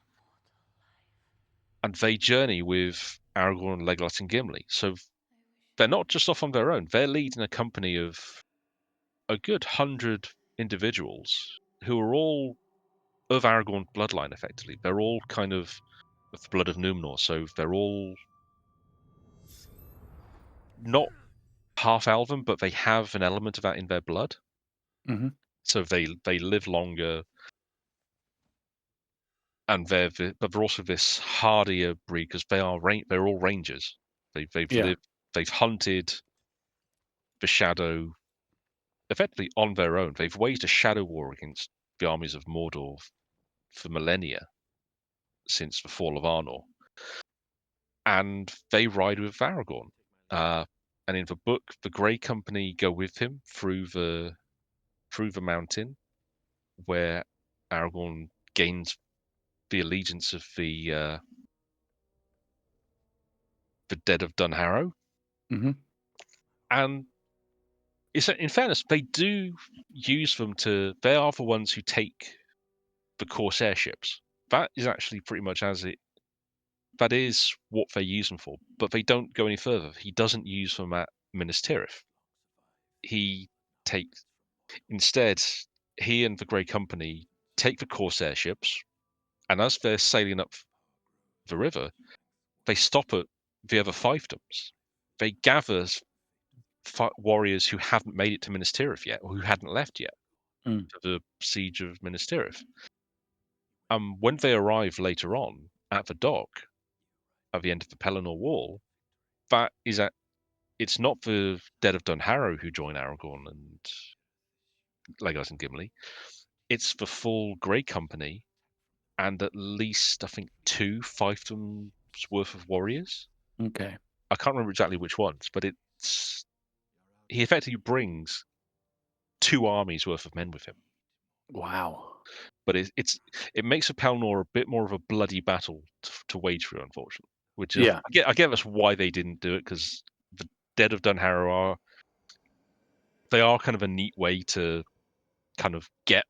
and they journey with Aragorn, Legolas, and Gimli. So they're not just off on their own; they're leading a company of a good 100 individuals who are all of Aragorn bloodline. Effectively, they're all kind of the blood of Numenor, so they're all not half elven, but they have an element of that in their blood.
Mm-hmm.
So they live longer, and but they're also this hardier breed because they're all rangers. They've
Yeah.
lived, they've hunted the shadow effectively on their own. They've waged a shadow war against the armies of Mordor for millennia since the fall of Arnor, and they ride with Aragorn. And in the book, the Grey Company go with him through the mountain, where Aragorn gains the allegiance of the dead of Dunharrow.
Mm-hmm.
And in fairness, they do use them to. They are the ones who take the Corsair ships. That is actually pretty much as it. That is what they use them for. But they don't go any further. He doesn't use them at Minas Tirith. He takes instead. He and the Grey Company take the Corsair ships, and as they're sailing up the river, they stop at the other fiefdoms. They gather warriors who haven't made it to Minas Tirith yet, or who hadn't left yet
Mm.
for the siege of Minas Tirith. When they arrive later on at the dock at the end of the Pelennor Wall, that is it's not the dead of Dunharrow who join Aragorn and Legolas and Gimli. It's the full Grey Company and at least I think 2 fiefdoms worth of warriors.
Okay.
I can't remember exactly which ones, but he effectively brings 2 armies worth of men with him.
Wow.
But it makes a Pelennor a bit more of a bloody battle to wage through, unfortunately. Which is,
Yeah.
I get that's why they didn't do it, because the dead of Dunharrow are kind of a neat way to kind of get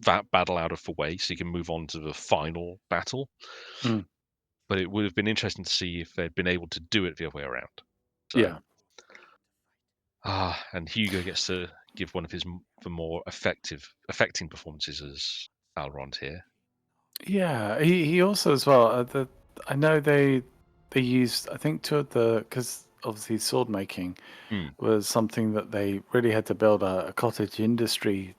that battle out of the way, so you can move on to the final battle.
Mm.
But it would have been interesting to see if they'd been able to do it the other way around. So,
Yeah.
and Hugo gets to give one of the more affecting performances as Elrond here.
Yeah. He also as well. I know they used, I think, two of the, because obviously sword making
Mm,
was something that they really had to build a cottage industry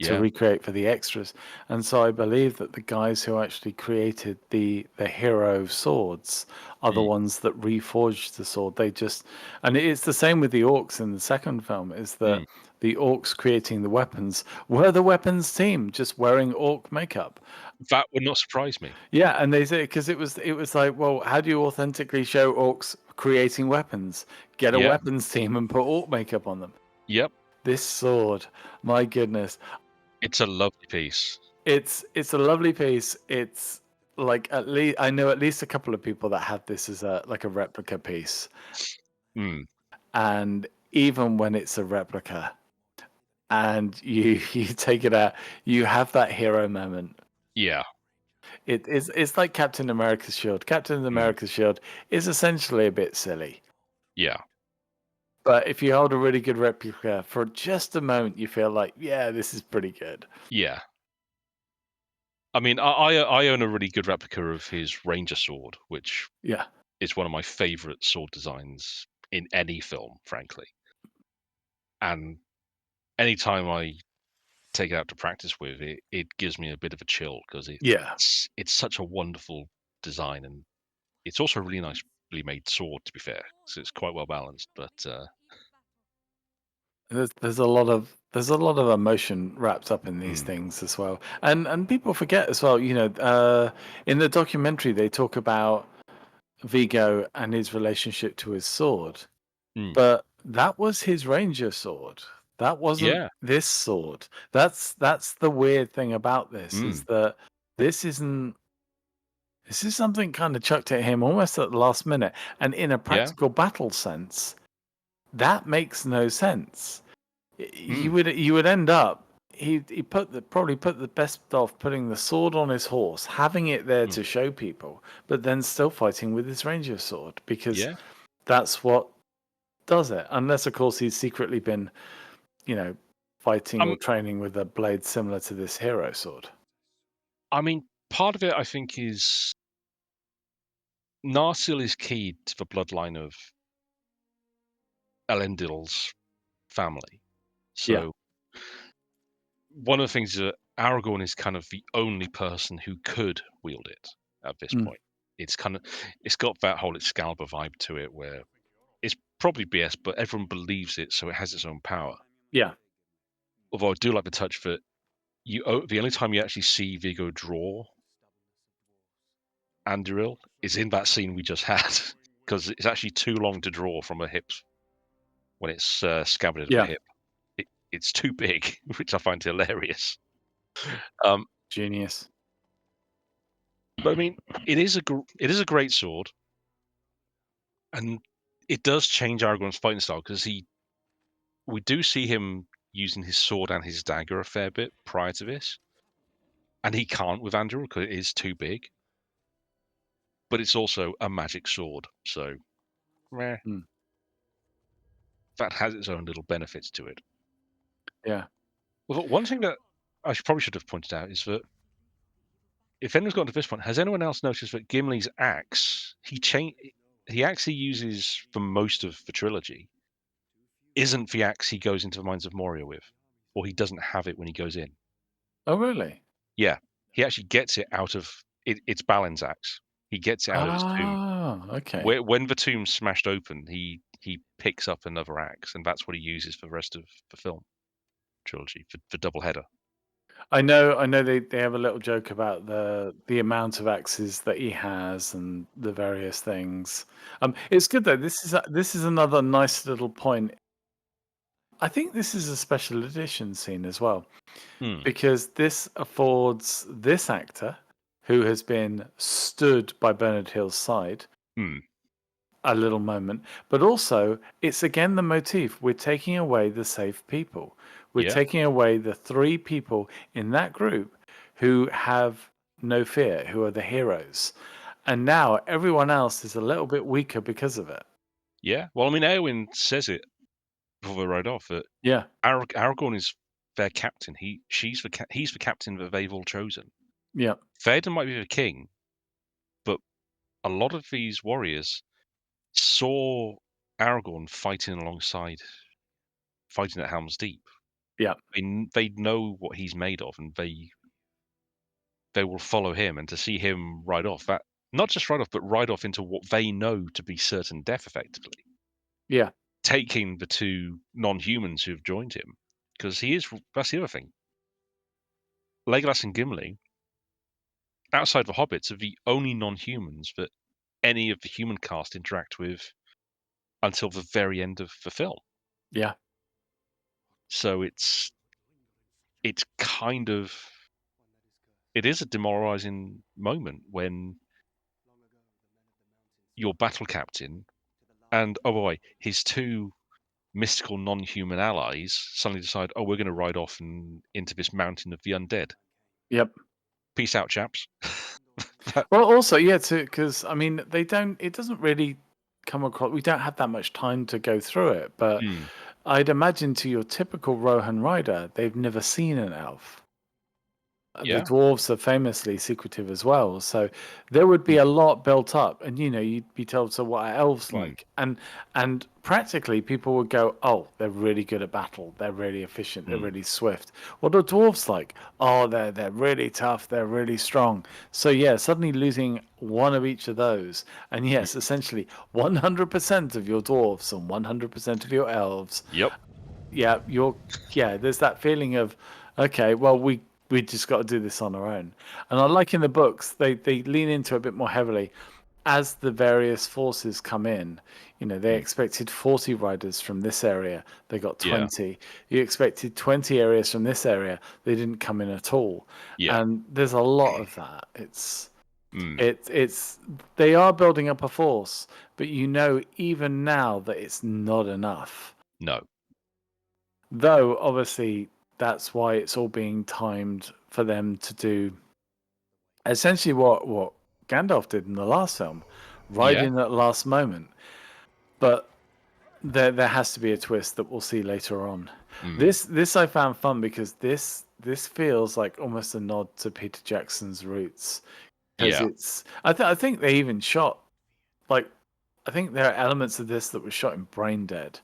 to
yeah.
recreate for the extras. And so I believe that the guys who actually created the hero swords are the
Mm,
ones that reforged the sword. They just, and it's the same with the orcs in the second film, is that
mm.
the orcs creating the weapons were the weapons team just wearing orc makeup.
That would not surprise me.
Yeah, and they say, because it was like, well, how do you authentically show orcs creating weapons? Get a
Yeah.
weapons team and put orc makeup on them.
Yep.
This sword, my goodness.
It's a lovely piece.
It's a lovely piece. It's like, at least I know at least a couple of people that have this as a like a replica piece.
Mm,
And even when it's a replica and you you take it out, you have that hero moment.
yeah.
It's like Captain America's shield. Captain
Mm,
America's shield is essentially a bit silly.
yeah,
But if you hold a really good replica for just a moment, you feel like, yeah, this is pretty good.
yeah. I mean, I own a really good replica of his Ranger sword, which
Yeah.
is one of my favorite sword designs in any film, frankly. And anytime I take it out to practice with, it gives me a bit of a chill because
Yeah.
it's such a wonderful design, and it's also a really nicely made sword, to be fair. So it's quite well balanced. But
There's a lot of emotion wrapped up in these
mm,
things as well. And people forget as well, in the documentary they talk about Vigo and his relationship to his sword.
mm,
But that was his ranger sword. That wasn't
yeah,
this sword. That's the weird thing about this is
mm,
that this isn't this is something kind of chucked at him almost at the last minute. And in a
yeah,
practical battle sense, that makes no sense.
mm,
You would end up he probably put the best of putting the sword on his horse, having it there
mm,
to show people, but then still fighting with his ranger sword because
yeah.
that's what does it. Unless of course he's secretly been, you know, fighting or
Um,
training with a blade similar to this hero sword.
I mean, part of it I think is Narsil is key to the bloodline of Elendil's family.
Yeah.
So one of the things is that Aragorn is kind of the only person who could wield it at this
Mm.
point. It's got that whole Excalibur vibe to it where it's probably BS, but everyone believes it, so it has its own power.
Yeah.
Although I do like the touch that the only time you actually see Vigo draw Anduril is in that scene we just had, because it's actually too long to draw from her hips when it's scabbarded at the
Yeah.
hip. It's too big, which I find hilarious. Um,
Genius.
but I mean, it is a great sword, and it does change Aragorn's fighting style because we do see him using his sword and his dagger a fair bit prior to this, and he can't with Anduril because it is too big. But it's also a magic sword, so meh,
Mm.
that has its own little benefits to it.
Yeah.
Well, one thing that probably should have pointed out is that if anyone's gotten to this point, has anyone else noticed that Gimli's axe he actually uses for most of the trilogy isn't the axe he goes into the Mines of Moria with, or he doesn't have it when he goes in.
Oh really?
Yeah, he actually gets it out of it's Balin's axe. He gets it out of his tomb.
Ah, okay.
When the tomb's smashed open, he picks up another axe, and that's what he uses for the rest of the film trilogy for double header.
I know they have a little joke about the amount of axes that he has and the various things. It's good though. This is another nice little point. I think this is a special edition scene as well
Hmm.
because this affords this actor who has been stood by Bernard Hill's side
Hmm.
a little moment, but also it's again the motif. We're taking away the safe people. We're
Yeah.
taking away the three people in that group who have no fear, who are the heroes. And now everyone else is a little bit weaker because of it.
Yeah. Well, I mean, Eowyn says it before they ride off that
Yeah.
Aragorn is their captain. He's the captain that they've all chosen.
Yeah.
Theoden might be the king, but a lot of these warriors saw Aragorn fighting at Helm's Deep.
Yeah.
They know what he's made of, and they will follow him. And to see him ride off, that not just ride off, but ride off into what they know to be certain death, effectively
Yeah.
taking the two non-humans who've joined him, because that's the other thing. Legolas and Gimli, outside the hobbits, are the only non-humans that any of the human cast interact with until the very end of the film.
Yeah.
So it's kind of it is a demoralizing moment when your battle captain and oh boy, his two mystical non-human allies suddenly decide, oh, we're going to ride off and into this mountain of the undead.
Yep.
Peace out, chaps.
Well, also, yeah, too, because I mean, they don't. It doesn't really come across. We don't have that much time to go through it, but
Mm,
I'd imagine to your typical Rohan rider, they've never seen an elf. The
yeah.
dwarves are famously secretive as well, so there would be
Mm,
a lot built up, and you'd be told, "So what are elves
mm,
like?" And practically people would go, "Oh, they're really good at battle. They're really efficient. They're
mm,
really swift." What are dwarves like? Oh, they're really tough. They're really strong. So yeah, suddenly losing one of each of those, and yes,
mm.
essentially 100% of your dwarves and 100% of your elves,
Yep.
yeah, there's that feeling of, okay, well, we just got to do this on our own. And I like in the books they lean into it a bit more heavily as the various forces come in. They
Mm,
expected 40 riders from this area, they got
yeah.
20. You expected 20 areas from this area, they didn't come in at all.
Yeah.
And there's a lot of that.
Mm,
It's they are building up a force, but even now that it's not enough.
no.
Though, obviously, that's why it's all being timed for them to do essentially what Gandalf did in the last film, right
Yeah.
in that last moment. But there has to be a twist that we'll see later on.
Mm,
This I found fun because this feels like almost a nod to Peter Jackson's roots because
yeah.
I think they even shot like I think there are elements of this that were shot in Brain Dead.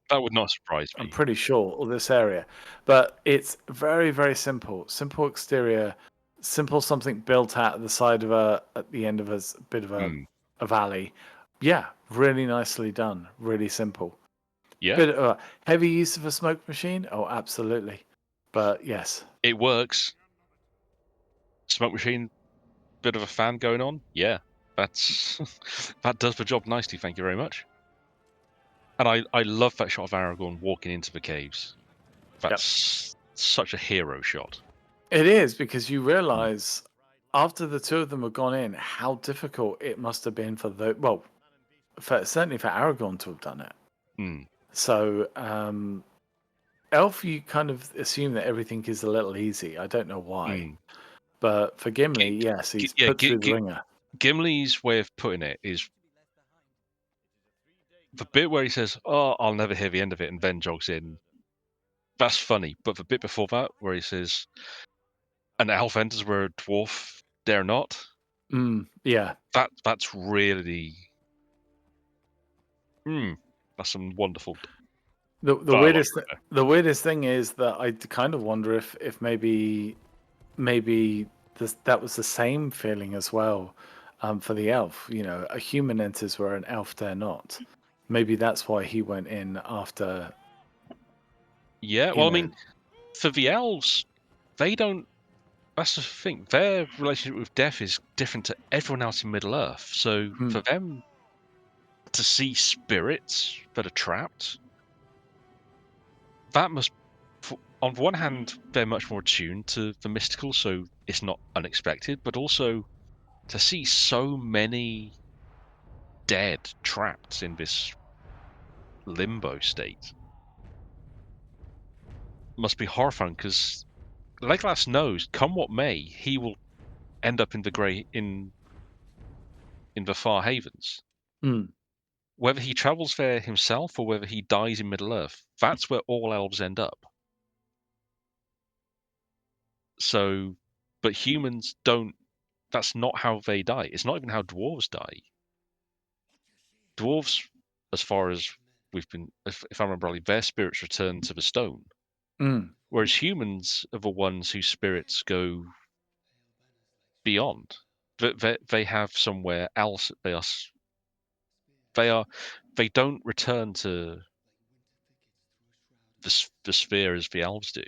That would not surprise
I'm
me.
pretty sure, or this area. But it's very, very simple. Simple exterior, simple something built out at the side of at the end of bit of
Mm,
a valley. Yeah, really nicely done. Really simple.
yeah.
Bit of a heavy use of a smoke machine. Oh, absolutely. But yes.
It works. Smoke machine, bit of a fan going on. Yeah. That's that does the job nicely, thank you very much. And I love that shot of Aragorn walking into the caves.
Yep.
That's such a hero shot.
It is because you
Mm,
realize after the two of them have gone in, how difficult it must have been for certainly for Aragorn to have done it.
mm,
So, Elf, you kind of assume that everything is a little easy. I don't know why,
mm.
but for Gimli,
Gi
yes,
Gi
he's
yeah,
put through the ringer.
Gimli's way of putting it is the bit where he says, "Oh, I'll never hear the end of it," and then jogs in. That's funny, but the bit before that, where he says, "An elf enters where a dwarf dare not,"
Yeah.
that's really, mm, that's some wonderful
The
dialogue
weirdest
right there.
the weirdest thing is that kind of wonder if maybe that was the same feeling as well, for the elf. A human enters where an elf dare not. Maybe that's why he went in after.
Yeah,
You
well, I
know.
mean, for the elves, they don't. That's the thing. Their relationship with death is different to everyone else in Middle Earth. So
Mm,
for them to see spirits that are trapped, that must. On the one hand, they're much more attuned to the mystical, so it's not unexpected. But also to see so many dead trapped in this limbo state must be horrifying. Because Legolas knows, come what may, he will end up in the grey in the Far Havens.
mm,
Whether he travels there himself or whether he dies in Middle Earth, that's where all elves end up. So, but humans don't. That's not how they die. It's not even how dwarves die. Dwarves, as far as we've been, if I remember rightly, their spirits return to the stone,
mm,
whereas humans are the ones whose spirits go beyond. They have somewhere else. They are. They don't return to the sphere as the elves do.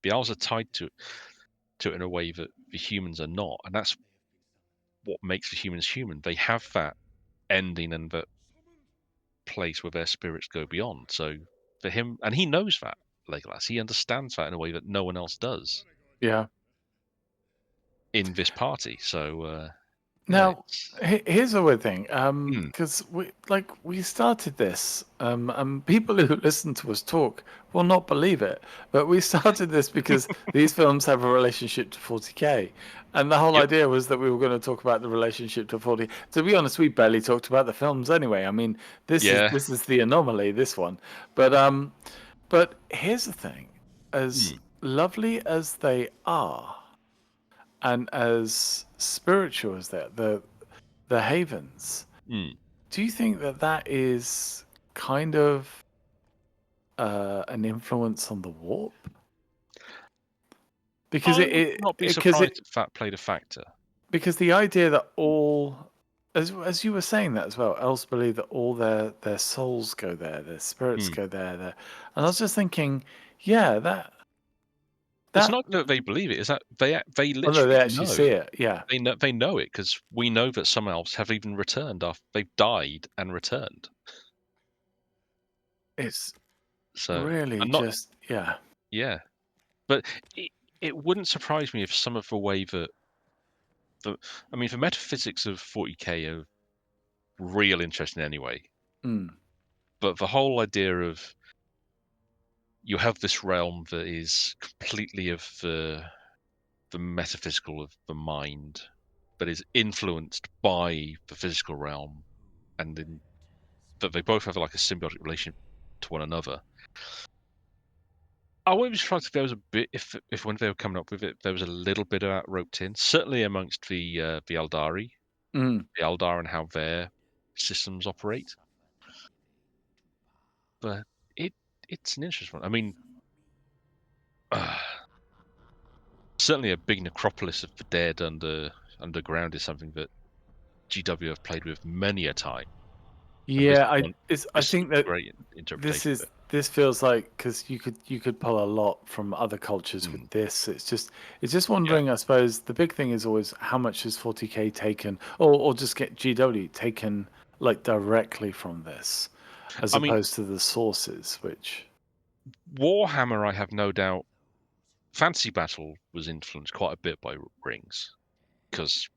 The elves are tied to it in a way that the humans are not, and that's what makes the humans human. They have that ending and that place where their spirits go beyond. So for him, and he knows that, Legolas, he understands that in a way that no one else does
yeah.
in this party. So Yeah,
Now, here's a weird thing,
mm,
because we started this, and people who listen to us talk will not believe it, but we started this because these films have a relationship to 40K, and the whole
yep,
idea was that we were going to talk about the relationship to 40. To be honest, we barely talked about the films anyway. I mean, this is
yeah,
this is the anomaly, this one, but here's the thing: as
mm,
lovely as they are, and as spiritual as the havens.
mm.
Do you think that that is kind of an influence on the warp? Because
I would not be surprised if that played a factor.
because the idea that all, as you were saying that as well, elves believe that all their souls go there, their spirits
Mm.
go there, and I was just thinking, yeah,
It's
that
not that they believe it; it's that they
oh no, they
literally
actually
know.
see it, yeah.
They know it because we know that some elves have even returned after they've died and returned.
It's
So,
really
and not
just yeah.
yeah, but it it wouldn't surprise me if some of the way that the I mean, the metaphysics of 40K are real interesting anyway,
Mm,
but the whole idea of you have this realm that is completely of the metaphysical of the mind, but is influenced by the physical realm, and in that they both have like a symbiotic relationship to one another. I wouldn't be surprised if there was a bit if when they were coming up with it, there was a little bit of that roped in. Certainly amongst the Eldari,
mm.
the Eldar, and how their systems operate. But it it's an interesting one. I mean, uh, certainly a big necropolis of the dead underground is something that GW have played with many a time, and
Yeah, I
this is
think
a
that
great interpretation of it.
this feels like because you could pull a lot from other cultures with
Mm,
this. It's just
yeah,
wondering. I suppose the big thing is always how much is 40K taken, or just get GW taken like directly from this, as
I mean,
opposed to the sources. Which
Warhammer, I have no doubt. Fantasy Battle was influenced quite a bit by Rings because,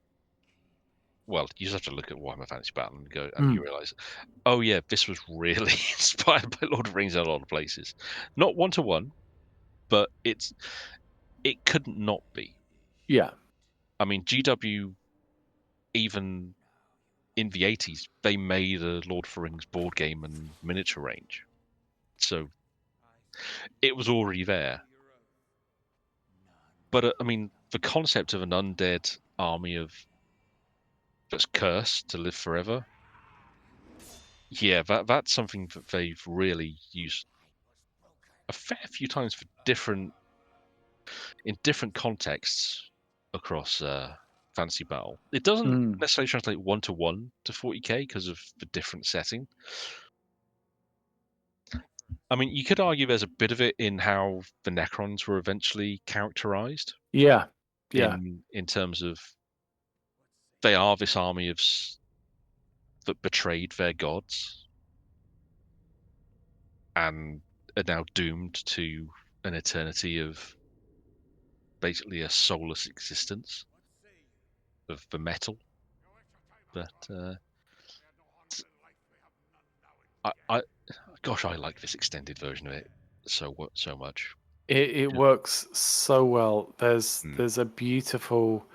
well, you just have to look at Warhammer Fantasy Battle and go, and you
Mm,
realize, oh yeah, this was really inspired by Lord of the Rings in a lot of places. Not one to one, but it couldn't not be.
yeah,
I mean, GW, even in the 80s, they made a Lord of the Rings board game and miniature range, so it was already there. But I mean, the concept of an undead army of that's cursed to live forever, yeah, that's something that they've really used a fair few times for different in different contexts across Fantasy Battle. It doesn't
mm,
necessarily translate one to one to 40K because of the different setting. I mean, you could argue there's a bit of it in how the Necrons were eventually characterized
yeah, yeah.
in terms of they are this army of that betrayed their gods and are now doomed to an eternity of basically a soulless existence of the metal. But I gosh, I like this extended version of it so much.
It
Just,
works so well.
mm,
There's a beautiful,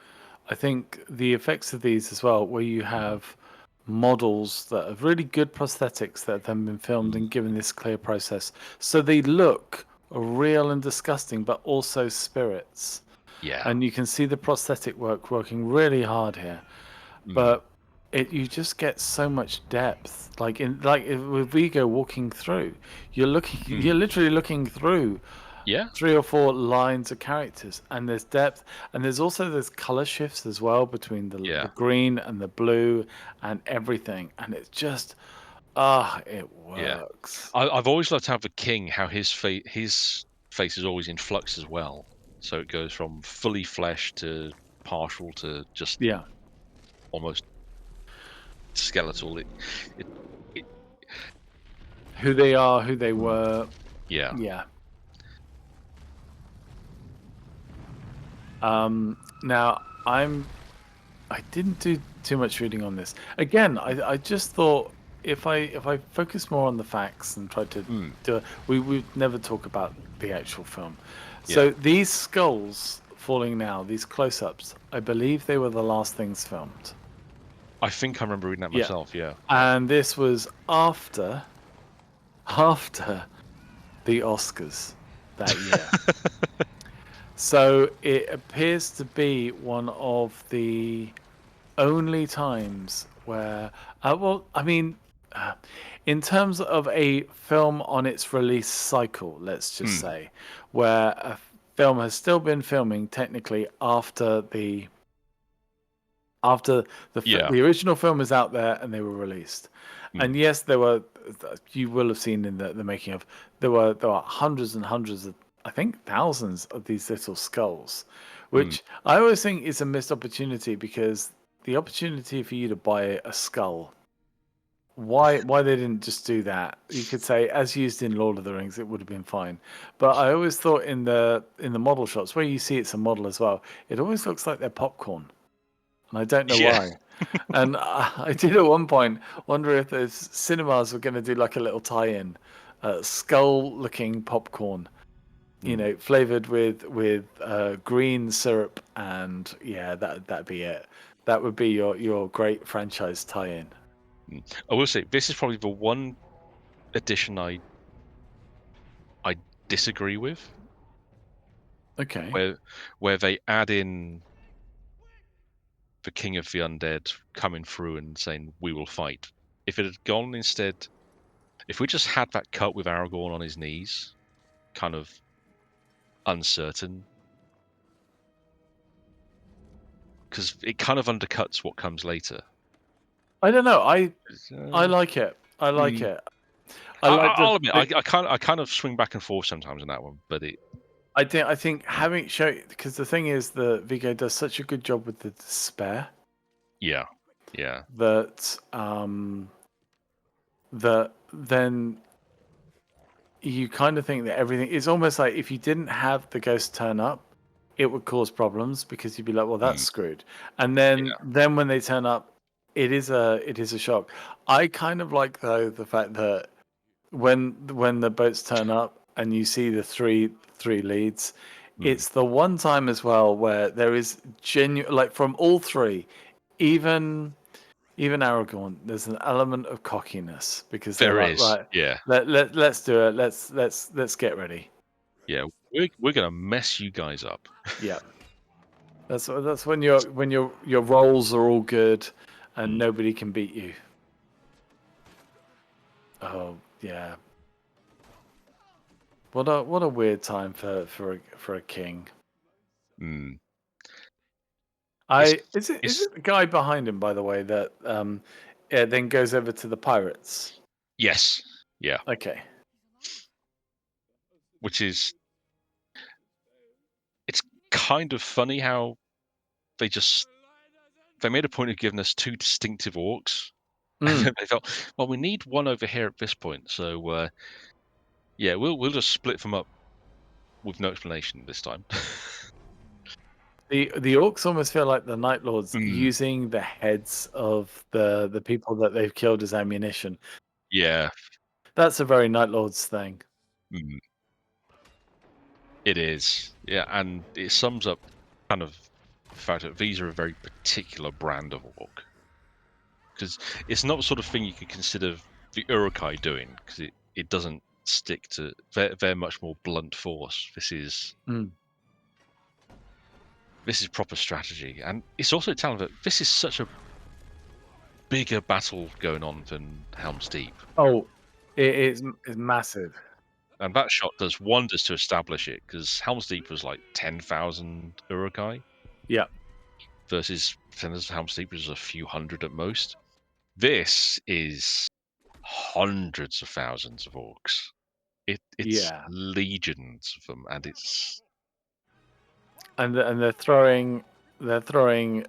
I think the effects of these as well, where you
mm,
have models that have really good prosthetics that have then been filmed
mm,
and given this clear process. So they look real and disgusting, but also spirits.
yeah,
And you can see the prosthetic work working really hard here.
mm,
But you just get so much depth. With Vigo walking through, you're
mm,
literally looking through
yeah,
3 or 4 lines of characters, and there's depth, and there's also those color shifts as well between the
yeah,
green and the blue and everything, and it's just it
yeah.
works.
I've always loved how the king, how his face is always in flux as well. So it goes from fully flesh to partial to just
Yeah,
almost skeletal. It, it
who they are, who they
mm,
were.
yeah.
Yeah. Now I didn't do too much reading on this. Again, I just thought if I focus more on the facts and try to
Mm,
do we would never talk about the actual film.
yeah,
So these skulls falling now, these close-ups, I believe they were the last things filmed.
I think I remember reading that
Yeah.
myself. Yeah, yeah.
And this was after the Oscars that year. So it appears to be one of the only times where, well, I mean, uh, in terms of a film on its release cycle, let's just
Mm,
say, where a film has still been filming technically after
yeah.
the original film is out there and they were released. And
Mm,
yes, there were, you will have seen in the making of, there were hundreds and hundreds of, I think thousands of these little skulls,
mm.
which I always think is a missed opportunity because the opportunity for you to buy a skull, why they didn't just do that? You could say, as used in Lord of the Rings, it would have been fine. But I always thought in the model shots where you see it's a model as well, it always looks like they're popcorn, and I don't know
Yeah.
why. And I did at one point wonder if those cinemas were going to do like a little tie-in, skull-looking popcorn,
Mm.
flavored with green syrup, and yeah, that'd be it. That would be your great franchise tie-in.
Mm. I will say this is probably the one addition I disagree with,
Okay.
where they add in the King of the Undead coming through and saying we will fight. If it had gone instead, if we just had that cut with Aragorn on his knees, kind of uncertain, because it kind of undercuts what comes later.
I don't know. I
Uh,
like it. I like
mm,
it. I like
I'll admit,
the
I kind of swing back and forth sometimes in that one, but it,
I think
mm,
having show because the thing is the Vigo does such a good job with the despair
yeah, yeah,
that that then you kind of think that everything is almost like if you didn't have the ghost turn up, it would cause problems because you'd be like, well, that's
mm,
screwed. And
yeah,
then when they turn up, it is a shock. I kind of like though the fact that when the boats turn up and you see the three leads,
mm,
it's the one time as well where there is genuine like from all three, even even Aragorn, there's an element of cockiness because they're
there
like,
is,
right,
yeah,
let's do it. Let's get ready.
yeah. We're gonna mess you guys up.
Yeah. That's when your rolls are all good and
Mm,
nobody can beat you. Oh, yeah. What a weird time for a king.
mm. It's
I is
it's
it the guy behind him, by the way, that then goes over to the pirates?
yes, yeah.
Okay.
Which is it's kind of funny how they just they made a point of giving us two distinctive orcs, and
Mm.
then they thought, well, we need one over here at this point, so yeah, we'll just split them up with no explanation this time.
The orcs almost feel like the Night Lords
Mm,
using the heads of the people that they've killed as ammunition.
yeah,
That's a very Night Lords thing.
mm, it is. Yeah, and it sums up kind of the fact that these are a very particular brand of orc because it's not the sort of thing you could consider the Urukai doing because it doesn't stick to they're much more blunt force.
Mm.
This is proper strategy, and it's also telling that this is such a bigger battle going on than Helm's Deep,
Oh, it's massive.
and that shot does wonders to establish it because Helm's Deep was like 10,000 Urukai
Yeah,
versus Helm's Deep was a few hundred at most. This is hundreds of thousands of orcs. It's
yeah,
legions of them, and it's
and they're throwing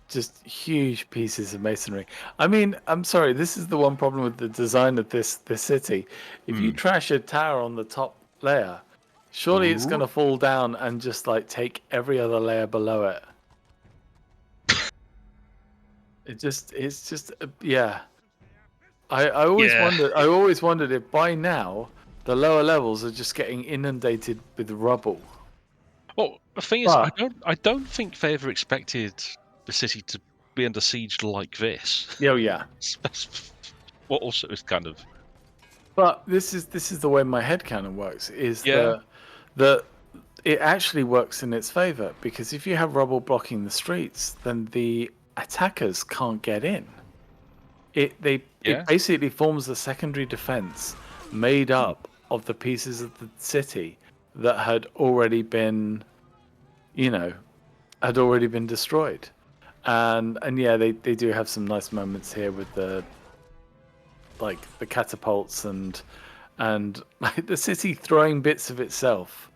just huge pieces of masonry. I mean, I'm sorry, this is the one problem with the design of this city. If you
mm,
trash a tower on the top layer, surely it's going to fall down and just like take every other layer below it. it's just yeah. I always
Yeah.
wondered. I always wondered if by now the lower levels are just getting inundated with rubble.
Well, the thing is,
But
I don't think they ever expected the city to be under siege like this.
oh yeah.
What also is kind of
But this is the way my head headcanon works. Is
yeah,
the it actually works in its favor because if you have rubble blocking the streets, then the attackers can't get in. It
yeah,
basically forms a secondary defense made
hmm,
up of the pieces of the city that had already been, you know, had already been destroyed. And yeah, they do have some nice moments here with the like the catapults and like the city throwing bits of itself.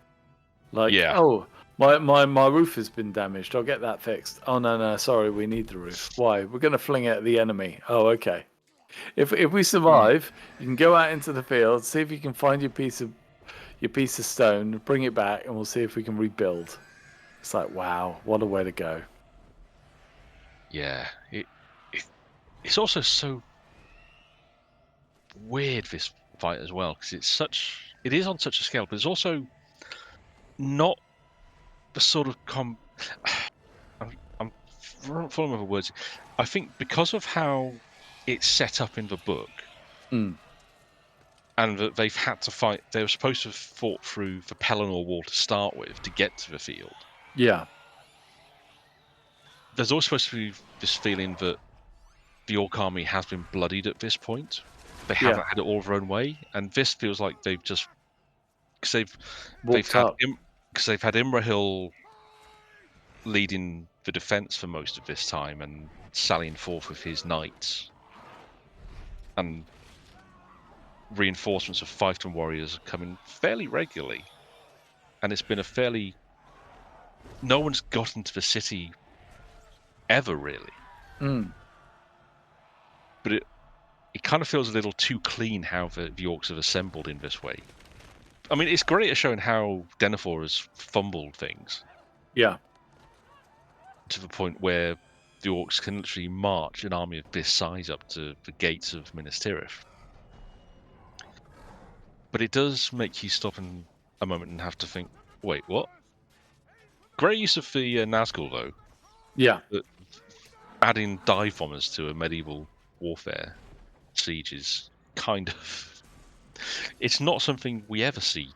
Like,
yeah.
oh, my roof has been damaged. I'll get that fixed. Oh no, sorry, we need the roof. Why? We're gonna fling it at the enemy. Oh, okay. If we
Hmm.
survive, you can go out into the field, see if you can find your piece of stone, bring it back, and we'll see if we can rebuild. It's like, wow, what a way to go.
Yeah. It it's also so weird this fight as well because it is on such a scale, but it's also not the sort of I'm falling over words. I think because of how it's set up in the book,
Mm.
and that they've had to fight. They were supposed to have fought through the Pelennor Wall to start with to get to the field.
Yeah,
There's always supposed to be this feeling that the Orc army has been bloodied at this point. They
yeah.
haven't had it all their own way, and this feels like they've just because they've
Walked
had
up.
because they've had Imrahil leading the defense for most of this time and sallying forth with his knights, and reinforcements of fiefdom warriors coming fairly regularly, and it's been a fairly no one's got into the city ever really.
Mm.
But it kind of feels a little too clean how the orcs have assembled in this way. I mean, it's great at showing how Denethor has fumbled things
Yeah,
to the point where the orcs can literally march an army of this size up to the gates of Minas Tirith. But it does make you stop in a moment and have to think, wait, what? Great use of the Nazgul, though,
yeah.
but adding dive bombers to a medieval warfare siege is kind of it's not something we ever see,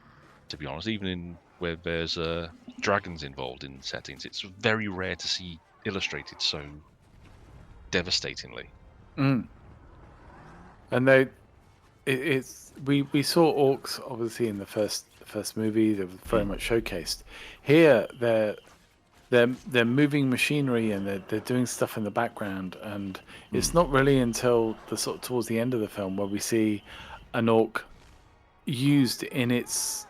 to be honest. Even in where there's dragons involved in settings, it's very rare to see illustrated so devastatingly.
Mm. And it's we saw orcs obviously in the first movie. They were very
Mm,
much showcased. Here, they're moving machinery and they're doing stuff in the background, and
mm,
it's not really until the sort of towards the end of the film where we see an orc used in its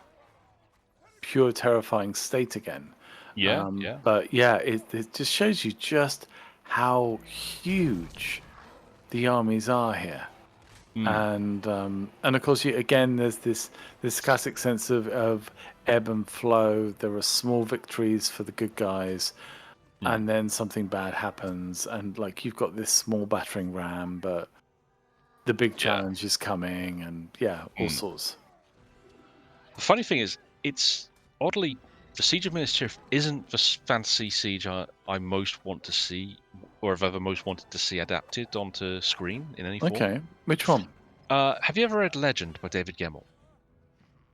pure terrifying state again.
yeah, yeah,
But yeah, it just shows you just how huge the armies are here.
mm,
And of course, again, there's this classic sense of ebb and flow. There are small victories for the good guys,
mm,
and then something bad happens, and like you've got this small battering ram, but the big
yeah.
challenge is coming, and yeah, all
Mm.
sorts.
The funny thing is, it's oddly the Siege of Minas Tirith isn't the fantasy siege I most want to see, or have ever most wanted to see adapted onto screen in any form.
Okay, which one?
Have you ever read Legend by David Gemmell?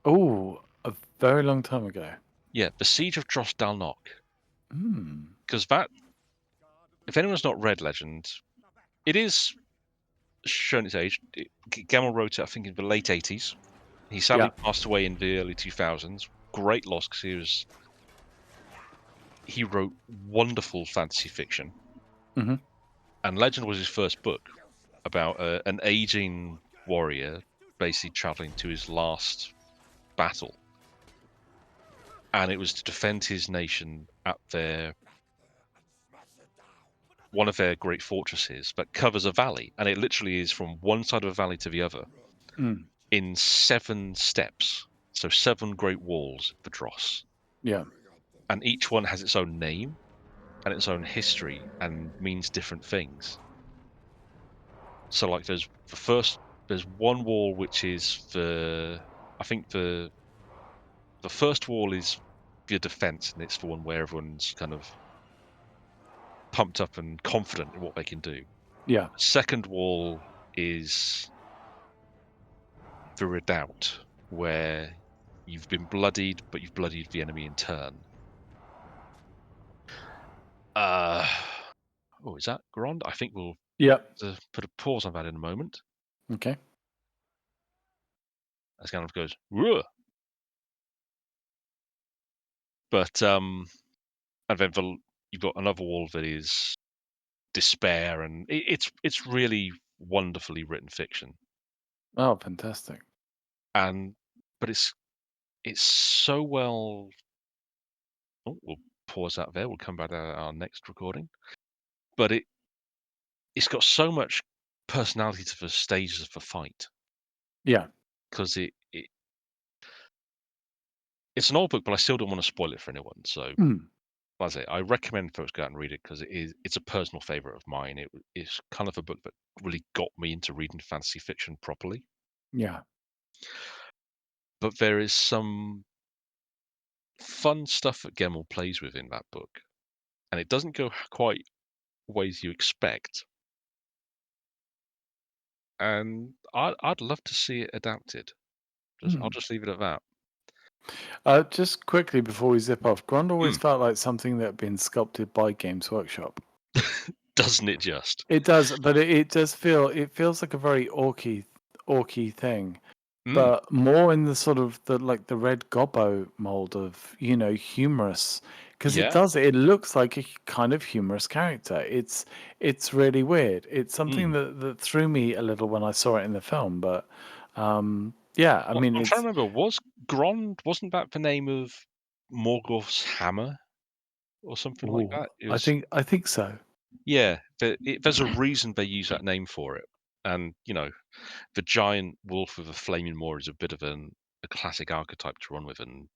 Oh, a very long time ago.
Yeah, the Siege of Dros Dalnok.
Hmm.
Because that, if anyone's not read Legend, it is shown its age. Gemmell wrote it, I think, in the late 80s. He
Yeah.
sadly passed away in the early 2000s. Great loss because he wrote wonderful fantasy fiction,
Hmm.
and Legend was his first book about an aging warrior basically traveling to his last battle, and it was to defend his nation at their one of their great fortresses that covers a valley, and it literally is from one side of a valley to the other
Mm.
in 7 steps. So 7 great walls of Dross,
Yeah.
and each one has its own name and its own history and means different things. So like there's one wall which is I think the first wall is your defense, and it's the one where everyone's kind of pumped up and confident in what they can do.
Yeah.
Second wall is the redoubt, where you've been bloodied, but you've bloodied the enemy in turn. Uh, oh, is that Grand? I think we'll
Yep.
put a pause on that in a moment.
Okay.
As Gandalf goes, "Ruh!" But and then you've got another wall that is despair, and it's really wonderfully written fiction.
Oh, fantastic.
And but it's so well. Oh, we'll pause that there. We'll come back to our next recording. But it's got so much personality to the stages of the fight,
Yeah.
because it's an old book, but I still don't want to spoil it for anyone. So,
Mm.
as I say, I recommend folks go out and read it because it's a personal favorite of mine. It's kind of a book that really got me into reading fantasy fiction properly.
Yeah.
But there is some fun stuff that Gemmell plays with in that book, and it doesn't go quite ways you expect. And I'd love to see it adapted. I'll
Mm.
just leave it at that.
Just quickly before we zip off, Grand always
Mm.
felt like something that had been sculpted by Games Workshop.
Doesn't it just?
It does, but it does feel it feels like a very orky thing,
Mm.
but more in the sort of the red gobbo mold of, humorous, because
Yeah.
it looks like a kind of humorous character. It's really weird. It's something
Mm.
that threw me a little when I saw it in the film, but yeah, I
Well,
mean
I'm trying
it's
to remember, wasn't that the name of Morgoth's hammer or something like
ooh,
that? It was,
I think so.
yeah, there's a reason they use that name for it. And, the giant wolf with a flaming maw is a bit of a classic archetype to run with, and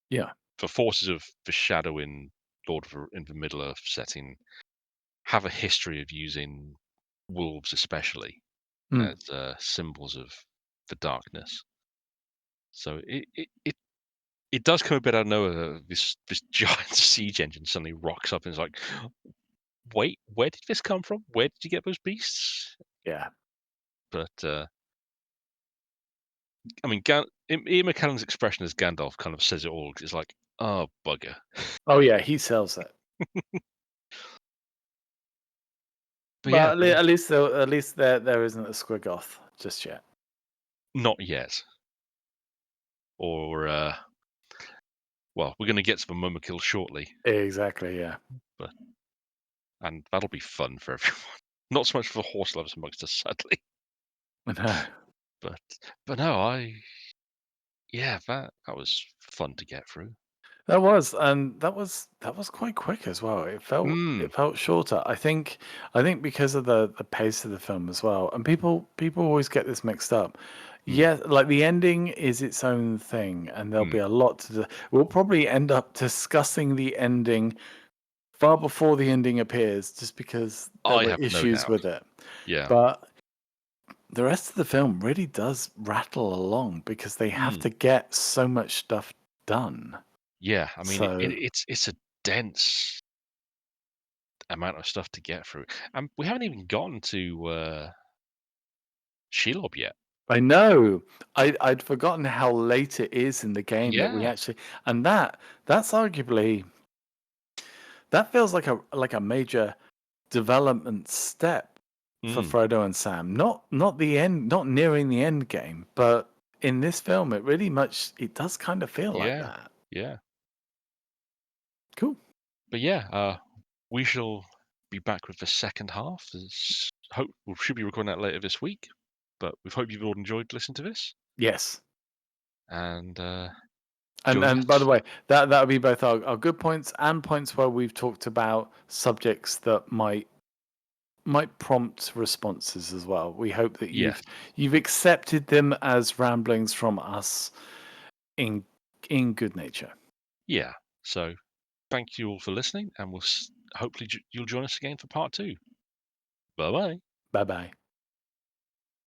Yeah.
the forces of the shadow in in the Middle-earth setting have a history of using wolves especially
Mm,
as, symbols of the darkness. So it does come a bit out of nowhere that this giant siege engine suddenly rocks up and is like, "Wait, where did this come from? Where did you get those beasts?"
yeah.
But, I mean, Ian McKellen's expression as Gandalf kind of says it all. 'Cause it's like, "Oh, bugger."
Oh yeah, he sells it.
But yeah,
But at least there isn't a Squiggoth just yet.
not yet. Or, well, we're gonna get to the Mumakil shortly,
Exactly, yeah.
but and that'll be fun for everyone. Not so much for the horse lovers amongst us, sadly.
I know.
But no, yeah, that was fun to get through.
That was, and that was quite quick as well.
Mm,
It felt shorter. I think because of the pace of the film as well. And people always get this mixed up.
mm,
Yeah, like the ending is its own thing, and there'll
mm.
be a lot to we'll probably end up discussing the ending far before the ending appears, just because there
I
were
have no
issues
doubt.
with it.
Yeah.
But the rest of the film really does rattle along because they have
Mm,
to get so much stuff done.
yeah, I mean,
So
it's a dense amount of stuff to get through, and we haven't even gotten to, Shelob yet.
I know. I'd forgotten how late it is in the game that we
Yeah.
actually, and that's arguably, that feels like a major development step for
Mm,
Frodo and Sam. Not the end, not nearing the end game, but in this film it really much it does kind of feel like
yeah,
that.
yeah.
Cool.
But yeah, we shall be back with the second half. We should be recording that later this week, but we hope you've all enjoyed listening to this,
Yes.
and,
And
join
by the
us.
way, that would be both our good points and points where we've talked about subjects that might prompt responses as well. We hope that
Yes.
you've accepted them as ramblings from us in good nature.
Yeah. So thank you all for listening, and hopefully you'll join us again for part 2. Bye-bye.
Bye bye.